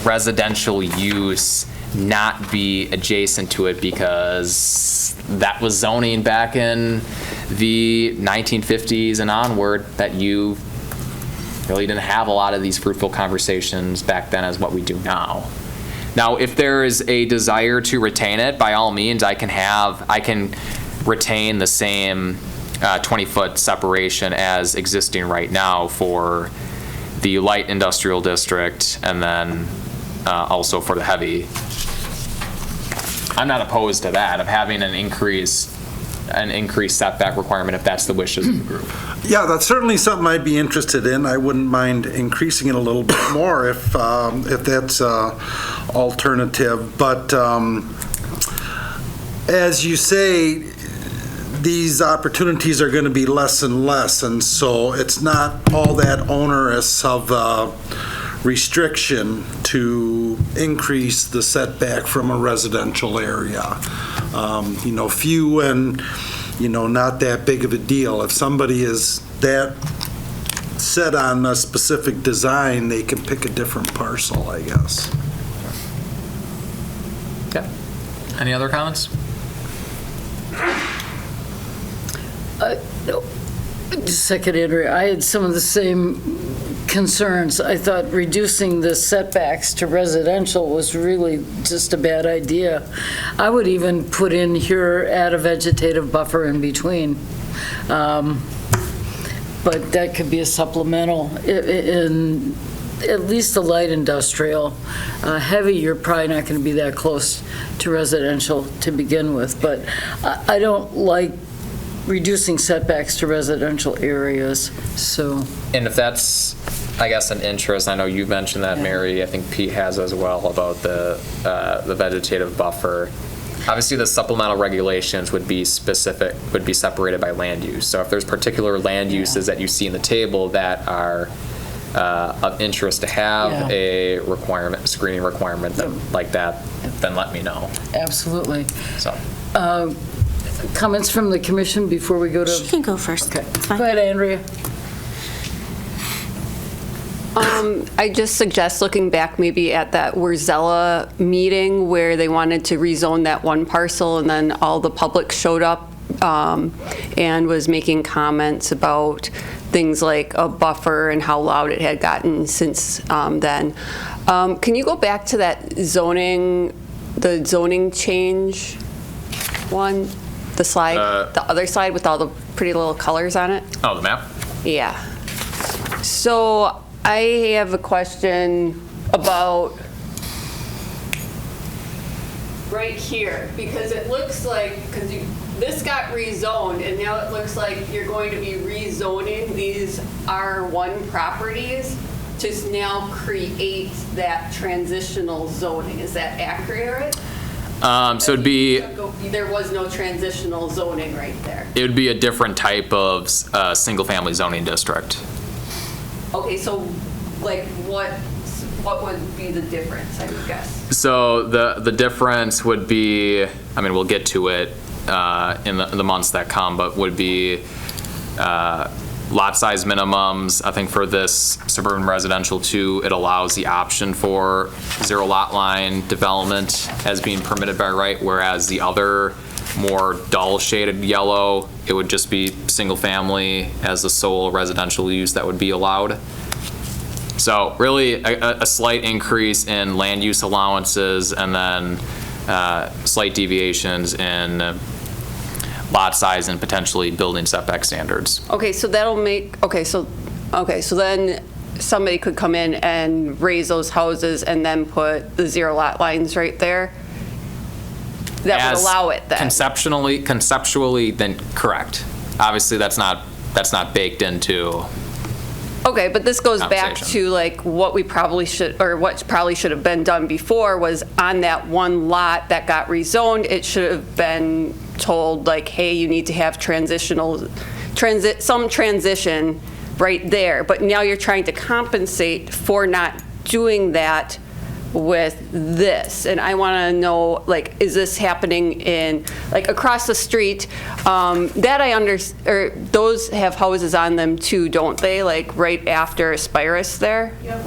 [SPEAKER 5] residential use not be adjacent to it, because that was zoning back in the 1950s and onward that you really didn't have a lot of these fruitful conversations back then as what we do now. Now, if there is a desire to retain it, by all means, I can retain the same 20-foot separation as existing right now for the light industrial district, and then also for the heavy. I'm not opposed to that, of having an increased setback requirement if that's the wishes of the group.
[SPEAKER 4] Yeah, that's certainly something I'd be interested in. I wouldn't mind increasing it a little bit more if that's an alternative. But as you say, these opportunities are going to be less and less, and so it's not all that onerous of a restriction to increase the setback from a residential area. Few and, not that big of a deal. If somebody is that set on a specific design, they can pick a different parcel, I guess.
[SPEAKER 5] Okay. Any other comments?
[SPEAKER 2] Just a second, Andrea. I had some of the same concerns. I thought reducing the setbacks to residential was really just a bad idea. I would even put in here, add a vegetative buffer in between. But that could be a supplemental in at least the light industrial. Heavy, you're probably not going to be that close to residential to begin with, but I don't like reducing setbacks to residential areas, so.
[SPEAKER 5] And if that's, I guess, an interest, I know you mentioned that, Mary, I think Pete has as well, about the vegetative buffer. Obviously, the supplemental regulations would be separated by land use. So if there's particular land uses that you see in the table that are of interest to have a screening requirement like that, then let me know.
[SPEAKER 2] Absolutely.
[SPEAKER 5] So.
[SPEAKER 2] Comments from the commission before we go to?
[SPEAKER 6] She can go first.
[SPEAKER 2] Okay. Go ahead, Andrea.
[SPEAKER 11] I just suggest looking back maybe at that Wurtzella meeting where they wanted to rezone that one parcel, and then all the public showed up and was making comments about things like a buffer and how loud it had gotten since then. Can you go back to that the zoning change one? The slide, the other slide with all the pretty little colors on it?
[SPEAKER 5] Oh, the map?
[SPEAKER 11] Yeah. So I have a question about right here, because it looks like, this got rezoned, and now it looks like you're going to be rezoning these R1 properties to now create that transitional zoning. Is that accurate?
[SPEAKER 5] So it'd be,
[SPEAKER 11] there was no transitional zoning right there.
[SPEAKER 5] it would be a different type of single-family zoning district.
[SPEAKER 11] Okay, so like what would be the difference, I would guess?
[SPEAKER 5] So the difference would be, I mean, we'll get to it in the months that come, but would be lot size minimums. I think for this suburban residential 2, it allows the option for zero lot line development as being permitted by right, whereas the other more dull shaded yellow, it would just be single family as the sole residential use that would be allowed. So really a slight increase in land use allowances, and then slight deviations in lot size and potentially building setback standards.
[SPEAKER 11] Okay, so that'll make, so then somebody could come in and raise those houses and then put the zero lot lines right there? That would allow it then? Conceptually,
[SPEAKER 5] then correct. Obviously, that's not baked into.
[SPEAKER 11] Okay, but this goes back to like what we probably should, or what probably should have been done before was on that one lot that got rezoned, it should have been told like, hey, you need to have some transition right there. But now you're trying to compensate for not doing that with this. And I want to know, like, is this happening in, like, across the street? That I understand, or those have houses on them too, don't they? Like right after Aspirus there?
[SPEAKER 5] Yep.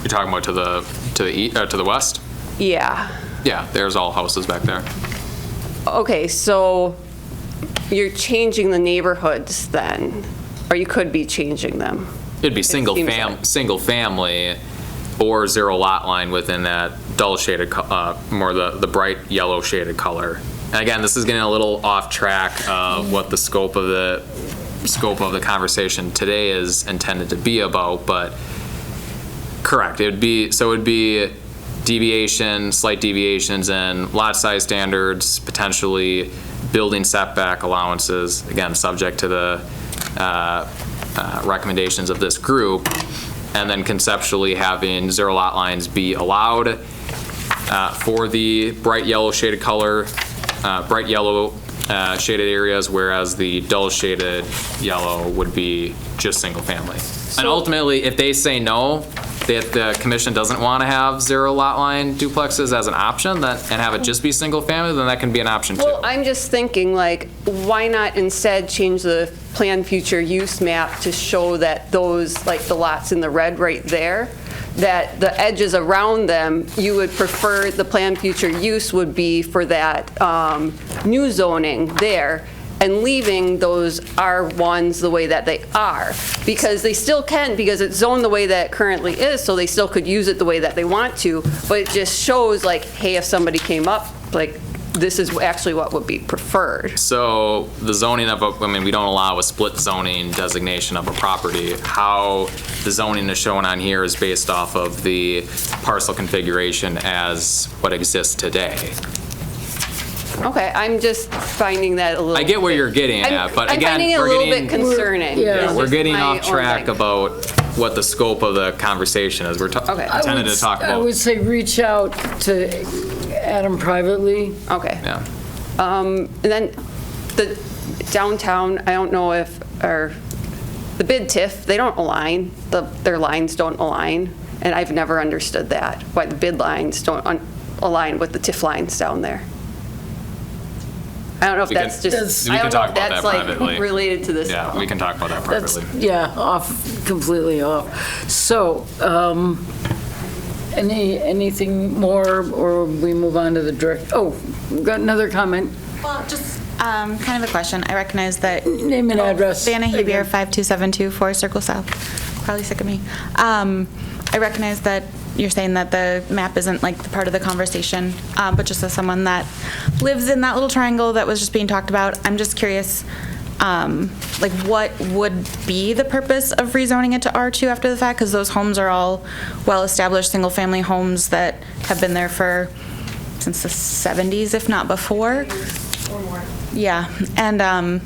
[SPEAKER 5] You're talking about to the west?
[SPEAKER 11] Yeah.
[SPEAKER 5] Yeah, there's all houses back there.
[SPEAKER 11] Okay, so you're changing the neighborhoods then, or you could be changing them.
[SPEAKER 5] It'd be single
[SPEAKER 11] seems like.
[SPEAKER 5] single family or zero lot line within that dull shaded, more the bright yellow shaded color. And again, this is getting a little off track of what the scope of the conversation today is intended to be about, but correct. It'd be slight deviations in lot size standards, potentially building setback allowances, again, subject to the recommendations of this group, and then conceptually having zero lot lines be allowed for the bright yellow shaded color, bright yellow shaded areas, whereas the dull shaded yellow would be just single family. And ultimately, if they say no, that the commission doesn't want to have zero lot line duplexes as an option, and have it just be single family, then that can be an option too.
[SPEAKER 11] Well, I'm just thinking, like, why not instead change the planned future use map to show that those, like the lots in the red right there, that the edges around them, you would prefer the planned future use would be for that new zoning there, and leaving those R1s the way that they are, because they still can, because it's zoned the way that it currently is, so they still could use it the way that they want to, but it just shows like, hey, if somebody came up, like, this is actually what would be preferred.
[SPEAKER 5] So the zoning we don't allow a split zoning designation of a property. How the zoning is shown on here is based off of the parcel configuration as what exists today.
[SPEAKER 11] Okay, I'm just finding that a little.
[SPEAKER 5] I get where you're getting at, but again,
[SPEAKER 11] I'm finding it a little bit concerning.
[SPEAKER 5] We're getting off track about what the scope of the conversation is. We're intended to talk about.
[SPEAKER 2] I would say reach out to Adam privately.
[SPEAKER 11] Okay.
[SPEAKER 5] Yeah.
[SPEAKER 11] And then the downtown, I don't know if, or the bid TIF, they don't align. Their lines don't align, and I've never understood that, why the bid lines don't align with the TIF lines down there. I don't know if that's just,
[SPEAKER 5] we can talk about that
[SPEAKER 11] like
[SPEAKER 5] privately.
[SPEAKER 11] Related to this.
[SPEAKER 5] Yeah, we can talk about that privately.
[SPEAKER 2] Completely off. So, anything more, or we move on to the direct, we've got another comment.
[SPEAKER 17] Well, just kind of a question. I recognize that.
[SPEAKER 2] Name and address.
[SPEAKER 17] Savannah Hebier, 52724 Circle South. Probably sick of me. I recognize that you're saying that the map isn't like the part of the conversation, but just as someone that lives in that little triangle that was just being talked about, I'm just curious, like what would be the purpose of rezoning it to R2 after the fact? Because those homes are all well-established single-family homes that have been there since the 70s, if not before. Or more. Yeah, and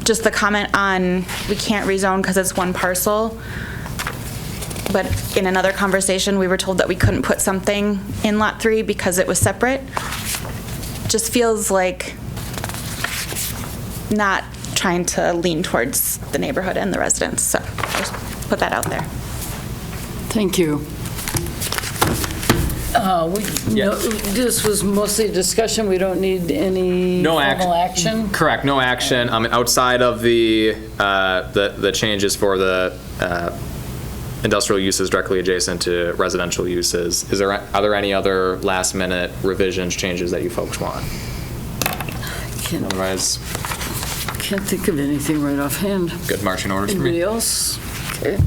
[SPEAKER 17] just the comment on we can't rezone because it's one parcel. But in another conversation, we were told that we couldn't put something in Lot 3 because it was separate. Just feels like not trying to lean towards the neighborhood and the residents. So just put that out there.
[SPEAKER 2] Thank you. This was mostly a discussion. We don't need any formal action?
[SPEAKER 5] Correct, no action. Outside of the changes for the industrial uses directly adjacent to residential uses. Are there any other last minute revisions, changes that you folks want? Otherwise,
[SPEAKER 2] can't think of anything right offhand.
[SPEAKER 5] Good marching orders for me.
[SPEAKER 2] Anybody else? Okay.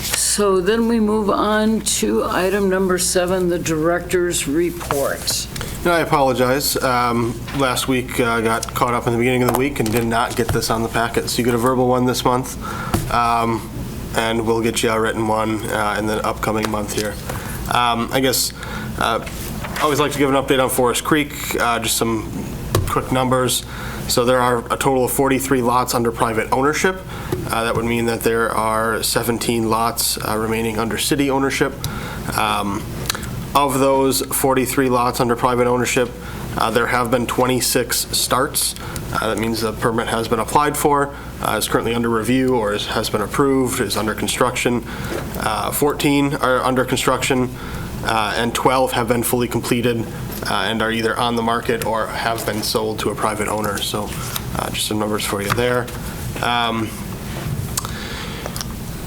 [SPEAKER 2] So then we move on to item number 7, the director's report.
[SPEAKER 3] I apologize. Last week I got caught up in the beginning of the week and did not get this on the packet. So you get a verbal one this month. And we'll get you a written one in the upcoming month here. I guess I always like to give an update on Forest Creek, just some quick numbers. So there are a total of 43 lots under private ownership. That would mean that there are 17 lots remaining under city ownership. Of those 43 lots under private ownership, there have been 26 starts. That means the permit has been applied for, is currently under review, or has been approved, is under construction. 14 are under construction, and 12 have been fully completed and are either on the market or have been sold to a private owner. So just some numbers for you there.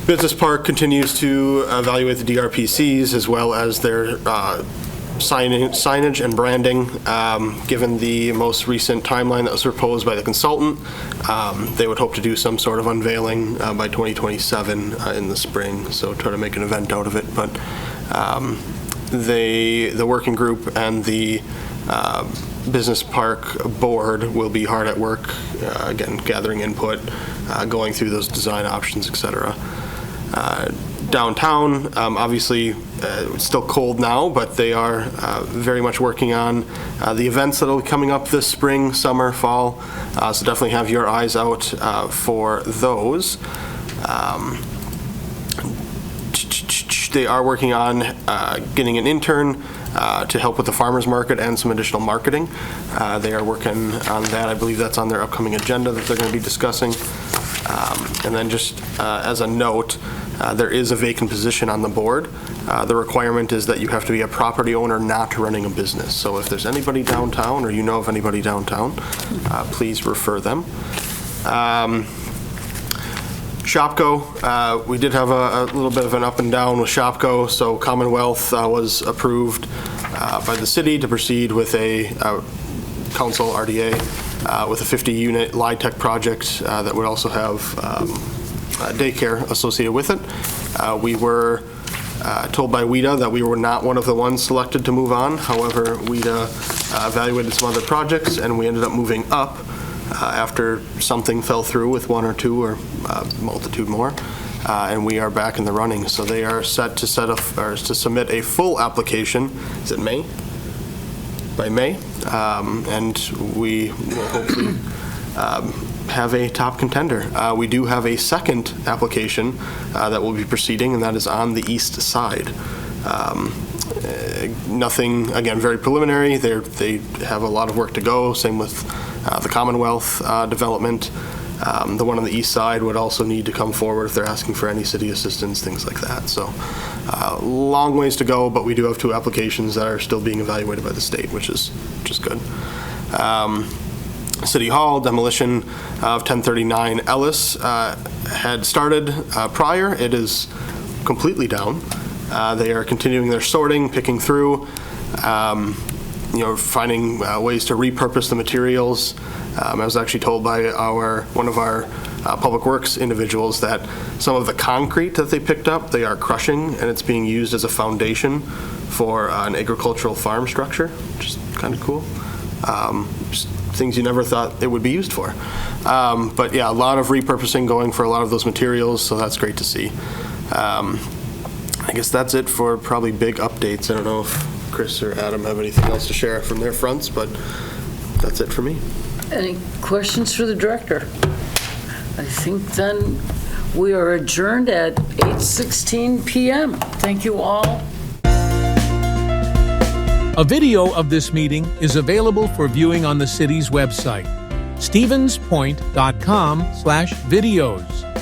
[SPEAKER 3] Business Park continues to evaluate the DRPCs as well as their signage and branding, given the most recent timeline that was proposed by the consultant, they would hope to do some sort of unveiling by 2027 in the spring, so try to make an event out of it. But the working group and the business park board will be hard at work, again, gathering input, going through those design options, et cetera. Downtown, obviously, it's still cold now, but they are very much working on the events that will be coming up this spring, summer, fall. So definitely have your eyes out for those. They are working on getting an intern to help with the farmers market and some additional marketing. They are working on that. I believe that's on their upcoming agenda that they're going to be discussing. And then just as a note, there is a vacant position on the board. The requirement is that you have to be a property owner not running a business. So if there's anybody downtown or you know of anybody downtown, please refer them. Shopko, we did have a little bit of an up and down with Shopko. So Commonwealth was approved by the city to proceed with a council RDA with a 50-unit LIHTC project that would also have daycare associated with it. We were told by WIDA that we were not one of the ones selected to move on. However, WIDA evaluated some other projects and we ended up moving up after something fell through with one or two or multitude more, and we are back in the running. So they are set to submit a full application. Is it May? By May, and we will hopefully have a top contender. We do have a second application that will be proceeding, and that is on the east side. Nothing, again, very preliminary. They have a lot of work to go. Same with the Commonwealth development. The one on the east side would also need to come forward if they're asking for any city assistance, things like that. So long ways to go, but we do have two applications that are still being evaluated by the state, which is good. City Hall demolition of 1039 Ellis had started prior. It is completely down. They are continuing their sorting, picking through, finding ways to repurpose the materials. I was actually told by one of our public works individuals that some of the concrete that they picked up, they are crushing, and it's being used as a foundation for an agricultural farm structure, which is kind of cool. Just things you never thought it would be used for. But yeah, a lot of repurposing going for a lot of those materials, so that's great to see. I guess that's it for probably big updates. I don't know if Chris or Adam have anything else to share from their fronts, but that's it for me.
[SPEAKER 2] Any questions for the director? I think then we are adjourned at 8:16 p.m. Thank you all.
[SPEAKER 19] A video of this meeting is available for viewing on the city's website, stevenspoint.com/videos.